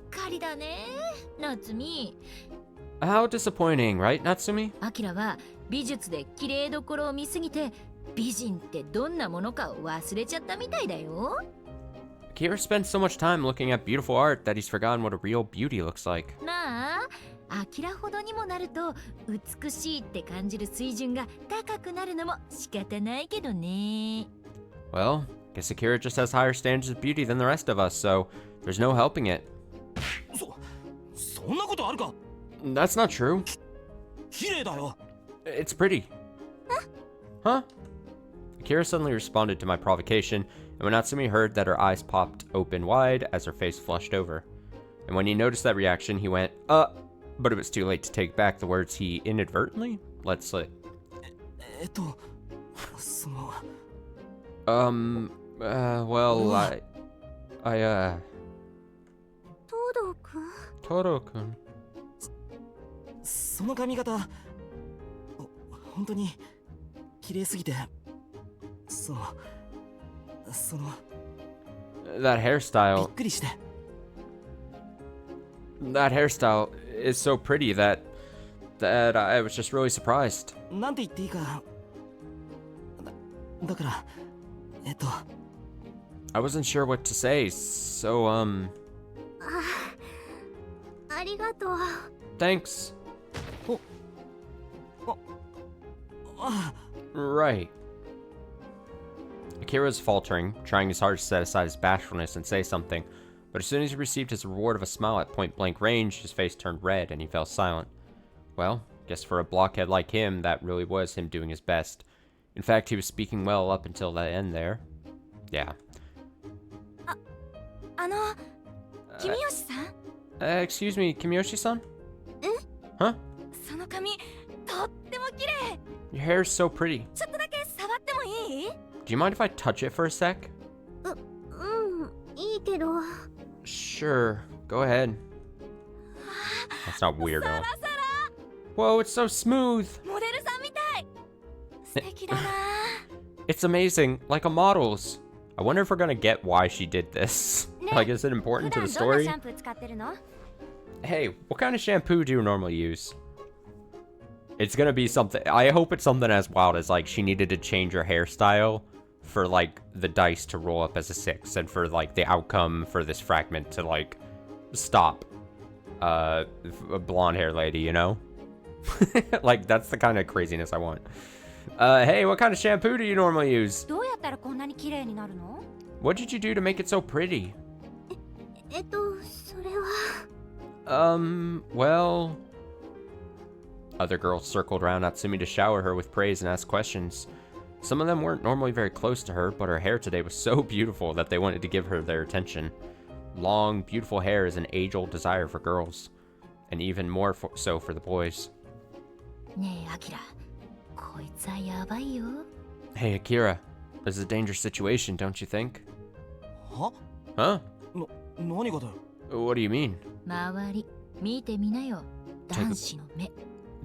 [SPEAKER 4] かりだね夏美。
[SPEAKER 1] How disappointing, right, Natsumi?
[SPEAKER 4] アキラは美術で綺麗どころを見すぎて美人ってどんなものかを忘れちゃったみたいだよ。
[SPEAKER 1] Akira spends so much time looking at beautiful art that he's forgotten what a real beauty looks like.
[SPEAKER 4] まあアキラほどにもなると美しいって感じる水準が高くなるのも仕方ないけどね。
[SPEAKER 1] Well, guess Akira just has higher standards of beauty than the rest of us, so there's no helping it.
[SPEAKER 6] そんなことあるか。
[SPEAKER 1] That's not true.
[SPEAKER 6] 綺麗だよ。
[SPEAKER 1] It's pretty. Huh? Akira suddenly responded to my provocation, and when Natsumi heard that her eyes popped open wide as her face flushed over. And when he noticed that reaction, he went, but it was too late to take back the words he inadvertently let slip.
[SPEAKER 6] その
[SPEAKER 1] Well, I,
[SPEAKER 3] 東堂くん
[SPEAKER 1] Toro-kun.
[SPEAKER 6] その髪型本当に綺麗すぎてその
[SPEAKER 1] That
[SPEAKER 6] び
[SPEAKER 1] hairstyle,
[SPEAKER 6] っくりして
[SPEAKER 1] that hairstyle is so pretty that I was just really surprised.
[SPEAKER 6] なんて言っていいかだから
[SPEAKER 1] I wasn't sure what to say, so,
[SPEAKER 3] ありがとう。
[SPEAKER 1] thanks.
[SPEAKER 6] あ
[SPEAKER 1] Right. Akira was faltering, trying his hardest to set aside his bashfulness and say something, but as soon as he received his reward of a smile at point-blank range, his face turned red and he fell silent. Well, guess for a blockhead like him, that really was him doing his best. In fact, he was speaking well up until the end there. Yeah.
[SPEAKER 3] 君吉さん
[SPEAKER 1] Excuse me, Kimiyoshi-san?
[SPEAKER 3] その髪とっても綺麗。
[SPEAKER 1] Your hair is so pretty.
[SPEAKER 3] ちょっとだけ触ってもいい？
[SPEAKER 1] Do you mind if I touch it for a sec?
[SPEAKER 3] いいけど。
[SPEAKER 1] Sure, go ahead. That's not weird at all. Whoa, it's so smooth.
[SPEAKER 3] モデルさんみたい。素敵だな。
[SPEAKER 1] It's amazing, like a model's. I wonder if we're gonna get why she did this. Like, is it important to the
[SPEAKER 3] 普段どんな
[SPEAKER 1] story?
[SPEAKER 3] シャンプー使ってるの？
[SPEAKER 1] Hey, what kind of shampoo do you normally use? It's gonna be something. I hope it's something as wild as, like, she needed to change her hairstyle for, like, the dice to roll up as a 6 and for, like, the outcome for this fragment to, like, stop. A blonde hair lady, you know? Like, that's the kind of craziness I want. Hey, what kind of shampoo do you normally use?
[SPEAKER 3] どうやったらこんなに綺麗になるの？
[SPEAKER 1] What did you do to make it so pretty?
[SPEAKER 3] それは。
[SPEAKER 1] Well... Other girls circled around Natsumi to shower her with praise and ask questions. Some of them weren't normally very close to her, but her hair today was so beautiful that they wanted to give her their attention. Long, beautiful hair is an age-old desire for girls, and even more so for the boys.
[SPEAKER 4] ねえアキラ、こいつはやばいよ。
[SPEAKER 1] Hey, Akira, this is a dangerous situation, don't you think?
[SPEAKER 6] は
[SPEAKER 1] Huh?
[SPEAKER 6] 何がだよ
[SPEAKER 1] What do you mean?
[SPEAKER 4] 周り見てみなよ。男子の目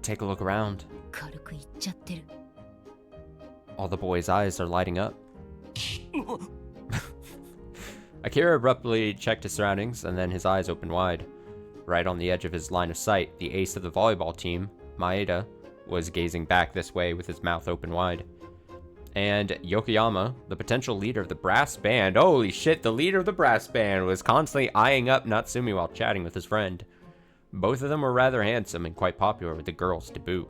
[SPEAKER 1] Take a look around.
[SPEAKER 4] 軽くいっちゃってる。
[SPEAKER 1] All the boys' eyes are lighting up. Akira abruptly checked his surroundings, and then his eyes opened wide. Right on the edge of his line of sight, the ace of the volleyball team, Maeda, was gazing back this way with his mouth open wide. And Yokoyama, the potential leader of the brass band, holy shit, the leader of the brass band, was constantly eyeing up Natsumi while chatting with his friend. Both of them were rather handsome and quite popular with the girls to boot.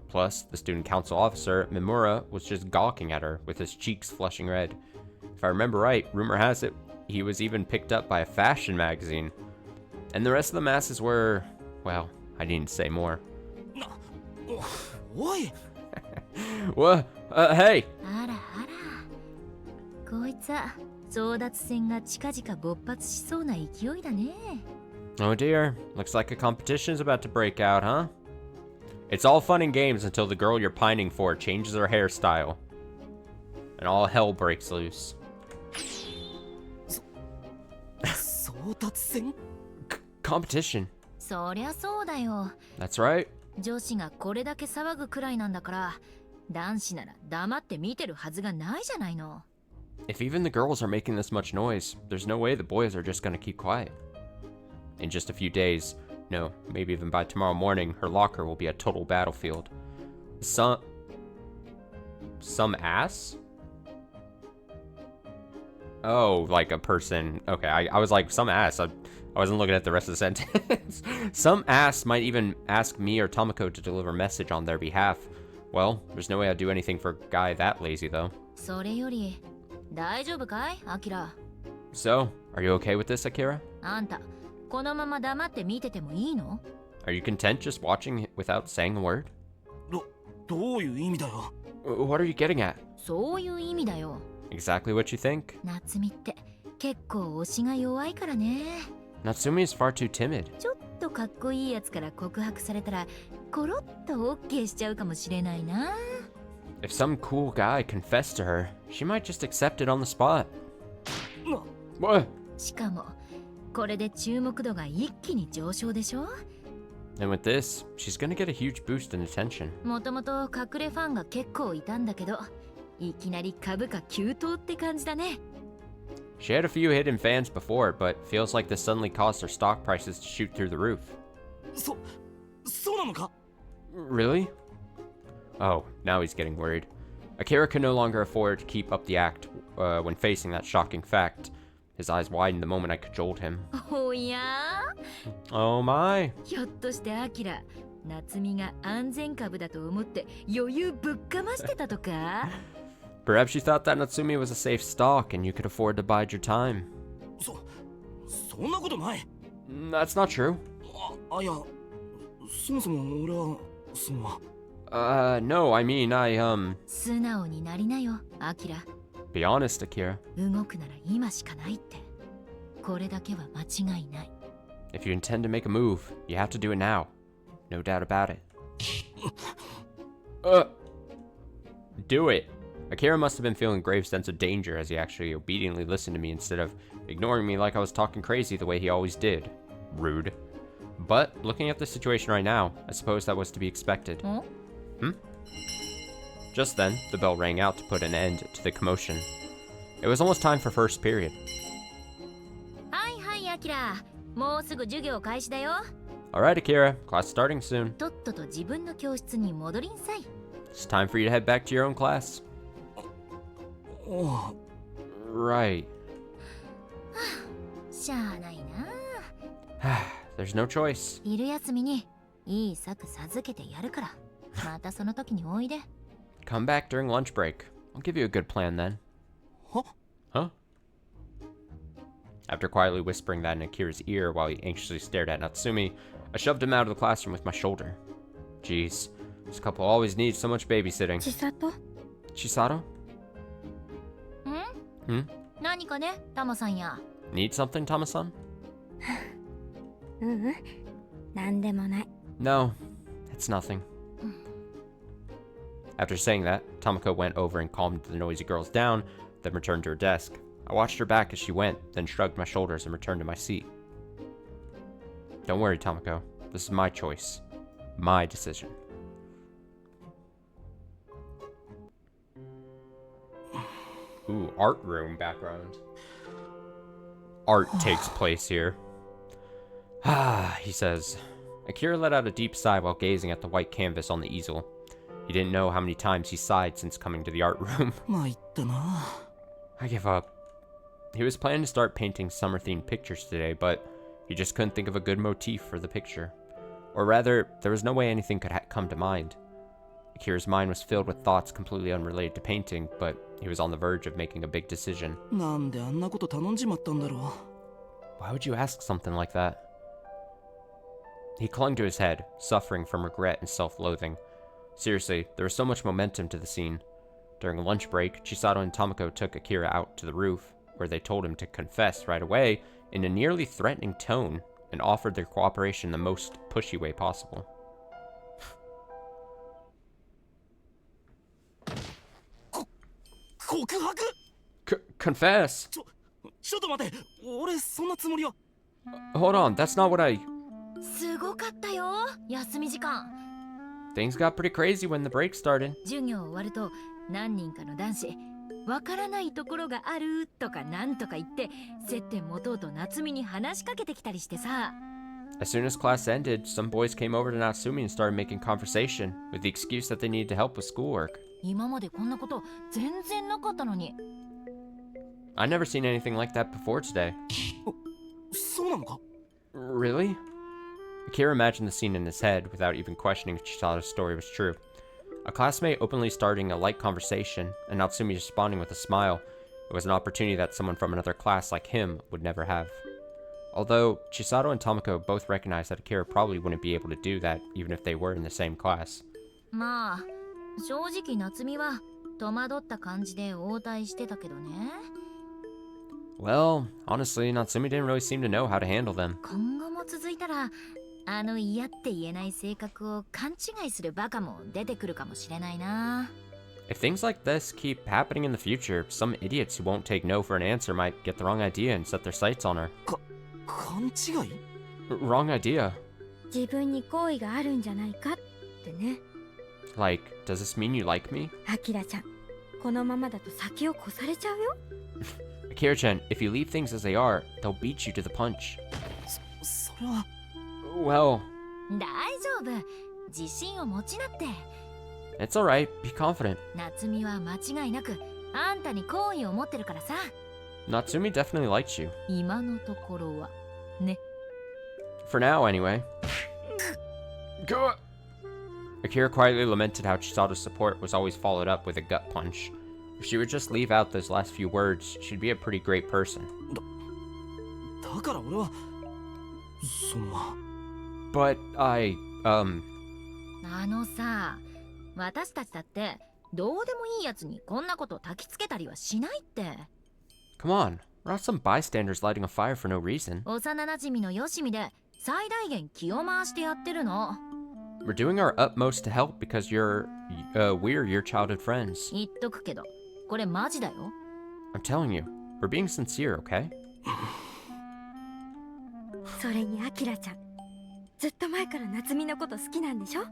[SPEAKER 1] Plus, the student council officer, Mimura, was just gawking at her with his cheeks flushing red. If I remember right, rumor has it he was even picked up by a fashion magazine. And the rest of the masses were, well, I needn't say more.
[SPEAKER 6] おい
[SPEAKER 1] What? Hey!
[SPEAKER 4] あらあら、こいつは争奪戦が近々勃発しそうな勢いだね。
[SPEAKER 1] Oh dear, looks like a competition is about to break out, huh? It's all fun and games until the girl you're pining for changes her hairstyle. And all hell breaks loose.
[SPEAKER 6] 争奪戦
[SPEAKER 1] Competition.
[SPEAKER 4] そりゃそうだよ。
[SPEAKER 1] That's right.
[SPEAKER 4] 女子がこれだけ騒ぐくらいなんだから、男子なら黙って見てるはずがないじゃないの。
[SPEAKER 1] If even the girls are making this much noise, there's no way the boys are just gonna keep quiet. In just a few days, no, maybe even by tomorrow morning, her locker will be a total battlefield. Some ass? Oh, like a person. Okay, I was like, some ass. I wasn't looking at the rest of the sentence. Some ass might even ask me or Tomoko to deliver a message on their behalf. Well, there's no way I'd do anything for a guy that lazy, though.
[SPEAKER 4] それより大丈夫かいアキラ
[SPEAKER 1] So, are you okay with this, Akira?
[SPEAKER 4] あんたこのまま黙って見ててもいいの
[SPEAKER 1] Are you content just watching without saying a word?
[SPEAKER 6] どういう意味だよ。
[SPEAKER 1] What are you getting at?
[SPEAKER 4] そういう意味だよ
[SPEAKER 1] Exactly what you think.
[SPEAKER 4] 夏美って結構推しが弱いからね
[SPEAKER 1] Natsumi is far too timid.
[SPEAKER 4] ちょっとかっこいいやつから告白されたらコロッと OK しちゃうかもしれないな
[SPEAKER 1] If some cool guy confessed to her, she might just accept it on the spot. What?
[SPEAKER 4] しかもこれで注目度が一気に上昇でしょ
[SPEAKER 1] And with this, she's gonna get a huge boost in attention.
[SPEAKER 4] もともと隠れファンが結構いたんだけどいきなり株価急騰って感じだね
[SPEAKER 1] She had a few hidden fans before, but feels like this suddenly caused her stock prices to shoot through the roof.
[SPEAKER 6] そうなのか。
[SPEAKER 1] Really? Oh, now he's getting worried. Akira could no longer afford to keep up the act when facing that shocking fact. His eyes widened the moment I cajoled him.
[SPEAKER 4] おや
[SPEAKER 1] Oh my.
[SPEAKER 4] ひょっとしてアキラ夏美が安全株だと思って余裕ぶっかましてたとか
[SPEAKER 1] Perhaps you thought that Natsumi was a safe stock and you could afford to bide your time.
[SPEAKER 6] そんなことない。
[SPEAKER 1] That's not true.
[SPEAKER 6] いや、そもそも俺は
[SPEAKER 1] No, I mean,
[SPEAKER 4] 素直になりなよアキラ
[SPEAKER 1] Be honest, Akira.
[SPEAKER 4] 動くなら今しかないってこれだけは間違いない
[SPEAKER 1] If you intend to make a move, you have to do it now. No doubt about it. Do it. Akira must have been feeling a grave sense of danger as he actually obediently listened to me instead of ignoring me like I was talking crazy the way he always did. Rude. But looking at the situation right now, I suppose that was to be expected. Just then, the bell rang out to put an end to the commotion. It was almost time for first period.
[SPEAKER 4] はいはいアキラもうすぐ授業開始だよ
[SPEAKER 1] Alright, Akira, class starting soon.
[SPEAKER 4] とっとと自分の教室に戻りんさい
[SPEAKER 1] It's time for you to head back to your own class.
[SPEAKER 6] お
[SPEAKER 1] Right.
[SPEAKER 4] しゃあないな
[SPEAKER 1] There's no choice.
[SPEAKER 4] 昼休みにいい策授けてやるからまたその時においで
[SPEAKER 1] Come back during lunch break. I'll give you a good plan then. Huh? After quietly whispering that in Akira's ear while he anxiously stared at Natsumi, I shoved him out of the classroom with my shoulder. Jeez, this couple always needs so much babysitting.
[SPEAKER 3] 千里
[SPEAKER 1] Chisato?
[SPEAKER 4] 何かねタマさんや
[SPEAKER 1] Need something, Tama-san?
[SPEAKER 3] なんでもない
[SPEAKER 1] No, it's nothing. After saying that, Tomoko went over and calmed the noisy girls down, then returned to her desk. I watched her back as she went, then shrugged my shoulders and returned to my seat. Don't worry, Tomoko. This is my choice. My decision. Ooh, art room background. Art takes place here. Ah, he says. Akira let out a deep sigh while gazing at the white canvas on the easel. He didn't know how many times he sighed since coming to the art room.
[SPEAKER 6] 参ったな。
[SPEAKER 1] I give up. He was planning to start painting summer-themed pictures today, but he just couldn't think of a good motif for the picture. Or rather, there was no way anything could come to mind. Akira's mind was filled with thoughts completely unrelated to painting, but he was on the verge of making a big decision.
[SPEAKER 6] なんであんなこと頼んじまったんだろう。
[SPEAKER 1] Why would you ask something like that? He clung to his head, suffering from regret and self-loathing. Seriously, there was so much momentum to the scene. During a lunch break, Chisato and Tomoko took Akira out to the roof, where they told him to confess right away in a nearly threatening tone and offered their cooperation in the most pushy way possible.
[SPEAKER 6] 告白
[SPEAKER 1] Confess?
[SPEAKER 6] ちょっと待って、俺そんなつもりは。
[SPEAKER 1] Hold on, that's not what I...
[SPEAKER 4] すごかったよ休み時間
[SPEAKER 1] Things got pretty crazy when the break started.
[SPEAKER 4] 授業終わると何人かの男子わからないところがあるとかなんとか言って接点持とうと夏美に話しかけてきたりしてさ
[SPEAKER 1] As soon as class ended, some boys came over to Natsumi and started making conversation, with the excuse that they needed to help with schoolwork.
[SPEAKER 4] 今までこんなこと全然なかったのに。
[SPEAKER 1] I never seen anything like that before today.
[SPEAKER 6] そうなのか？
[SPEAKER 1] Really? Akira imagined the scene in his head without even questioning if Chisato's story was true. A classmate openly starting a light conversation, and Natsumi responding with a smile. It was an opportunity that someone from another class like him would never have. Although, Chisato and Tomoko both recognized that Akira probably wouldn't be able to do that even if they were in the same class.
[SPEAKER 4] まあ正直夏美は戸惑った感じで応対してたけどね。
[SPEAKER 1] Well, honestly, Natsumi didn't really seem to know how to handle them.
[SPEAKER 4] 今後も続いたらあの嫌って言えない性格を勘違いするバカも出てくるかもしれないな。
[SPEAKER 1] If things like this keep happening in the future, some idiots who won't take no for an answer might get the wrong idea and set their sights on her.
[SPEAKER 6] 勘違い？
[SPEAKER 1] Wrong idea.
[SPEAKER 3] 自分に好意があるんじゃないかってね。
[SPEAKER 1] Like, does this mean you like me?
[SPEAKER 3] アキラちゃん、このままだと先を越されちゃうよ。
[SPEAKER 1] Akira-chan, if you leave things as they are, they'll beat you to the punch.
[SPEAKER 6] それは。
[SPEAKER 1] Well,
[SPEAKER 4] 大丈夫。自信を持ちなって。
[SPEAKER 1] it's alright. Be confident.
[SPEAKER 4] 夏美は間違いなくあんたに好意を持ってるからさ。
[SPEAKER 1] Natsumi definitely likes you.
[SPEAKER 4] 今のところはね。
[SPEAKER 1] For now, anyway. Go! Akira quietly lamented how Chisato's support was always followed up with a gut punch. If she would just leave out those last few words, she'd be a pretty great person.
[SPEAKER 6] だから俺はその。
[SPEAKER 1] But I,
[SPEAKER 4] あのさ、私たちだってどうでもいいやつにこんなこと焚きつけたりはしないって。
[SPEAKER 1] come on. We're not some bystanders lighting a fire for no reason.
[SPEAKER 4] 幼馴染のよしみで最大限気を回してやってるの。
[SPEAKER 1] We're doing our utmost to help because we're your childhood friends.
[SPEAKER 4] 言っとくけど、これマジだよ。
[SPEAKER 1] I'm telling you, we're being sincere, okay?
[SPEAKER 3] それにアキラちゃん、ずっと前から夏美のこと好きなんでしょ？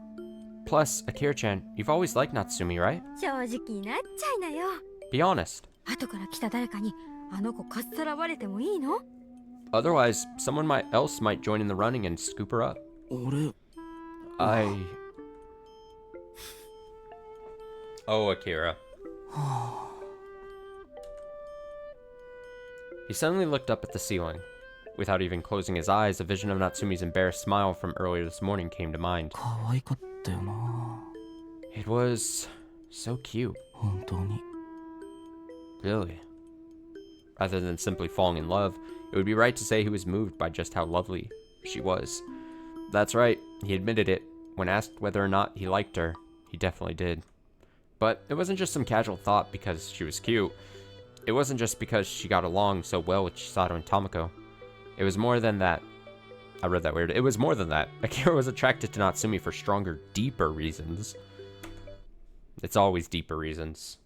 [SPEAKER 1] Plus, Akira-chan, you've always liked Natsumi, right?
[SPEAKER 3] 正直になっちゃいなよ。
[SPEAKER 1] Be honest.
[SPEAKER 3] 後から来た誰かにあの子かっさらわれてもいいの？
[SPEAKER 1] Otherwise, someone else might join in the running and scoop her up.
[SPEAKER 6] 俺。
[SPEAKER 1] Oh, Akira. He suddenly looked up at the ceiling. Without even closing his eyes, a vision of Natsumi's embarrassed smile from earlier this morning came to mind.
[SPEAKER 6] 可愛かったよな。
[SPEAKER 1] It was so cute.
[SPEAKER 6] 本当に。
[SPEAKER 1] Really. Rather than simply falling in love, it would be right to say he was moved by just how lovely she was. That's right, he admitted it. When asked whether or not he liked her, he definitely did. But it wasn't just some casual thought because she was cute. It wasn't just because she got along so well with Chisato and Tomoko. It was more than that. I read that weird. It was more than that. Akira was attracted to Natsumi for stronger, deeper reasons. It's always deeper reasons.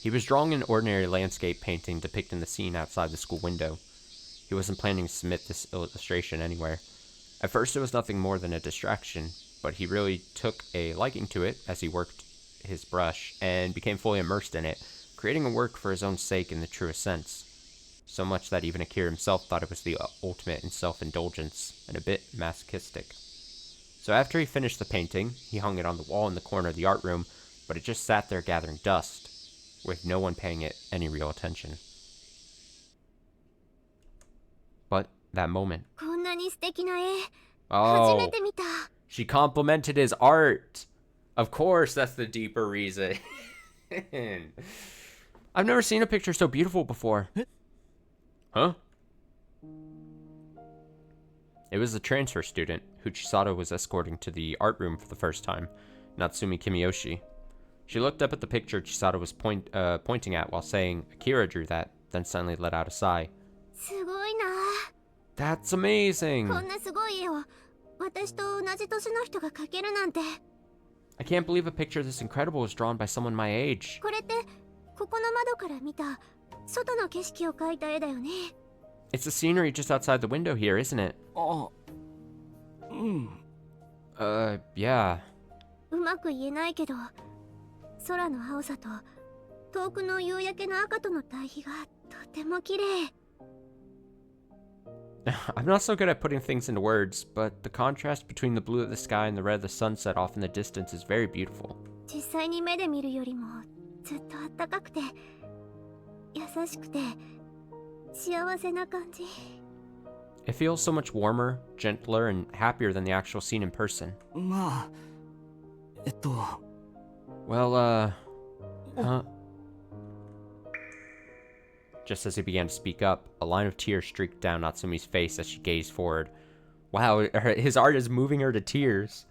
[SPEAKER 1] He was drawing an ordinary landscape painting depicting the scene outside the school window. He wasn't planning to submit this illustration anywhere. At first it was nothing more than a distraction, but he really took a liking to it as he worked his brush and became fully immersed in it, creating a work for his own sake in the truest sense. So much that even Akira himself thought it was the ultimate in self-indulgence and a bit masochistic. So after he finished the painting, he hung it on the wall in the corner of the art room, but it just sat there gathering dust, with no one paying it any real attention. But that moment.
[SPEAKER 3] こんなに素敵な絵、初
[SPEAKER 1] Oh,
[SPEAKER 3] めて見た。
[SPEAKER 1] she complimented his art. Of course, that's the deeper reason. I've never seen a picture so beautiful before. Huh? It was the transfer student who Chisato was escorting to the art room for the first time, Natsumi Kimiyoshi. She looked up at the picture Chisato was pointing at while saying, Akira drew that, then suddenly let out a sigh.
[SPEAKER 3] すごいな。
[SPEAKER 1] That's amazing!
[SPEAKER 3] こんなすごい絵を私と同じ年の人が描けるなんて。
[SPEAKER 1] I can't believe a picture this incredible was drawn by someone my age.
[SPEAKER 3] これってここの窓から見た外の景色を描いた絵だよね。
[SPEAKER 1] It's the scenery just outside the window here, isn't it?
[SPEAKER 6] あ、うん。
[SPEAKER 1] Yeah.
[SPEAKER 3] うまく言えないけど、空の青さと遠くの夕焼けの赤との対比がとても綺麗。
[SPEAKER 1] I'm not so good at putting things into words, but the contrast between the blue of the sky and the red of the sunset off in the distance is very beautiful.
[SPEAKER 3] 実際に目で見るよりもずっとあったかくて優しくて幸せな感じ。
[SPEAKER 1] It feels so much warmer, gentler, and happier than the actual scene in person.
[SPEAKER 6] まあ
[SPEAKER 1] Well, huh? Just as he began to speak up, a line of tears streaked down Natsumi's face as she gazed forward. Wow, his art is moving her to tears.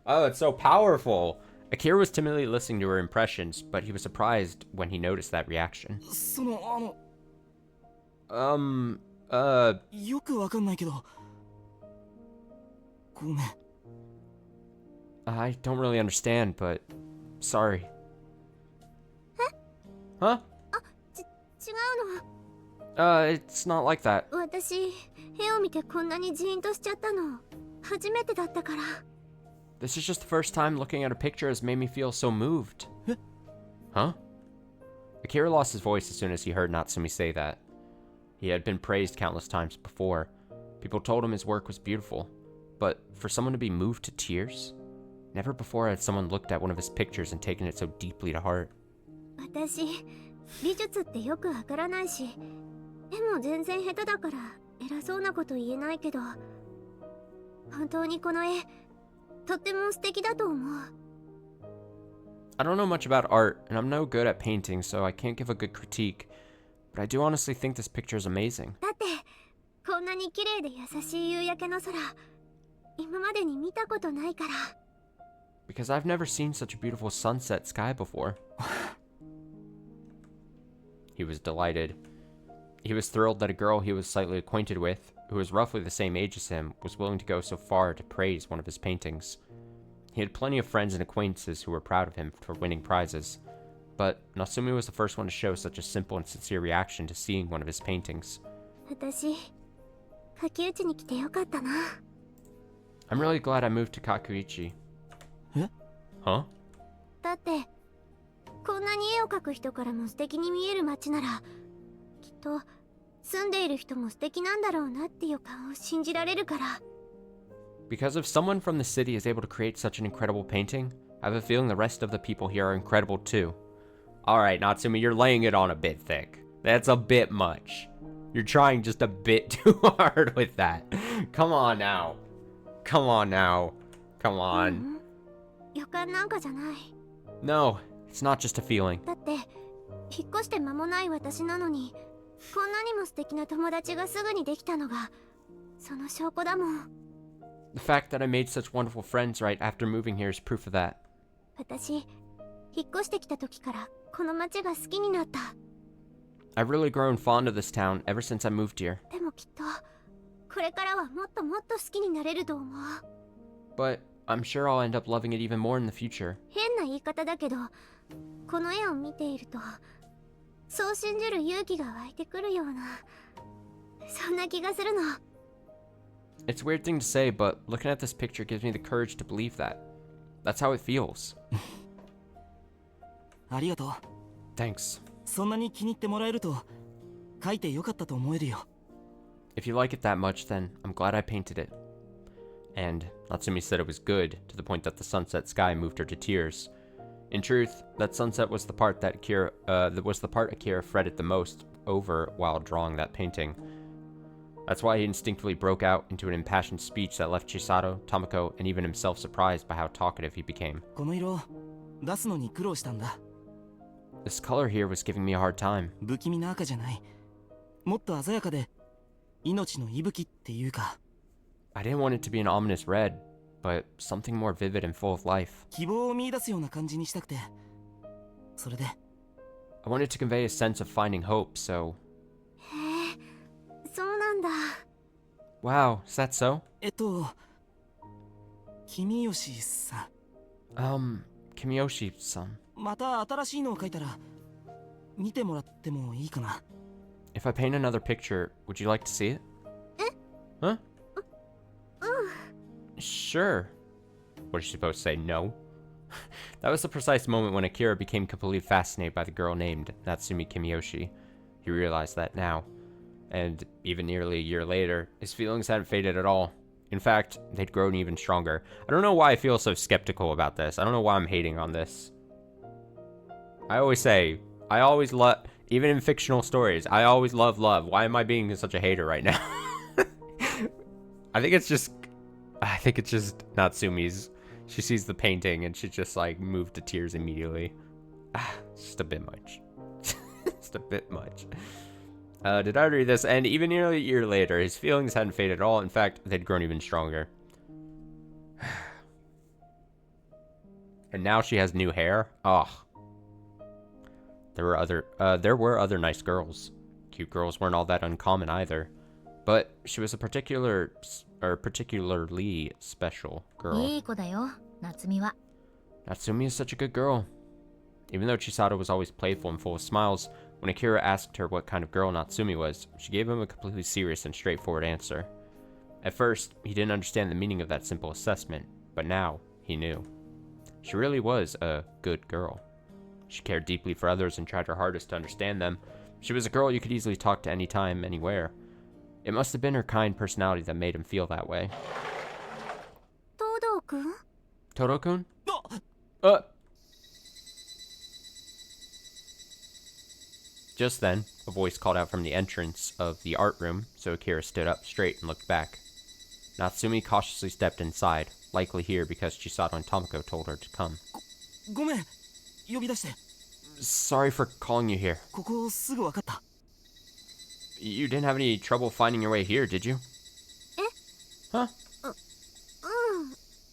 [SPEAKER 1] Oh, it's so powerful. Akira was timidly listening to her impressions, but he was surprised when he noticed that reaction.
[SPEAKER 6] そのよくわかんないけどごめん。
[SPEAKER 1] I don't really understand, but sorry. Huh?
[SPEAKER 3] 違うの。
[SPEAKER 1] It's not like that.
[SPEAKER 3] 私絵を見てこんなにジーンとしちゃったの初めてだったから。
[SPEAKER 1] This is just the first time looking at a picture has made me feel so moved. Huh? Akira lost his voice as soon as he heard Natsumi say that. He had been praised countless times before. People told him his work was beautiful. But for someone to be moved to tears? Never before had someone looked at one of his pictures and taken it so deeply to heart.
[SPEAKER 3] 私美術ってよくわからないし絵も全然下手だから偉そうなこと言えないけど本当にこの絵とっても素敵だと思う。
[SPEAKER 1] I don't know much about art, and I'm no good at painting, so I can't give a good critique. But I do honestly think this picture is amazing.
[SPEAKER 3] だってこんなに綺麗で優しい夕焼けの空今までに見たことないから。
[SPEAKER 1] Because I've never seen such a beautiful sunset sky before. He was delighted. He was thrilled that a girl he was slightly acquainted with, who was roughly the same age as him, was willing to go so far to praise one of his paintings. He had plenty of friends and acquaintances who were proud of him for winning prizes, but Natsumi was the first one to show such a simple and sincere reaction to seeing one of his paintings.
[SPEAKER 3] 私柿内に来てよかったな。
[SPEAKER 1] I'm really glad I moved to Kakuichi. Huh?
[SPEAKER 3] だってこんなに絵を描く人からも素敵に見える街ならきっと住んでいる人も素敵なんだろうなっていう顔を信じられるから。
[SPEAKER 1] Because if someone from the city is able to create such an incredible painting, I have a feeling the rest of the people here are incredible too. Alright, Natsumi, you're laying it on a bit thick. That's a bit much. You're trying just a bit too hard with that. Come on now. Come on now. Come on.
[SPEAKER 3] 予感なんかじゃない。
[SPEAKER 1] No, it's not just a feeling.
[SPEAKER 3] だって引っ越して間もない私なのにこんなにも素敵な友達がすぐにできたのがその証拠だもん。
[SPEAKER 1] The fact that I made such wonderful friends right after moving here is proof of that.
[SPEAKER 3] 私引っ越してきた時からこの街が好きになった。
[SPEAKER 1] I've really grown fond of this town ever since I moved here.
[SPEAKER 3] でもきっとこれからはもっともっと好きになれると思う。
[SPEAKER 1] But I'm sure I'll end up loving it even more in the future.
[SPEAKER 3] 変な言い方だけどこの絵を見ているとそう信じる勇気が湧いてくるようなそんな気がするの。
[SPEAKER 1] It's a weird thing to say, but looking at this picture gives me the courage to believe that. That's how it feels.
[SPEAKER 6] ありがとう。
[SPEAKER 1] Thanks.
[SPEAKER 6] そんなに気に入ってもらえると描いてよかったと思えるよ。
[SPEAKER 1] If you like it that much, then I'm glad I painted it. And Natsumi said it was good, to the point that the sunset sky moved her to tears. In truth, that sunset was the part that Akira fretted the most over while drawing that painting. That's why he instinctively broke out into an impassioned speech that left Chisato, Tamako, and even himself surprised by how talkative he became.
[SPEAKER 6] この色出すのに苦労したんだ。
[SPEAKER 1] This color here was giving me a hard time.
[SPEAKER 6] 不気味な赤じゃない。もっと鮮やかで命の息吹っていうか。
[SPEAKER 1] I didn't want it to be an ominous red, but something more vivid and full of life.
[SPEAKER 6] 希望を見出すような感じにしたくて。それで。
[SPEAKER 1] I wanted to convey a sense of finding hope, so...
[SPEAKER 3] へえそうなんだ。
[SPEAKER 1] Wow, is that so?
[SPEAKER 6] 君吉さ
[SPEAKER 1] ん。Kimiyoshi-san.
[SPEAKER 6] また新しいのを描いたら見てもらってもいいかな。
[SPEAKER 1] If I paint another picture, would you like to see it? Huh? Sure. What is she supposed to say? No? That was the precise moment when Akira became completely fascinated by the girl named Natsumi Kimiyoshi. He realized that now. And even nearly a year later, his feelings hadn't faded at all. In fact, they'd grown even stronger. I don't know why I feel so skeptical about this. I don't know why I'm hating on this. I always say, I always love, even in fictional stories, I always love love. Why am I being such a hater right now? I think it's just Natsumi's. She sees the painting and she's just like moved to tears immediately. It's just a bit much. Just a bit much. Did I read this? And even nearly a year later, his feelings hadn't faded at all. In fact, they'd grown even stronger. And now she has new hair. Oh. There were other nice girls. Cute girls weren't all that uncommon either. But she was a particularly special girl.
[SPEAKER 4] いい子だよ、夏美は。
[SPEAKER 1] Natsumi is such a good girl. Even though Chisato was always playful and full of smiles, when Akira asked her what kind of girl Natsumi was, she gave him a completely serious and straightforward answer. At first, he didn't understand the meaning of that simple assessment, but now he knew. She really was a good girl. She cared deeply for others and tried her hardest to understand them. She was a girl you could easily talk to anytime, anywhere. It must have been her kind personality that made him feel that way.
[SPEAKER 3] Todo-kun?
[SPEAKER 1] Todo-kun?
[SPEAKER 6] No!
[SPEAKER 1] Just then, a voice called out from the entrance of the art room, so Akira stood up straight and looked back. Natsumi cautiously stepped inside, likely here because Chisato and Tomoko told her to come.
[SPEAKER 6] ごめん、呼び出して。
[SPEAKER 1] Sorry for calling you here.
[SPEAKER 6] ここすぐ分かった。
[SPEAKER 1] You didn't have any trouble finding your way here, did you? Huh?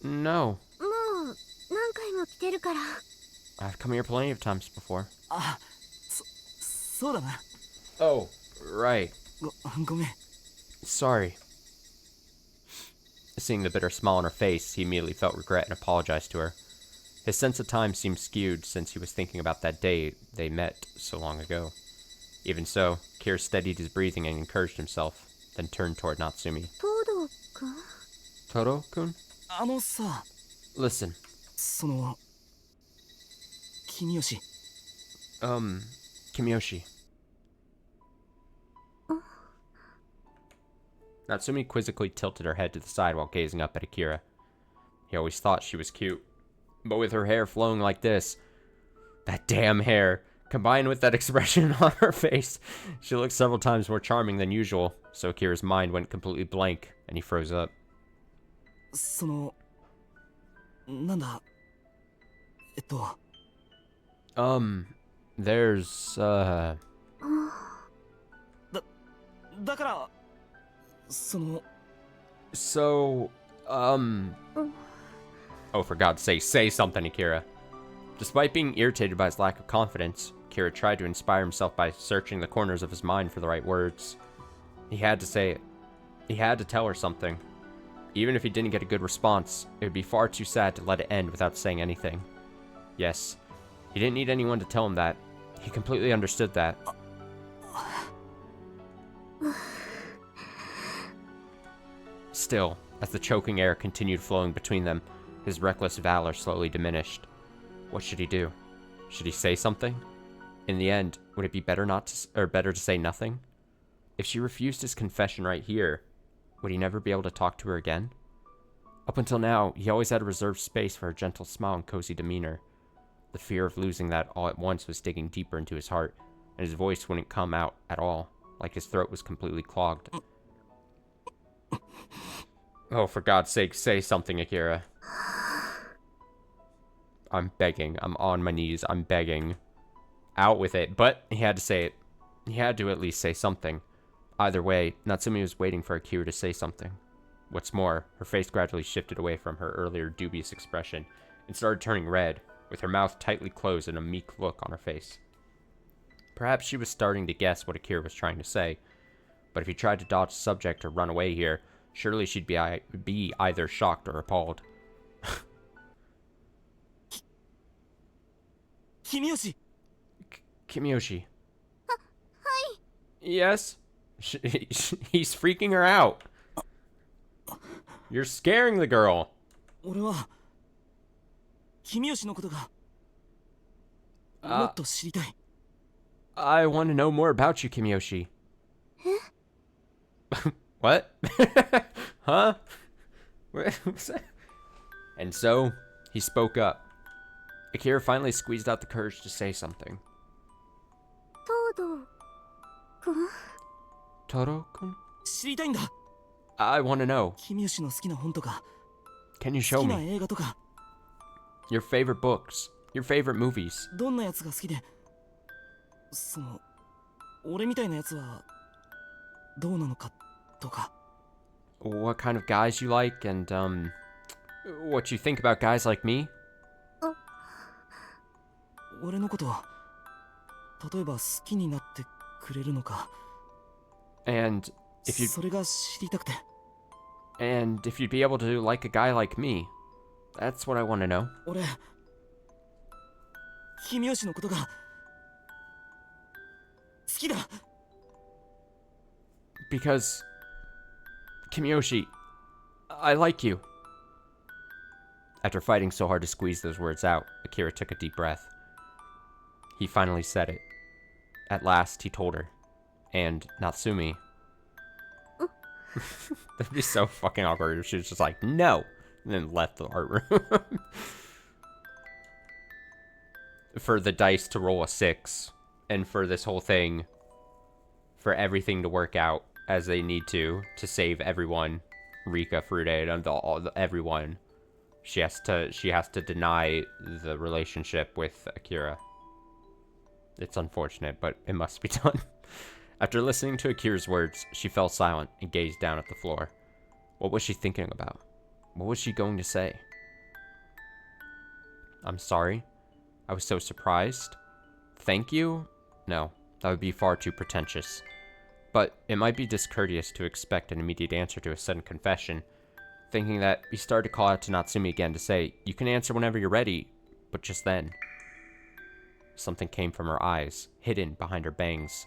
[SPEAKER 1] No.
[SPEAKER 3] もう何回も来てるから。
[SPEAKER 1] I've come here plenty of times before.
[SPEAKER 6] あ、そうだな。
[SPEAKER 1] Oh, right.
[SPEAKER 6] ごめん。
[SPEAKER 1] Sorry. Seeing the bitter smile on her face, he immediately felt regret and apologized to her. His sense of time seemed skewed since he was thinking about that day they met so long ago. Even so, Kira steadied his breathing and encouraged himself, then turned toward Natsumi.
[SPEAKER 3] Todo-kun?
[SPEAKER 1] Todo-kun?
[SPEAKER 6] あのさ、
[SPEAKER 1] Listen.
[SPEAKER 6] その、君吉。
[SPEAKER 1] Kimiyoshi. Natsumi quizzically tilted her head to the side while gazing up at Akira. He always thought she was cute. But with her hair flowing like this, that damn hair, combined with that expression on her face, she looked several times more charming than usual, so Akira's mind went completely blank, and he froze up.
[SPEAKER 6] その、なんだ、
[SPEAKER 1] there's,
[SPEAKER 6] だから、その、
[SPEAKER 1] So, Oh, for God's sake, say something, Akira. Despite being irritated by his lack of confidence, Akira tried to inspire himself by searching the corners of his mind for the right words. He had to say it. He had to tell her something. Even if he didn't get a good response, it would be far too sad to let it end without saying anything. Yes, he didn't need anyone to tell him that. He completely understood that. Still, as the choking air continued flowing between them, his reckless valor slowly diminished. What should he do? Should he say something? In the end, would it be better to say nothing? If she refused his confession right here, would he never be able to talk to her again? Up until now, he always had a reserved space for her gentle smile and cozy demeanor. The fear of losing that all at once was digging deeper into his heart, and his voice wouldn't come out at all, like his throat was completely clogged. Oh, for God's sake, say something, Akira. I'm begging. I'm on my knees. I'm begging. Out with it. But he had to say it. He had to at least say something. Either way, Natsumi was waiting for Akira to say something. What's more, her face gradually shifted away from her earlier dubious expression and started turning red, with her mouth tightly closed and a meek look on her face. Perhaps she was starting to guess what Akira was trying to say, but if he tried to dodge the subject or run away here, surely she'd be either shocked or appalled.
[SPEAKER 6] Kimiyoshi!
[SPEAKER 1] Kimiyoshi.
[SPEAKER 3] Hi.
[SPEAKER 1] Yes? He's freaking her out. You're scaring the girl.
[SPEAKER 6] 俺は、君吉のことが、もっと知りたい。
[SPEAKER 1] I want to know more about you, Kimiyoshi. What? Huh? What was that? And so, he spoke up. Akira finally squeezed out the courage to say something.
[SPEAKER 3] 東堂くん
[SPEAKER 1] Toro-kun?
[SPEAKER 6] 知りたいんだ。
[SPEAKER 1] I want to know.
[SPEAKER 6] 君吉の好きな本とか
[SPEAKER 1] Can you
[SPEAKER 6] 好
[SPEAKER 1] show
[SPEAKER 6] きな
[SPEAKER 1] me
[SPEAKER 6] 映画とか
[SPEAKER 1] your favorite books, your favorite movies?
[SPEAKER 6] どんなやつが好きで、その俺みたいなやつはどうなのかとか。
[SPEAKER 1] What kind of guys you like, and what you think about guys like me?
[SPEAKER 6] 俺のこと例えば好きになってくれるのか、
[SPEAKER 1] And if you
[SPEAKER 6] それが知りたくて。
[SPEAKER 1] and if you'd be able to like a guy like me. That's what I want to know.
[SPEAKER 6] 俺君吉のことが好きだ。
[SPEAKER 1] Because Kimiyoshi, I like you. After fighting so hard to squeeze those words out, Akira took a deep breath. He finally said it. At last, he told her. And Natsumi... That'd be so fucking awkward if she was just like, no! And then left the art room. For the dice to roll a 6. And for this whole thing... For everything to work out as they need to save everyone. Rika, Furude, and everyone. She has to deny the relationship with Akira. It's unfortunate, but it must be done. After listening to Akira's words, she fell silent and gazed down at the floor. What was she thinking about? What was she going to say? I'm sorry. I was so surprised. Thank you? No, that would be far too pretentious. But it might be discourteous to expect an immediate answer to a sudden confession. Thinking that, he started to call out to Natsumi again to say, you can answer whenever you're ready, but just then. Something came from her eyes, hidden behind her bangs.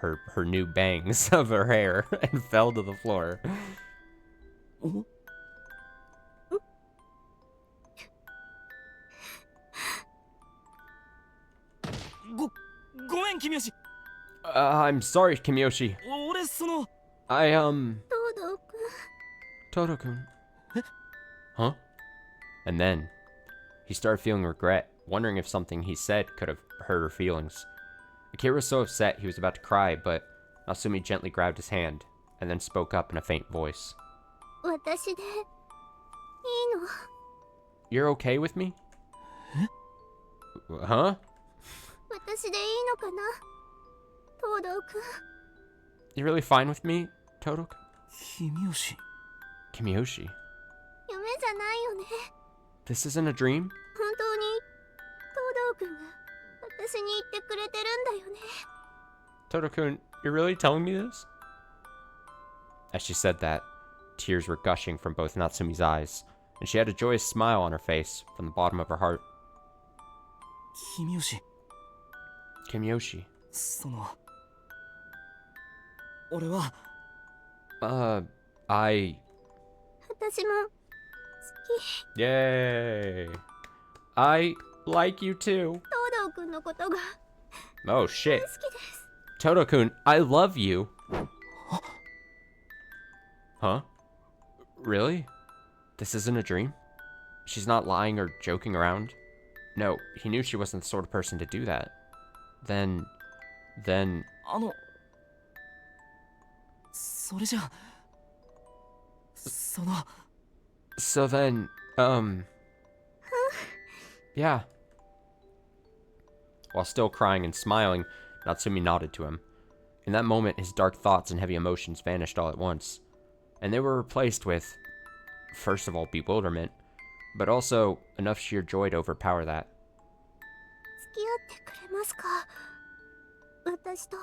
[SPEAKER 1] Her new bangs of her hair, and fell to the floor.
[SPEAKER 6] ごめん君吉。
[SPEAKER 1] I'm sorry, Kimiyoshi.
[SPEAKER 6] 俺その
[SPEAKER 1] I,
[SPEAKER 3] 東堂くん
[SPEAKER 1] Toro-kun. Huh? And then, he started feeling regret, wondering if something he said could have hurt her feelings. Akira was so upset he was about to cry, but Natsumi gently grabbed his hand, and then spoke up in a faint voice.
[SPEAKER 3] 私でいいの
[SPEAKER 1] You're okay with me? Huh?
[SPEAKER 3] 私でいいのかな東堂くん
[SPEAKER 1] You really fine with me, Toro-kun?
[SPEAKER 6] 君吉。
[SPEAKER 1] Kimiyoshi?
[SPEAKER 3] 夢じゃないよね
[SPEAKER 1] This isn't a dream?
[SPEAKER 3] 本当に東堂くんが私に言ってくれてるんだよね
[SPEAKER 1] Toro-kun, you're really telling me this? As she said that, tears were gushing from both Natsumi's eyes, and she had a joyous smile on her face from the bottom of her heart.
[SPEAKER 6] 君吉。
[SPEAKER 1] Kimiyoshi.
[SPEAKER 6] その俺は
[SPEAKER 1] I...
[SPEAKER 3] 私も好
[SPEAKER 1] Yay! I like you too.
[SPEAKER 3] き東堂くんのことが
[SPEAKER 1] Oh shit.
[SPEAKER 3] 好きです
[SPEAKER 1] Toro-kun, I love you. Huh? Really? This isn't a dream? She's not lying or joking around? No, he knew she wasn't the sort of person to do that. Then...
[SPEAKER 6] それじゃその
[SPEAKER 1] So then, yeah. While still crying and smiling, Natsumi nodded to him. In that moment, his dark thoughts and heavy emotions vanished all at once, and they were replaced with, first of all, bewilderment, but also enough sheer joy to overpower that.
[SPEAKER 3] 付き合ってくれますか私と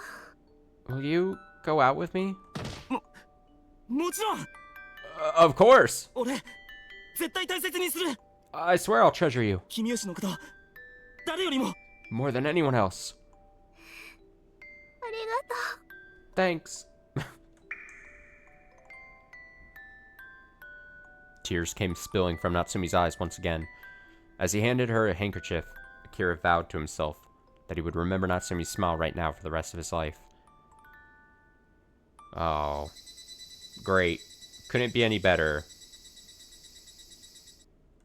[SPEAKER 1] Will you go out with me?
[SPEAKER 6] もちろん
[SPEAKER 1] Of course!
[SPEAKER 6] 俺絶対大切にする。
[SPEAKER 1] I swear I'll treasure you,
[SPEAKER 6] 君吉のこと誰よりも。
[SPEAKER 1] more than anyone else.
[SPEAKER 3] ありがとう
[SPEAKER 1] Thanks. Tears came spilling from Natsumi's eyes once again. As he handed her a handkerchief, Akira vowed to himself that he would remember Natsumi's smile right now for the rest of his life. Oh, great. Couldn't be any better.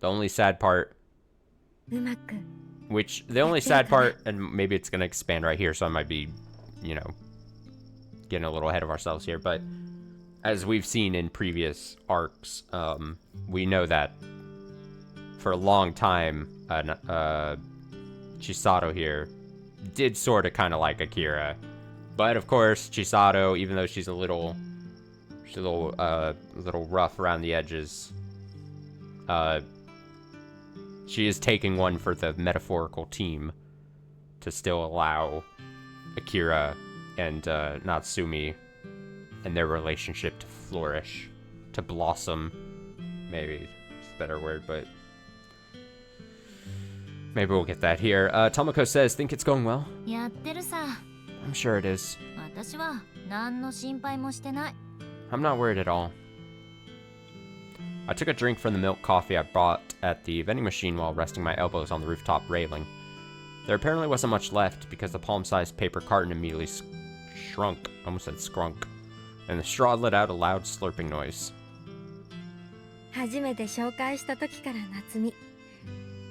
[SPEAKER 1] The only sad part,
[SPEAKER 3] うまく
[SPEAKER 1] which the only sad part, and maybe it's going to expand right here, so I might be, getting a little ahead of ourselves here, but as we've seen in previous arcs, we know that for a long time, Chisato here did sort of kind of like Akira. But of course, Chisato, even though she's a little rough around the edges, she is taking one for the metaphorical team to still allow Akira and Natsumi and their relationship to flourish, to blossom. Maybe it's a better word, but maybe we'll get that here. Tomoko says, think it's going well?
[SPEAKER 4] やってるさ。
[SPEAKER 1] I'm sure it is.
[SPEAKER 4] 私は何の心配もしてない。
[SPEAKER 1] I'm not worried at all. I took a drink from the milk coffee I bought at the vending machine while resting my elbows on the rooftop railing. There apparently wasn't much left because the palm-sized paper carton immediately shrunk, almost said scrunk, and the straw let out a loud slurping noise.
[SPEAKER 3] 初めて紹介した時から夏美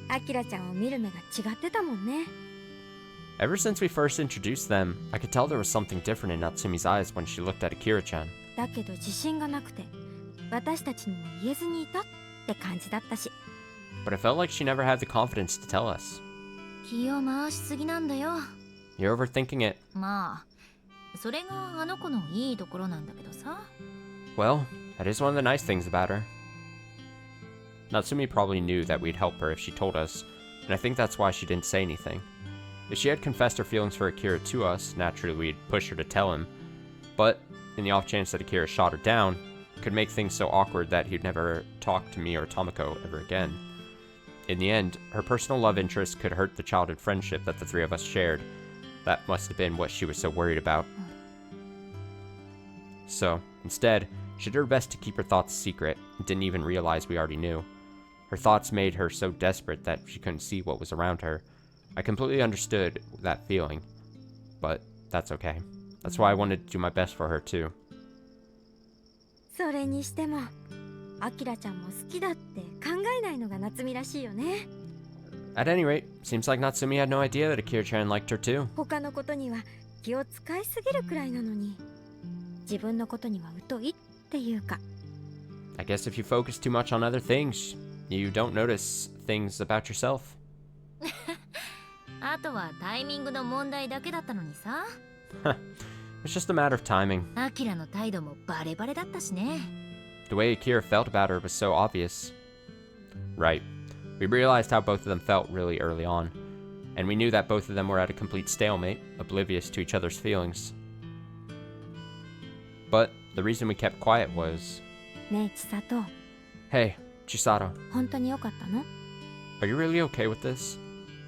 [SPEAKER 3] アキラちゃんを見る目が違ってたもんね
[SPEAKER 1] Ever since we first introduced them, I could tell there was something different in Natsumi's eyes when she looked at Akira-chan.
[SPEAKER 3] だけど自信がなくて私たちにも言えずにいたって感じだったし
[SPEAKER 1] But it felt like she never had the confidence to tell us.
[SPEAKER 4] 気を回しすぎなんだよ。
[SPEAKER 1] You're overthinking it.
[SPEAKER 4] まあ、それがあの子のいいところなんだけどさ。
[SPEAKER 1] Well, that is one of the nice things about her. Natsumi probably knew that we'd help her if she told us, and I think that's why she didn't say anything. If she had confessed her feelings for Akira to us, naturally we'd push her to tell him. But, in the off chance that Akira shot her down, it could make things so awkward that he'd never talk to me or Tomoko ever again. In the end, her personal love interest could hurt the childhood friendship that the three of us shared. That must have been what she was so worried about. So, instead, she did her best to keep her thoughts secret and didn't even realize we already knew. Her thoughts made her so desperate that she couldn't see what was around her. I completely understood that feeling, but that's okay. That's why I wanted to do my best for her too.
[SPEAKER 3] それにしてもアキラちゃんも好きだって考えないのが夏美らしいよね
[SPEAKER 1] At any rate, seems like Natsumi had no idea that Akira-chan liked her too.
[SPEAKER 3] 他のことには気を使いすぎるくらいなのに自分のことには疎いっていうか
[SPEAKER 1] I guess if you focus too much on other things, you don't notice things about yourself.
[SPEAKER 4] あとはタイミングの問題だけだったのにさ。
[SPEAKER 1] It's just a matter of timing.
[SPEAKER 4] アキラの態度もバレバレだったしね。
[SPEAKER 1] The way Akira felt about her was so obvious. Right. We realized how both of them felt really early on, and we knew that both of them were at a complete stalemate, oblivious to each other's feelings. But the reason we kept quiet was...
[SPEAKER 3] ねえ千里
[SPEAKER 1] Hey, Chisato,
[SPEAKER 3] 本当に良かったの
[SPEAKER 1] are you really okay with this?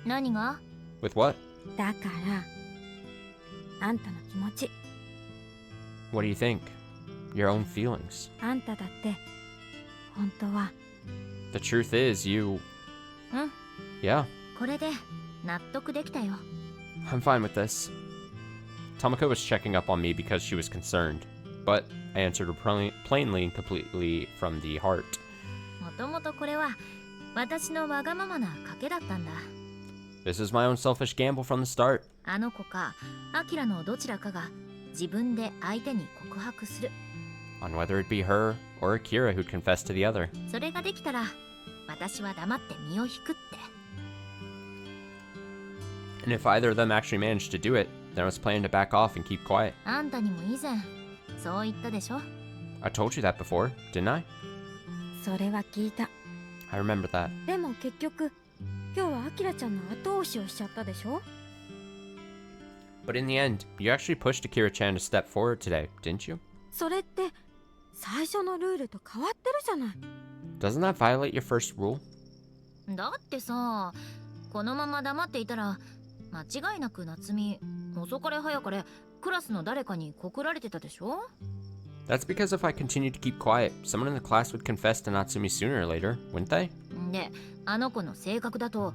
[SPEAKER 4] 何が？
[SPEAKER 1] With what?
[SPEAKER 3] だからあんたの気持ち
[SPEAKER 1] What do you think? Your own feelings.
[SPEAKER 3] あんただって本当は
[SPEAKER 1] The truth is, you...
[SPEAKER 4] うん。
[SPEAKER 1] Yeah,
[SPEAKER 4] これで納得できたよ。
[SPEAKER 1] I'm fine with this. Tomoko was checking up on me because she was concerned, but I answered her plainly and completely from the heart.
[SPEAKER 4] もともとこれは私のわがままな賭けだったんだ。
[SPEAKER 1] This is my own selfish gamble from the start.
[SPEAKER 4] あの子かアキラのどちらかが自分で相手に告白する。
[SPEAKER 1] On whether it be her or Akira who'd confess to the other.
[SPEAKER 4] それができたら私は黙って身を引くって。
[SPEAKER 1] And if either of them actually managed to do it, then I was planning to back off and keep quiet.
[SPEAKER 4] あんたにも以前そう言ったでしょ。
[SPEAKER 1] I told you that before, didn't I?
[SPEAKER 3] それは聞いた
[SPEAKER 1] I remember that.
[SPEAKER 3] でも結局今日はアキラちゃんの後押しをしちゃったでしょ
[SPEAKER 1] But in the end, you actually pushed Akira-chan to step forward today, didn't you?
[SPEAKER 3] それって最初のルールと変わってるじゃない
[SPEAKER 1] Doesn't that violate your first rule?
[SPEAKER 4] だってさ、このまま黙っていたら間違いなく夏美遅かれ早かれクラスの誰かに告られてたでしょ。
[SPEAKER 1] That's because if I continued to keep quiet, someone in the class would confess to Natsumi sooner or later, wouldn't they?
[SPEAKER 4] で、あの子の性格だと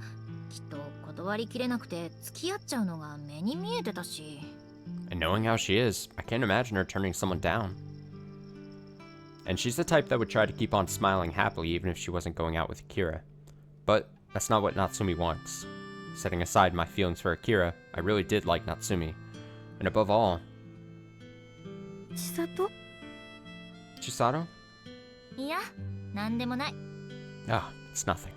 [SPEAKER 4] きっと断りきれなくて付き合っちゃうのが目に見えてたし。
[SPEAKER 1] And knowing how she is, I can't imagine her turning someone down. And she's the type that would try to keep on smiling happily even if she wasn't going out with Akira. But that's not what Natsumi wants. Setting aside my feelings for Akira, I really did like Natsumi. And above all...
[SPEAKER 3] 千里
[SPEAKER 1] Chisato?
[SPEAKER 4] いや、なんでもない。
[SPEAKER 1] Ah, it's nothing.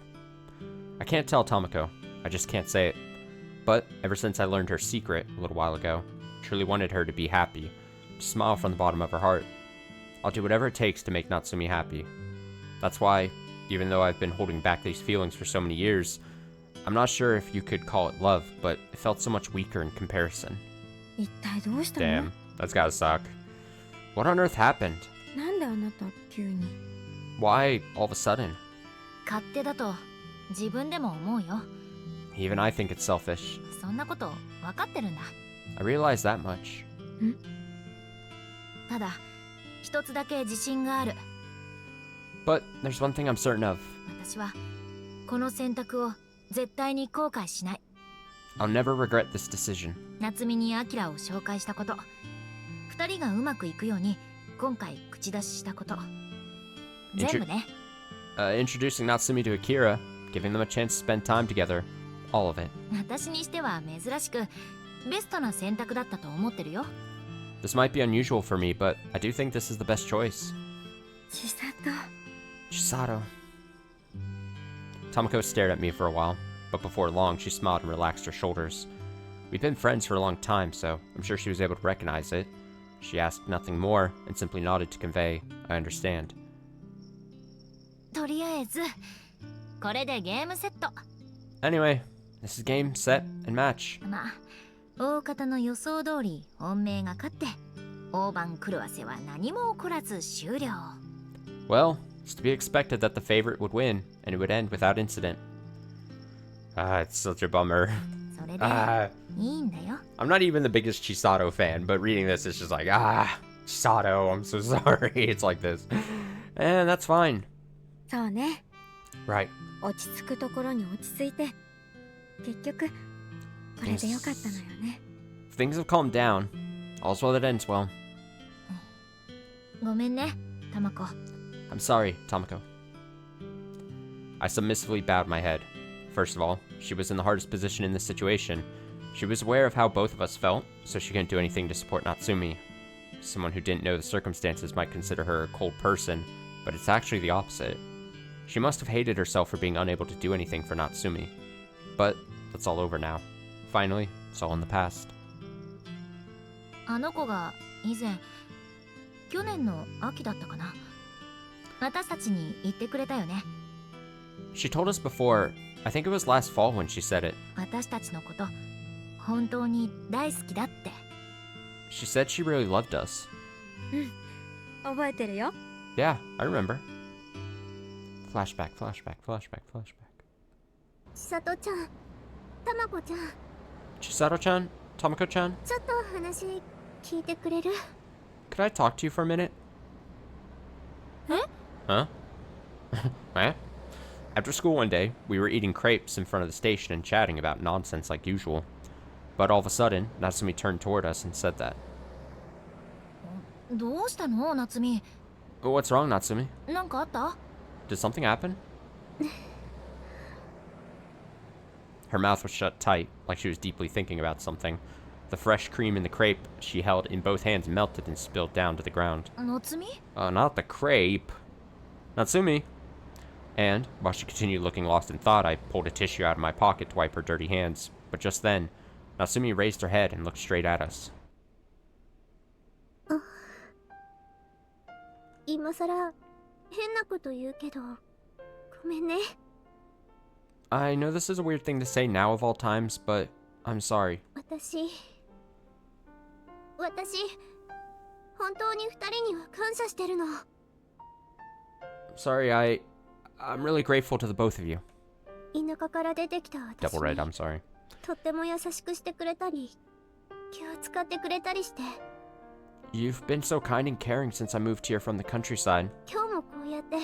[SPEAKER 1] I can't tell Tomoko. I just can't say it. But ever since I learned her secret a little while ago, I truly wanted her to be happy. To smile from the bottom of her heart. I'll do whatever it takes to make Natsumi happy. That's why, even though I've been holding back these feelings for so many years, I'm not sure if you could call it love, but it felt so much weaker in comparison.
[SPEAKER 3] 一体どうしたの
[SPEAKER 1] Damn, that's gotta suck. What on earth happened?
[SPEAKER 3] なんであなた急に
[SPEAKER 1] Why all of a sudden?
[SPEAKER 4] 勝手だと自分でも思うよ。
[SPEAKER 1] Even I think it's selfish.
[SPEAKER 4] そんなこと分かってるんだ。
[SPEAKER 1] I realize that much.
[SPEAKER 4] ただ一つだけ自信がある。
[SPEAKER 1] But there's one thing I'm certain of.
[SPEAKER 4] 私はこの選択を絶対に後悔しない。
[SPEAKER 1] I'll never regret this decision.
[SPEAKER 4] 夏美にアキラを紹介したこと、二人がうまくいくように今回口出ししたこと、全部ね。
[SPEAKER 1] Introducing Natsumi to Akira, giving them a chance to spend time together, all of it.
[SPEAKER 4] 私にしては珍しくベストな選択だったと思ってるよ。
[SPEAKER 1] This might be unusual for me, but I do think this is the best choice.
[SPEAKER 3] 千里
[SPEAKER 1] Chisato. Tomoko stared at me for a while, but before long she smiled and relaxed her shoulders. We'd been friends for a long time, so I'm sure she was able to recognize it. She asked nothing more and simply nodded to convey, I understand.
[SPEAKER 4] とりあえずこれでゲームセット。
[SPEAKER 1] Anyway, this is game, set, and match.
[SPEAKER 4] まあ大方の予想通り本命が勝って大番狂わせは何も起こらず終了。
[SPEAKER 1] Well, it's to be expected that the favorite would win, and it would end without incident. Ah, it's such a bummer.
[SPEAKER 4] それで
[SPEAKER 1] Ah,
[SPEAKER 4] いいんだよ。
[SPEAKER 1] I'm not even the biggest Chisato fan, but reading this, it's just like, Chisato, I'm so sorry. It's like this. And that's fine.
[SPEAKER 3] そうね
[SPEAKER 1] Right.
[SPEAKER 3] 落ち着くところに落ち着いて結局これでよかったのよね
[SPEAKER 1] Things have calmed down. All's well that ends well.
[SPEAKER 4] ごめんね、タマコ。
[SPEAKER 1] I'm sorry, Tomoko. I submissively bowed my head. First of all, she was in the hardest position in this situation. She was aware of how both of us felt, so she couldn't do anything to support Natsumi. Someone who didn't know the circumstances might consider her a cold person, but it's actually the opposite. She must have hated herself for being unable to do anything for Natsumi. But that's all over now. Finally, it's all in the past.
[SPEAKER 4] あの子が以前去年の秋だったかな、私たちに言ってくれたよね。
[SPEAKER 1] She told us before, I think it was last fall when she said it.
[SPEAKER 4] 私たちのこと本当に大好きだって。
[SPEAKER 1] She said she really loved us.
[SPEAKER 3] 覚えてるよ
[SPEAKER 1] Yeah, I remember. Flashback, flashback, flashback, flashback.
[SPEAKER 3] 千里ちゃんたまこちゃん
[SPEAKER 1] Chisato-chan? Tomoko-chan?
[SPEAKER 3] ちょっと話聞いてくれる
[SPEAKER 1] Could I talk to you for a minute? Huh? Eh? After school one day, we were eating crepes in front of the station and chatting about nonsense like usual. But all of a sudden, Natsumi turned toward us and said that.
[SPEAKER 4] どうしたの、夏美。
[SPEAKER 1] What's wrong, Natsumi?
[SPEAKER 4] なんかあった？
[SPEAKER 1] Did something happen? Her mouth was shut tight, like she was deeply thinking about something. The fresh cream in the crepe she held in both hands melted and spilled down to the ground.
[SPEAKER 4] 夏美？
[SPEAKER 1] Not the crepe. Natsumi. And, while she continued looking lost in thought, I pulled a tissue out of my pocket to wipe her dirty hands. But just then, Natsumi raised her head and looked straight at us.
[SPEAKER 3] 今さら変なこと言うけどごめんね
[SPEAKER 1] I know this is a weird thing to say now of all times, but I'm sorry.
[SPEAKER 3] 私本当に二人には感謝してるの
[SPEAKER 1] Sorry, I'm really grateful to the both of you.
[SPEAKER 3] 田舎から出てきた私
[SPEAKER 1] Double red,
[SPEAKER 3] に
[SPEAKER 1] I'm sorry.
[SPEAKER 3] とっても優しくしてくれたり気を使ってくれたりして
[SPEAKER 1] You've been so kind and caring since I moved here from the countryside.
[SPEAKER 3] 今日もこうやって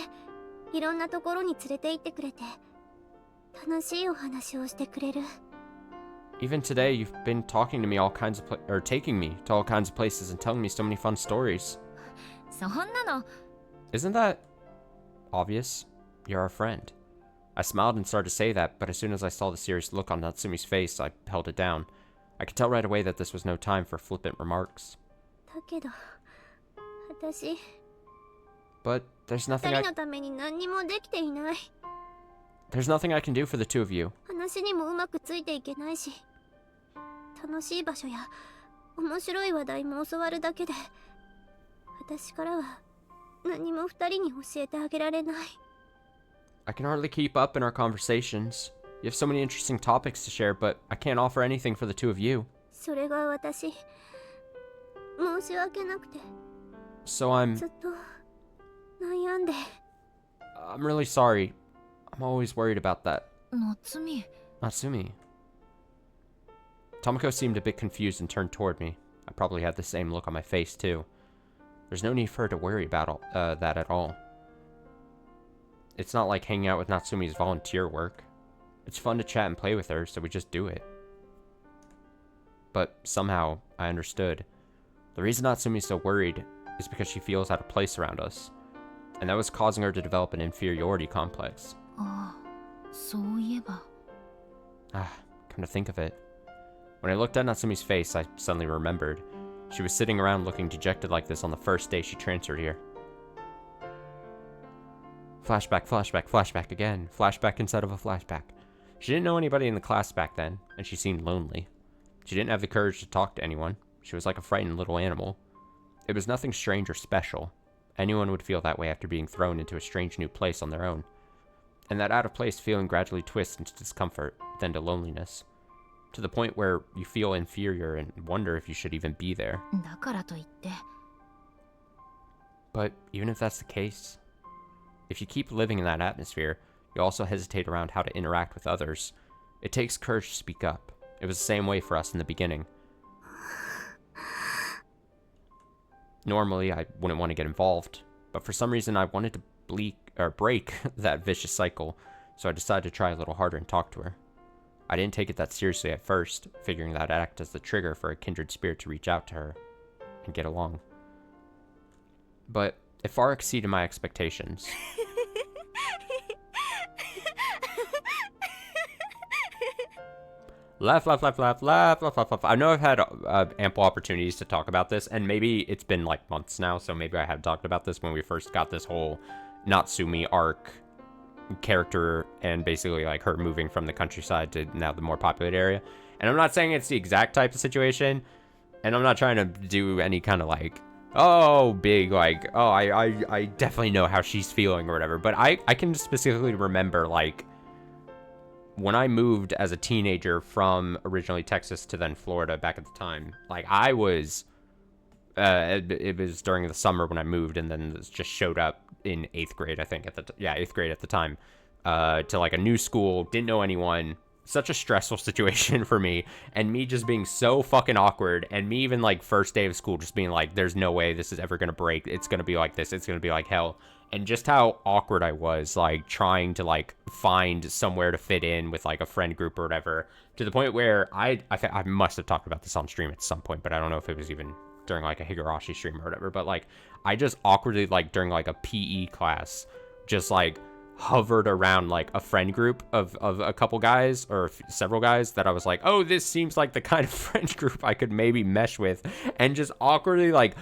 [SPEAKER 3] いろんなところに連れて行ってくれて楽しいお話をしてくれる
[SPEAKER 1] Even today, you've been talking to me all kinds of or taking me to all kinds of places and telling me so many fun stories.
[SPEAKER 4] そんなの
[SPEAKER 1] Isn't that obvious? You're our friend. I smiled and started to say that, but as soon as I saw the serious look on Natsumi's face, I held it down. I could tell right away that this was no time for flippant remarks.
[SPEAKER 3] だけど私
[SPEAKER 1] But there's
[SPEAKER 3] 二
[SPEAKER 1] nothing
[SPEAKER 3] 人
[SPEAKER 1] I
[SPEAKER 3] のために何にもできていない。
[SPEAKER 1] there's nothing I can do for the two of you.
[SPEAKER 3] 話にもうまくついていけないし、楽しい場所や面白い話題も教わるだけで、私からは何も二人に教えてあげられない。
[SPEAKER 1] I can hardly keep up in our conversations. You have so many interesting topics to share, but I can't offer anything for the two of you.
[SPEAKER 3] それが私、申し訳なくて、
[SPEAKER 1] So I'm
[SPEAKER 3] ずっと悩んで。
[SPEAKER 1] I'm really sorry. I'm always worried about that.
[SPEAKER 4] 夏美
[SPEAKER 1] Natsumi. Tomoko seemed a bit confused and turned toward me. I probably had the same look on my face, too. There's no need for her to worry about that at all. It's not like hanging out with Natsumi's volunteer work. It's fun to chat and play with her, so we just do it. But somehow, I understood. The reason Natsumi's so worried is because she feels out of place around us. And that was causing her to develop an inferiority complex.
[SPEAKER 4] ああそういえば
[SPEAKER 1] Ah, come to think of it. When I looked at Natsumi's face, I suddenly remembered. She was sitting around looking dejected like this on the first day she transferred here. Flashback, flashback, flashback again. Flashback instead of a flashback. She didn't know anybody in the class back then, and she seemed lonely. She didn't have the courage to talk to anyone. She was like a frightened little animal. It was nothing strange or special. Anyone would feel that way after being thrown into a strange new place on their own. And that out-of-place feeling gradually twists into discomfort, then to loneliness. To the point where you feel inferior and wonder if you should even be there.
[SPEAKER 4] だからといって
[SPEAKER 1] But even if that's the case, if you keep living in that atmosphere, you also hesitate around how to interact with others. It takes courage to speak up. It was the same way for us in the beginning. Normally, I wouldn't want to get involved, but for some reason I wanted to break that vicious cycle, so I decided to try a little harder and talk to her. I didn't take it that seriously at first, figuring that I'd act as the trigger for a kindred spirit to reach out to her and get along. But it far exceeded my expectations. Laugh, laugh, laugh, laugh, laugh, laugh, laugh, laugh. I know I've had ample opportunities to talk about this, and maybe it's been like months now, so maybe I have talked about this when we first got this whole Natsumi arc character, and basically like her moving from the countryside to now the more populated area. And I'm not saying it's the exact type of situation, and I'm not trying to do any kind of like, oh, big, like, oh, I definitely know how she's feeling or whatever, but I can specifically remember, like, when I moved as a teenager from originally Texas to then Florida back at the time, like, I was, it was during the summer when I moved, and then it just showed up in 8th grade, I think, 8th grade at the time, to, like, a new school, didn't know anyone, such a stressful situation for me, and me just being so fucking awkward, and me even, like, first day of school just being like, there's no way this is ever gonna break, it's gonna be like this, it's gonna be like hell, and just how awkward I was, like, trying to, like, find somewhere to fit in with, like, a friend group or whatever, to the point where I must have talked about this on stream at some point, but I don't know if it was even during, like, a Higurashi stream or whatever, but, like, I just awkwardly, like, during, like, a PE class, just, like, hovered around, like, a friend group of a couple guys, or several guys, that I was like, oh, this seems like the kind of friend group I could maybe mesh with, and just awkwardly, like,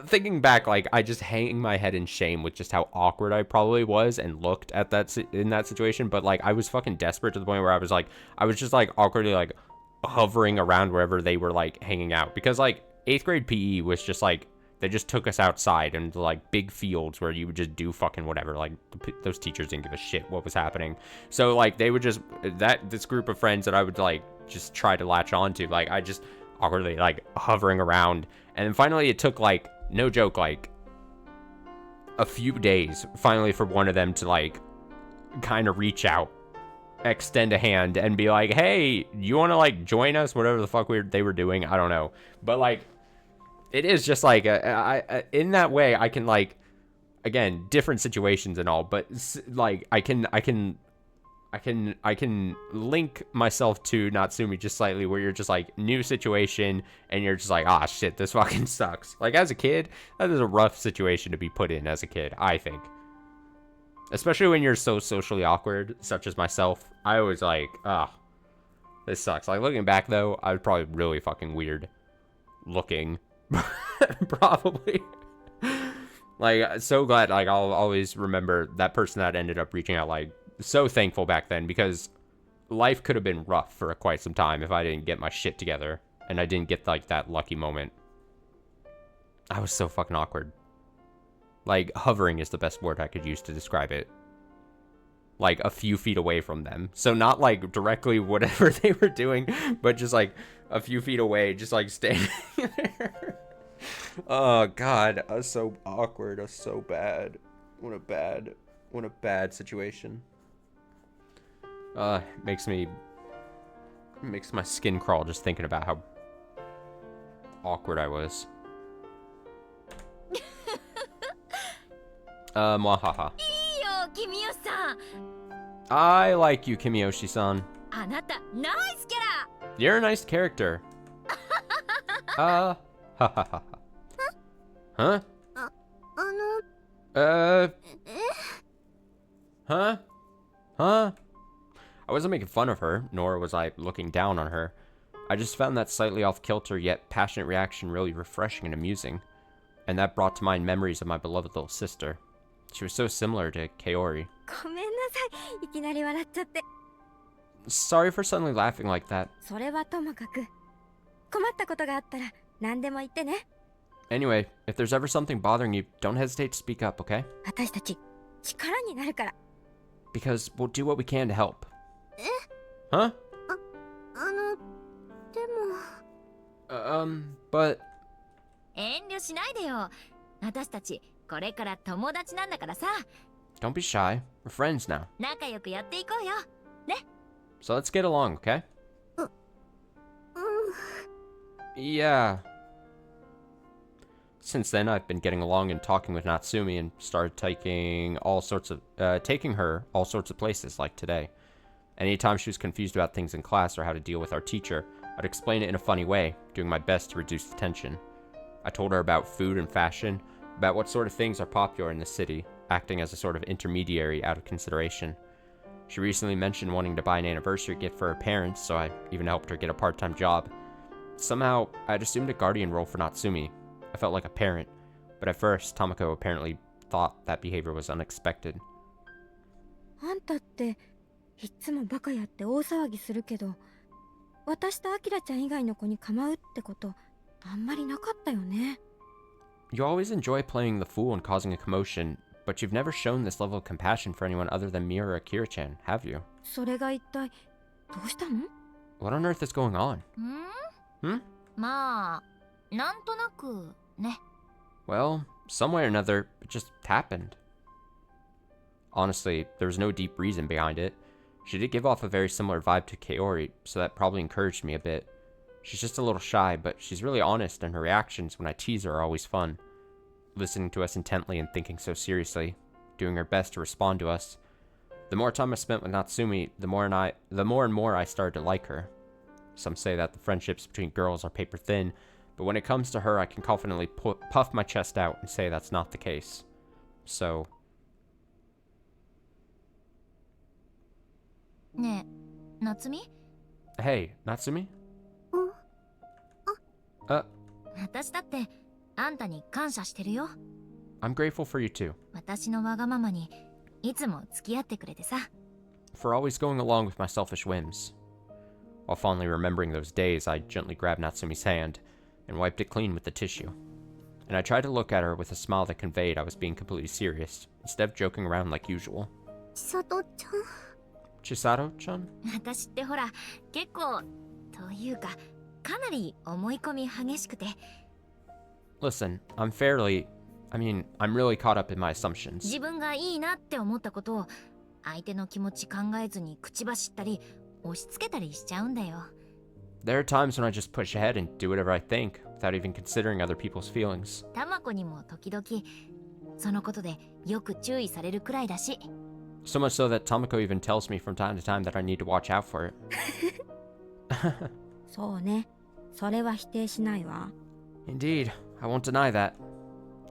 [SPEAKER 1] thinking back, like, I just hang my head in shame with just how awkward I probably was and looked at that in that situation, but, like, I was fucking desperate to the point where I was just, like, awkwardly, like, hovering around wherever they were, like, hanging out, because, like, 8th grade PE was just, like, they just took us outside into, like, big fields where you would just do fucking whatever, like, those teachers didn't give a shit what was happening, so, like, they would just, this group of friends that I would, like, just try to latch onto, like, I just awkwardly, like, hovering around, and then finally it took, like, no joke, like, a few days, finally, for one of them to, like, kind of reach out, extend a hand, and be like, hey, you want to, like, join us, whatever the fuck they were doing, I don't know, but, like, it is just, like, in that way, I can, like, again, different situations and all, but, like, I can I can link myself to Natsumi just slightly, where you're just like, new situation, and you're just like, ah, shit, this fucking sucks. Like, as a kid, that is a rough situation to be put in as a kid, I think. Especially when you're so socially awkward, such as myself. I always like, ah, this sucks. Like, looking back, though, I was probably really fucking weird looking. Probably. Like, so glad, like, I'll always remember that person that ended up reaching out, like, so thankful back then, because life could have been rough for quite some time if I didn't get my shit together, and I didn't get, like, that lucky moment. I was so fucking awkward. Like, hovering is the best word I could use to describe it. Like, a few feet away from them. So not, like, directly whatever they were doing, but just, like, a few feet away, just, like, standing there. Oh, God. I was so awkward. I was so bad. What a bad situation. Makes my skin crawl just thinking about how awkward I was. Mwahaha.
[SPEAKER 4] いいよ、君吉さん。
[SPEAKER 1] I like you, Kimiyoshi-san.
[SPEAKER 4] あなた、ナイスキャラ。
[SPEAKER 1] You're a nice character. Ha ha ha. Huh? Huh? Huh? I wasn't making fun of her, nor was I looking down on her. I just found that slightly off-kilter yet passionate reaction really refreshing and amusing. And that brought to mind memories of my beloved little sister. She was so similar to Kaori.
[SPEAKER 3] ごめんなさい。いきなり笑っちゃって。
[SPEAKER 1] Sorry for suddenly laughing like that.
[SPEAKER 3] それはともかく。困ったことがあったら何でも言ってね。
[SPEAKER 1] Anyway, if there's ever something bothering you, don't hesitate to speak up, okay?
[SPEAKER 3] 私たち力になるから。
[SPEAKER 1] Because we'll do what we can to help. Huh?
[SPEAKER 3] でも。
[SPEAKER 1] But...
[SPEAKER 4] 遠慮しないでよ。私たち、これから友達なんだからさ。
[SPEAKER 1] Don't be shy. We're friends now.
[SPEAKER 4] 仲良くやっていこうよ。ね。
[SPEAKER 1] So let's get along, okay? Yeah. Since then, I've been getting along and talking with Natsumi and started taking her all sorts of places, like today. Anytime she was confused about things in class or how to deal with our teacher, I'd explain it in a funny way, doing my best to reduce the tension. I told her about food and fashion, about what sort of things are popular in the city, acting as a sort of intermediary out of consideration. She recently mentioned wanting to buy an anniversary gift for her parents, so I even helped her get a part-time job. Somehow, I'd assumed a guardian role for Natsumi. I felt like a parent, but at first, Tomoko apparently thought that behavior was unexpected.
[SPEAKER 3] あんたっていっつもバカやって大騒ぎするけど、私とアキラちゃん以外の子に構うってことあんまりなかったよね。
[SPEAKER 1] You always enjoy playing the fool and causing a commotion, but you've never shown this level of compassion for anyone other than me or Akira-chan, have you?
[SPEAKER 3] それが一体どうしたの？
[SPEAKER 1] What on earth is going on?
[SPEAKER 4] ん？ まあ、なんとなくね。
[SPEAKER 1] Well, some way or another, it just happened. Honestly, there was no deep reason behind it. She did give off a very similar vibe to Kaori, so that probably encouraged me a bit. She's just a little shy, but she's really honest, and her reactions when I tease her are always fun. Listening to us intently and thinking so seriously, doing her best to respond to us. The more time I spent with Natsumi, the more and more I started to like her. Some say that the friendships between girls are paper thin, but when it comes to her, I can confidently puff my chest out and say that's not the case. So...
[SPEAKER 4] ねえ、夏美？
[SPEAKER 1] Hey, Natsumi?
[SPEAKER 4] 私だってあんたに感謝してるよ。
[SPEAKER 1] I'm grateful for you too.
[SPEAKER 4] 私のわがままにいつも付き合ってくれてさ。
[SPEAKER 1] For always going along with my selfish whims. While fondly remembering those days, I gently grabbed Natsumi's hand and wiped it clean with the tissue. And I tried to look at her with a smile that conveyed I was being completely serious, instead of joking around like usual.
[SPEAKER 3] 千里ちゃん。
[SPEAKER 1] Chisato-chan?
[SPEAKER 4] 私ってほら、結構というかかなり思い込み激しくて。
[SPEAKER 1] Listen, I'm really caught up in my assumptions.
[SPEAKER 4] 自分がいいなって思ったことを相手の気持ち考えずに口走ったり押し付けたりしちゃうんだよ。
[SPEAKER 1] There are times when I just push ahead and do whatever I think, without even considering other people's feelings.
[SPEAKER 4] タマコにも時々そのことでよく注意されるくらいだし。
[SPEAKER 1] So much so that Tomoko even tells me from time to time that I need to watch out for it.
[SPEAKER 7] そうね。それは否定しないわ。
[SPEAKER 1] Indeed, I won't deny that.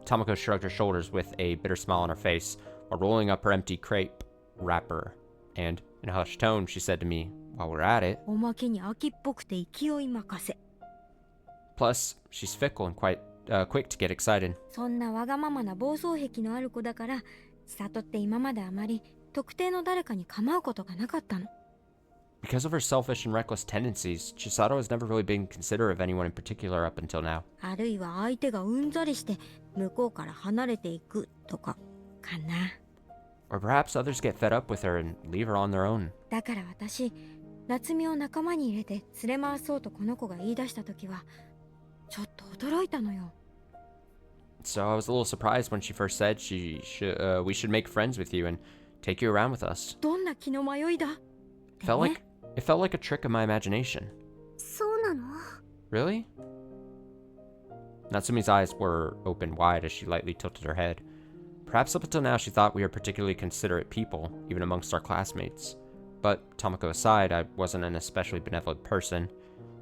[SPEAKER 1] Tomoko shrugged her shoulders with a bitter smile on her face while rolling up her empty crepe wrapper. And, in a hushed tone, she said to me, while we're at it,
[SPEAKER 7] おまけに秋っぽくて勢い任せ。
[SPEAKER 1] plus, she's fickle and quite quick to get excited.
[SPEAKER 7] そんなわがままな暴走癖のある子だから、千里って今まであまり特定の誰かに構うことがなかったの。
[SPEAKER 1] Because of her selfish and reckless tendencies, Chisato has never really been considerate of anyone in particular up until now.
[SPEAKER 7] あるいは相手がうんざりして向こうから離れていくとかかな。
[SPEAKER 1] Or perhaps others get fed up with her and leave her on their own.
[SPEAKER 7] だから私、夏美を仲間に入れて連れ回そうとこの子が言い出した時はちょっと驚いたのよ。
[SPEAKER 1] So I was a little surprised when she first said we should make friends with you and take you around with us.
[SPEAKER 7] どんな気の迷いだ。
[SPEAKER 1] It felt like a trick of my imagination.
[SPEAKER 3] そうなの？
[SPEAKER 1] Really? Natsumi's eyes were open wide as she lightly tilted her head. Perhaps up until now she thought we were particularly considerate people, even amongst our classmates. But, Tomoko aside, I wasn't an especially benevolent person.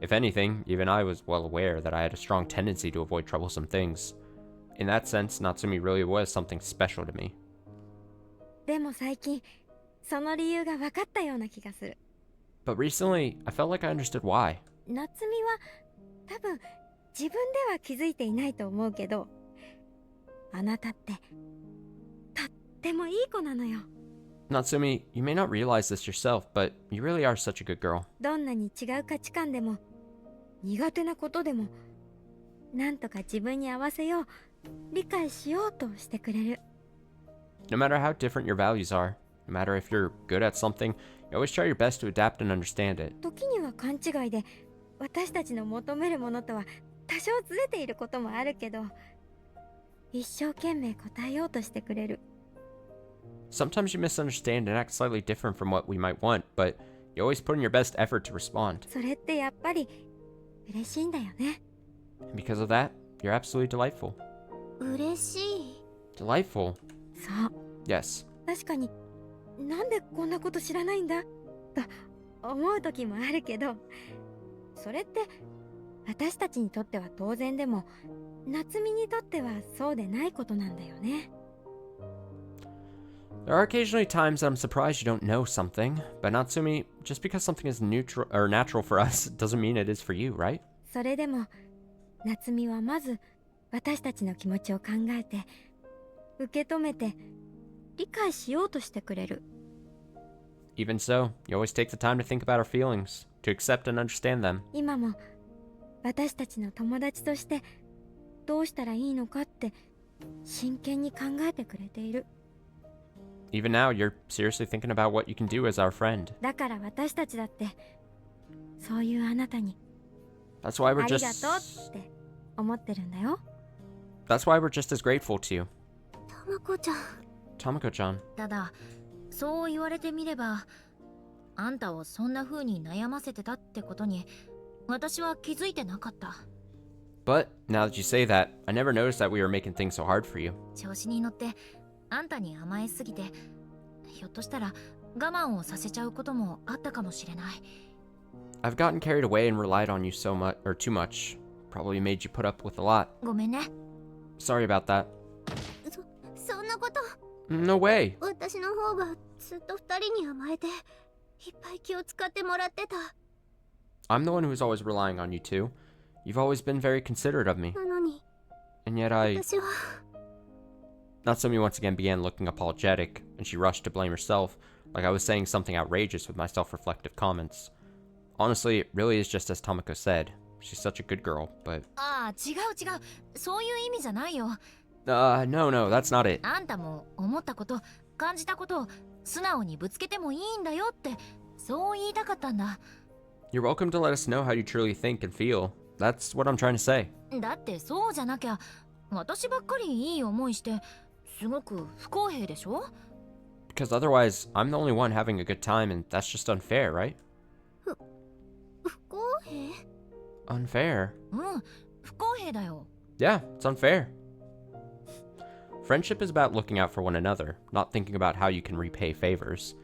[SPEAKER 1] If anything, even I was well aware that I had a strong tendency to avoid troublesome things. In that sense, Natsumi really was something special to me.
[SPEAKER 7] でも最近その理由が分かったような気がする。
[SPEAKER 1] But recently, I felt like I understood why.
[SPEAKER 7] 夏美は多分自分では気づいていないと思うけど、あなたってとってもいい子なのよ。
[SPEAKER 1] Natsumi, you may not realize this yourself, but you really are such a good girl.
[SPEAKER 7] どんなに違う価値観でも苦手なことでもなんとか自分に合わせよう、理解しようとしてくれる。
[SPEAKER 1] No matter how different your values are, no matter if you're good at something, you always try your best to adapt and understand it.
[SPEAKER 7] 時には勘違いで私たちの求めるものとは多少ずれていることもあるけど、一生懸命答えようとしてくれる。
[SPEAKER 1] Sometimes you misunderstand and act slightly different from what we might want, but you always put in your best effort to respond.
[SPEAKER 7] それってやっぱり嬉しいんだよね。
[SPEAKER 1] And because of that, you're absolutely delightful.
[SPEAKER 3] 嬉しい。
[SPEAKER 1] Delightful?
[SPEAKER 7] そう、
[SPEAKER 1] Yes.
[SPEAKER 7] 確かになんでこんなこと知らないんだと思う時もあるけど、それって私たちにとっては当然でも夏美にとってはそうでないことなんだよね。
[SPEAKER 1] There are occasionally times that I'm surprised you don't know something, but Natsumi, just because something is neutral or natural for us doesn't mean it is for you, right?
[SPEAKER 7] それでも夏美はまず私たちの気持ちを考えて受け止めて理解しようとしてくれる。
[SPEAKER 1] Even so, you always take the time to think about our feelings, to accept and understand them.
[SPEAKER 7] 今も私たちの友達としてどうしたらいいのかって真剣に考えてくれている。
[SPEAKER 1] Even now, you're seriously thinking about what you can do as our friend.
[SPEAKER 7] だから私たちだってそういうあなたに
[SPEAKER 1] That's why
[SPEAKER 7] あ
[SPEAKER 1] we're
[SPEAKER 7] りがとう
[SPEAKER 1] just
[SPEAKER 7] って思ってるんだよ。
[SPEAKER 1] That's why we're just as grateful to you.
[SPEAKER 3] たまこちゃん。
[SPEAKER 1] Tomoko-chan.
[SPEAKER 4] ただそう言われてみればあんたをそんな風に悩ませてたってことに私は気づいてなかった。
[SPEAKER 1] But now that you say that, I never noticed that we were making things so hard for you.
[SPEAKER 4] 調子に乗ってあんたに甘えすぎてひょっとしたら我慢をさせちゃうこともあったかもしれない。
[SPEAKER 1] I've gotten carried away and relied on you so much, or too much. Probably made you put up with a lot.
[SPEAKER 4] ごめんね。
[SPEAKER 1] Sorry about that.
[SPEAKER 3] そんなこと。
[SPEAKER 1] No way.
[SPEAKER 3] 私の方がずっと二人に甘えていっぱい気を使ってもらってた。
[SPEAKER 1] I'm the one who's always relying on you too. You've always been very considerate of me.
[SPEAKER 3] なのに
[SPEAKER 1] And yet I...
[SPEAKER 3] 私は
[SPEAKER 1] Natsumi once again began looking apologetic, and she rushed to blame herself, like I was saying something outrageous with my self-reflective comments. Honestly, it really is just as Tomoko said. She's such a good girl, but...
[SPEAKER 4] ああ違う違う、そういう意味じゃないよ。
[SPEAKER 1] No, that's not it.
[SPEAKER 4] あんたも思ったこと感じたことを素直にぶつけてもいいんだよってそう言いたかったんだ。
[SPEAKER 1] You're welcome to let us know how you truly think and feel. That's what I'm trying to say.
[SPEAKER 4] だってそうじゃなきゃ私ばっかりいい思いしてすごく不公平でしょ。
[SPEAKER 1] Because otherwise, I'm the only one having a good time, and that's just unfair, right?
[SPEAKER 3] 不公平。
[SPEAKER 1] Unfair?
[SPEAKER 4] うん、不公平だよ。
[SPEAKER 1] Yeah, it's unfair. Friendship is about looking out for one another, not thinking about how you can repay favors.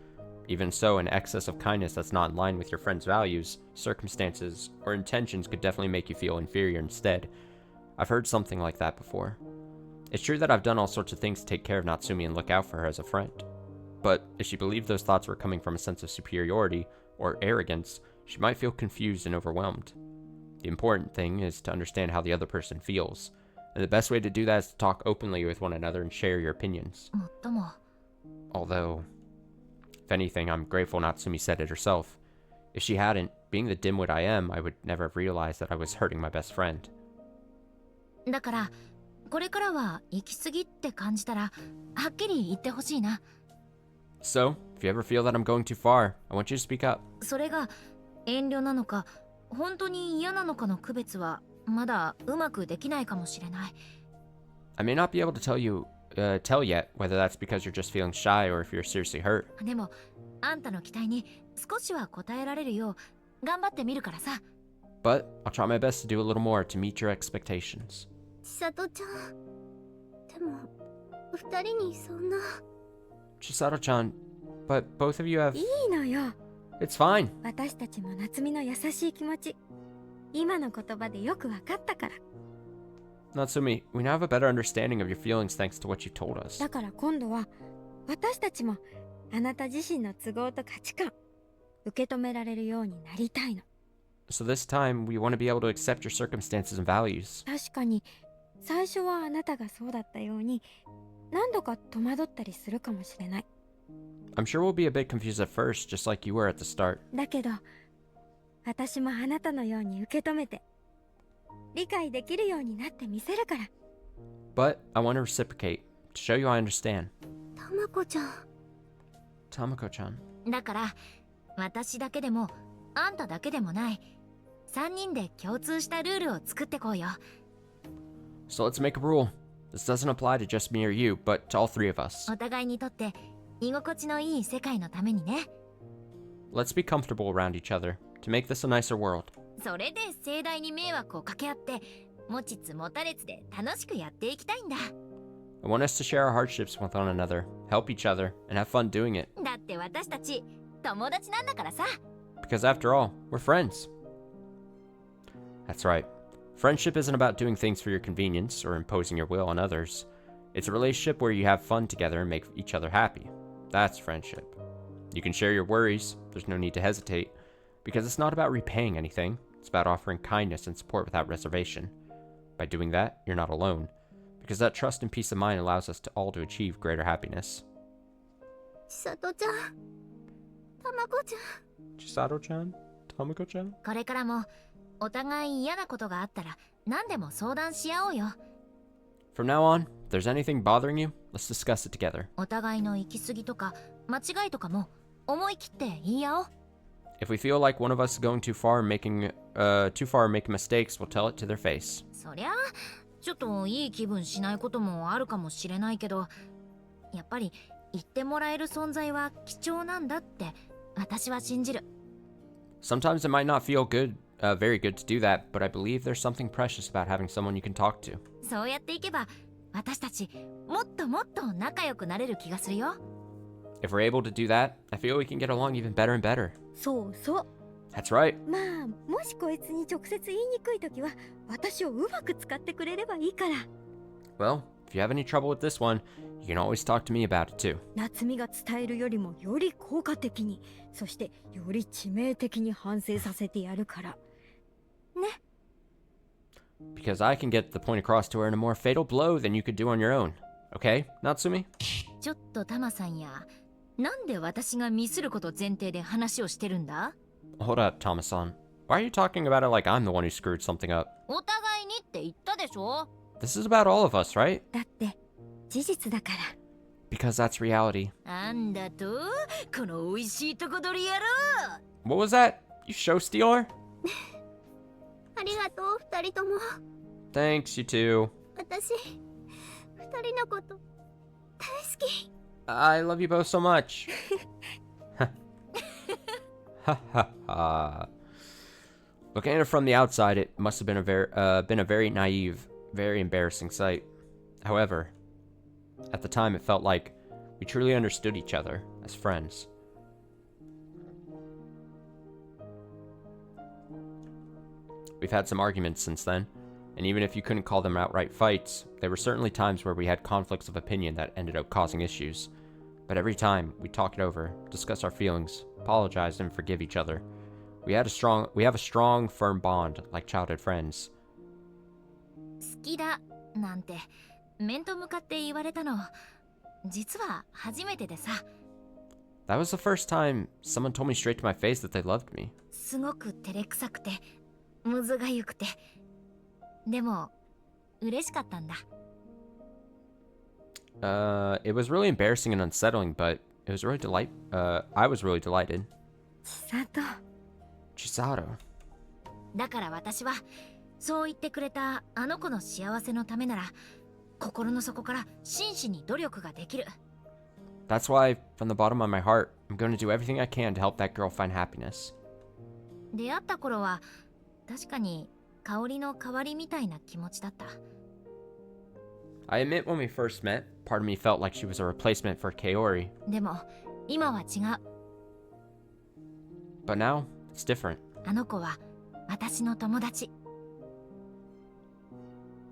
[SPEAKER 1] Even so, an excess of kindness that's not in line with your friend's values, circumstances, or intentions could definitely make you feel inferior instead. I've heard something like that before. It's true that I've done all sorts of things to take care of Natsumi and look out for her as a friend. But if she believed those thoughts were coming from a sense of superiority or arrogance, she might feel confused and overwhelmed. The important thing is to understand how the other person feels, and the best way to do that is to talk openly with one another and share your opinions.
[SPEAKER 4] もっとも
[SPEAKER 1] Although, if anything, I'm grateful Natsumi said it herself. If she hadn't, being the dimwit I am, I would never have realized that I was hurting my best friend.
[SPEAKER 4] だからこれからは行き過ぎって感じたらはっきり言ってほしいな。
[SPEAKER 1] So, if you ever feel that I'm going too far, I want you to speak up.
[SPEAKER 4] それが遠慮なのか本当に嫌なのかの区別はまだうまくできないかもしれない。
[SPEAKER 1] I may not be able to tell yet whether that's because you're just feeling shy or if you're seriously hurt.
[SPEAKER 4] でもあんたの期待に少しは応えられるよう頑張ってみるからさ。
[SPEAKER 1] But I'll try my best to do a little more to meet your expectations.
[SPEAKER 3] 千里ちゃん。でも、二人にそんな。
[SPEAKER 1] Chisato-chan, but both of you have...
[SPEAKER 7] いいのよ。
[SPEAKER 1] It's fine.
[SPEAKER 7] 私たちも夏美の優しい気持ち、今の言葉でよくわかったから。
[SPEAKER 1] Natsumi, we now have a better understanding of your feelings thanks to what you told us.
[SPEAKER 7] だから今度は私たちもあなた自身の都合と価値観受け止められるようになりたいの。
[SPEAKER 1] So this time, we want to be able to accept your circumstances and values.
[SPEAKER 7] 確かに最初はあなたがそうだったように何度か戸惑ったりするかもしれない。
[SPEAKER 1] I'm sure we'll be a bit confused at first, just like you were at the start.
[SPEAKER 7] だけど私もあなたのように受け止めて理解できるようになってみせるから。
[SPEAKER 1] But I want to reciprocate, to show you I understand.
[SPEAKER 3] たまこちゃん。
[SPEAKER 1] Tamako-chan.
[SPEAKER 4] だから私だけでもあんただけでもない3人で共通したルールを作ってこうよ。
[SPEAKER 1] So let's make a rule. This doesn't apply to just me or you, but to all three of us.
[SPEAKER 4] お互いにとって居心地のいい世界のためにね。
[SPEAKER 1] Let's be comfortable around each other, to make this a nicer world.
[SPEAKER 4] それで盛大に迷惑をかけ合って持ちつ持たれつで楽しくやっていきたいんだ。
[SPEAKER 1] I want us to share our hardships with one another, help each other, and have fun doing it.
[SPEAKER 4] だって私たち友達なんだからさ。
[SPEAKER 1] Because after all, we're friends. That's right. Friendship isn't about doing things for your convenience or imposing your will on others. It's a relationship where you have fun together and make each other happy. That's friendship. You can share your worries, there's no need to hesitate, because it's not about repaying anything, it's about offering kindness and support without reservation. By doing that, you're not alone, because that trust and peace of mind allows us to all to achieve greater happiness.
[SPEAKER 3] 千里ちゃん。たまこちゃん。
[SPEAKER 1] Chisato-chan? Tamako-chan?
[SPEAKER 4] これからもお互い嫌なことがあったら何でも相談し合おうよ。
[SPEAKER 1] From now on, if there's anything bothering you, let's discuss it together.
[SPEAKER 4] お互いの行き過ぎとか間違いとかも思い切って言い合おう。
[SPEAKER 1] If we feel like one of us is going too far and making mistakes, we'll tell it to their face.
[SPEAKER 4] そりゃちょっといい気分しないこともあるかもしれないけど、やっぱり言ってもらえる存在は貴重なんだって私は信じる。
[SPEAKER 1] Sometimes it might not feel very good to do that, but I believe there's something precious about having someone you can talk to.
[SPEAKER 4] そうやっていけば私たちもっともっと仲良くなれる気がするよ。
[SPEAKER 1] If we're able to do that, I feel we can get along even better and better.
[SPEAKER 7] そうそう。
[SPEAKER 1] That's right.
[SPEAKER 7] まあもしこいつに直接言いにくい時は私をうまく使ってくれればいいから。
[SPEAKER 1] Well, if you have any trouble with this one, you can always talk to me about it too.
[SPEAKER 7] 夏美が伝えるよりもより効果的に、そしてより致命的に反省させてやるから。ね。
[SPEAKER 1] Because I can get the point across to her in a more fatal blow than you could do on your own. Okay, Natsumi?
[SPEAKER 4] ちょっとタマさんや、なんで私がミスること前提で話をしてるんだ？
[SPEAKER 1] Hold up, Thomas-san. Why are you talking about it like I'm the one who screwed something up?
[SPEAKER 4] お互いにって言ったでしょ？
[SPEAKER 1] This is about all of us, right?
[SPEAKER 7] だって事実だから。
[SPEAKER 1] Because that's reality.
[SPEAKER 4] なんだと？この美味しいとこ取りやろう！
[SPEAKER 1] What was that? You show stealer?
[SPEAKER 3] ありがとう、二人とも。
[SPEAKER 1] Thanks, you two.
[SPEAKER 3] 私、二人のこと、大好き。
[SPEAKER 1] I love you both so much. Ha ha ha. Looking at it from the outside, it must have been a very naive, very embarrassing sight. However, At the time, it felt like we truly understood each other as friends. We've had some arguments since then, and even if you couldn't call them outright fights, there were certainly times where we had conflicts of opinion that ended up causing issues. But every time, we talk it over, discuss our feelings, apologize, and forgive each other. We have a strong, firm bond, like childhood friends.
[SPEAKER 4] 好きだなんて面と向かって言われたの実は初めてでさ
[SPEAKER 1] That was the first time someone told me straight to my face that they loved me.
[SPEAKER 4] すごく照れくさくてむずがゆくてでも嬉しかったんだ
[SPEAKER 1] It was really embarrassing and unsettling, but it was really I was really delighted.
[SPEAKER 7] 千里
[SPEAKER 1] Chisato.
[SPEAKER 4] だから私はそう言ってくれたあの子の幸せのためなら心の底から真摯に努力ができる
[SPEAKER 1] That's why, from the bottom of my heart, I'm going to do everything I can to help that girl find happiness.
[SPEAKER 4] 出会った頃は確かに香りの代わりみたいな気持ちだった
[SPEAKER 1] I admit when we first met, part of me felt like she was a replacement for Kaori.
[SPEAKER 4] でも今は違う
[SPEAKER 1] But now, it's different.
[SPEAKER 4] あの子は私の友達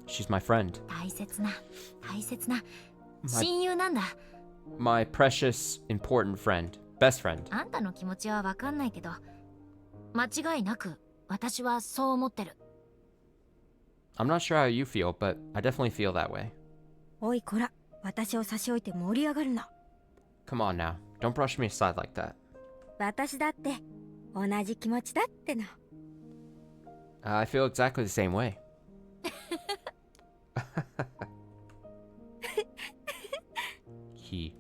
[SPEAKER 1] She's my friend.
[SPEAKER 4] 大切な
[SPEAKER 1] My,
[SPEAKER 4] 親友なんだ
[SPEAKER 1] my precious, important friend. Best friend.
[SPEAKER 4] あんたの気持ちはわかんないけど間違いなく私はそう思ってる
[SPEAKER 1] I'm not sure how you feel, but I definitely feel that way.
[SPEAKER 7] おいこら私を差し置いて盛り上がるな
[SPEAKER 1] Come on now. Don't brush me aside like that.
[SPEAKER 7] 私だって同じ気持ちだっての
[SPEAKER 1] I feel exactly the same way. He.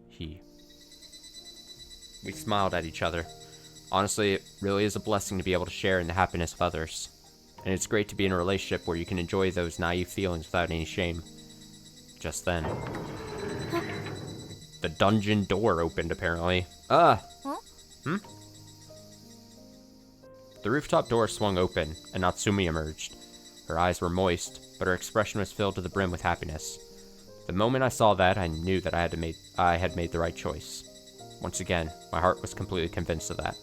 [SPEAKER 1] We smiled at each other. Honestly, it really is a blessing to be able to share in the happiness of others. And it's great to be in a relationship where you can enjoy those naive feelings without any shame. Just then, the dungeon door opened, apparently.
[SPEAKER 4] Huh?
[SPEAKER 1] The rooftop door swung open, and Natsumi emerged. Her eyes were moist, but her expression was filled to the brim with happiness. The moment I saw that, I knew that I had made the right choice. Once again, my heart was completely convinced of that.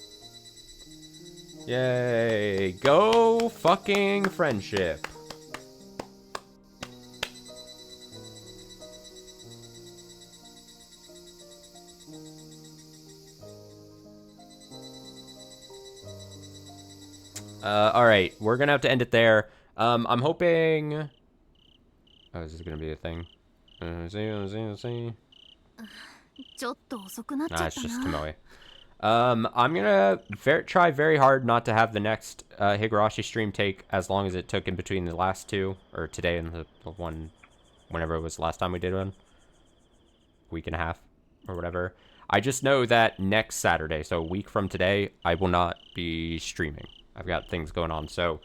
[SPEAKER 1] Yay! Go fucking friendship! Alright, we're gonna have to end it there. I'm hoping... Oh, is this gonna be a thing?
[SPEAKER 4] ちょっと遅くなっちゃ
[SPEAKER 1] Nah,
[SPEAKER 4] っ
[SPEAKER 1] it's
[SPEAKER 4] た
[SPEAKER 1] just
[SPEAKER 4] な
[SPEAKER 1] Tomoe. I'm gonna try very hard not to have the next Higurashi stream take as long as it took in between the last two, or today and the one, whenever it was the last time we did one. Week and a half, or whatever. I just know that next Saturday, so a week from today, I will not be streaming. I've got things going on, so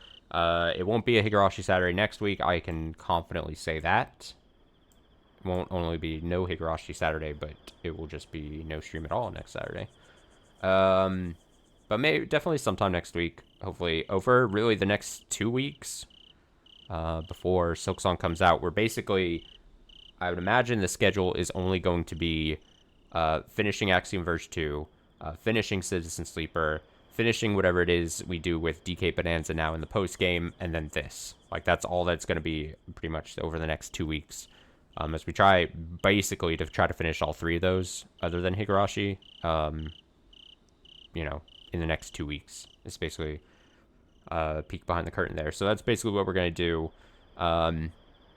[SPEAKER 1] it won't be a Higurashi Saturday next week. I can confidently say that. It won't only be no Higurashi Saturday, but it will just be no stream at all next Saturday. But maybe definitely sometime next week. Hopefully over really the next 2 weeks before Silk Song comes out. We're basically, I would imagine the schedule is only going to be finishing Axiom Verge 2, finishing Citizen Sleeper, finishing whatever it is we do with DK Bonanza now in the post game, and then this. Like that's all that's going to be pretty much over the next 2 weeks. As we try basically to try to finish all 3 of those other than Higurashi. You know, in the next 2 weeks. It's basically a peek behind the curtain there. So that's basically what we're going to do.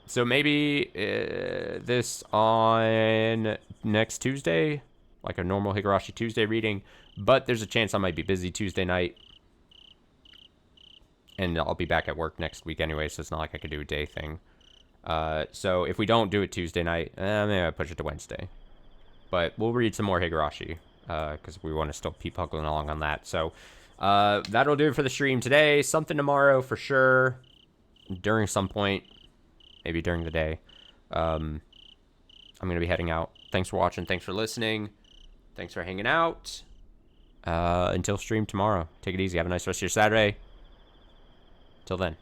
[SPEAKER 1] So maybe this on next Tuesday, like a normal Higurashi Tuesday reading. But there's a chance I might be busy Tuesday night. And I'll be back at work next week anyway, so it's not like I could do a day thing. So if we don't do it Tuesday night, maybe I'll push it to Wednesday. But we'll read some more Higurashi. Because we want to still keep hugging along on that. So, that'll do it for the stream today. Something tomorrow for sure. During some point. Maybe during the day. I'm going to be heading out. Thanks for watching. Thanks for listening. Thanks for hanging out. Until stream tomorrow. Take it easy. Have a nice rest of your Saturday. Till then.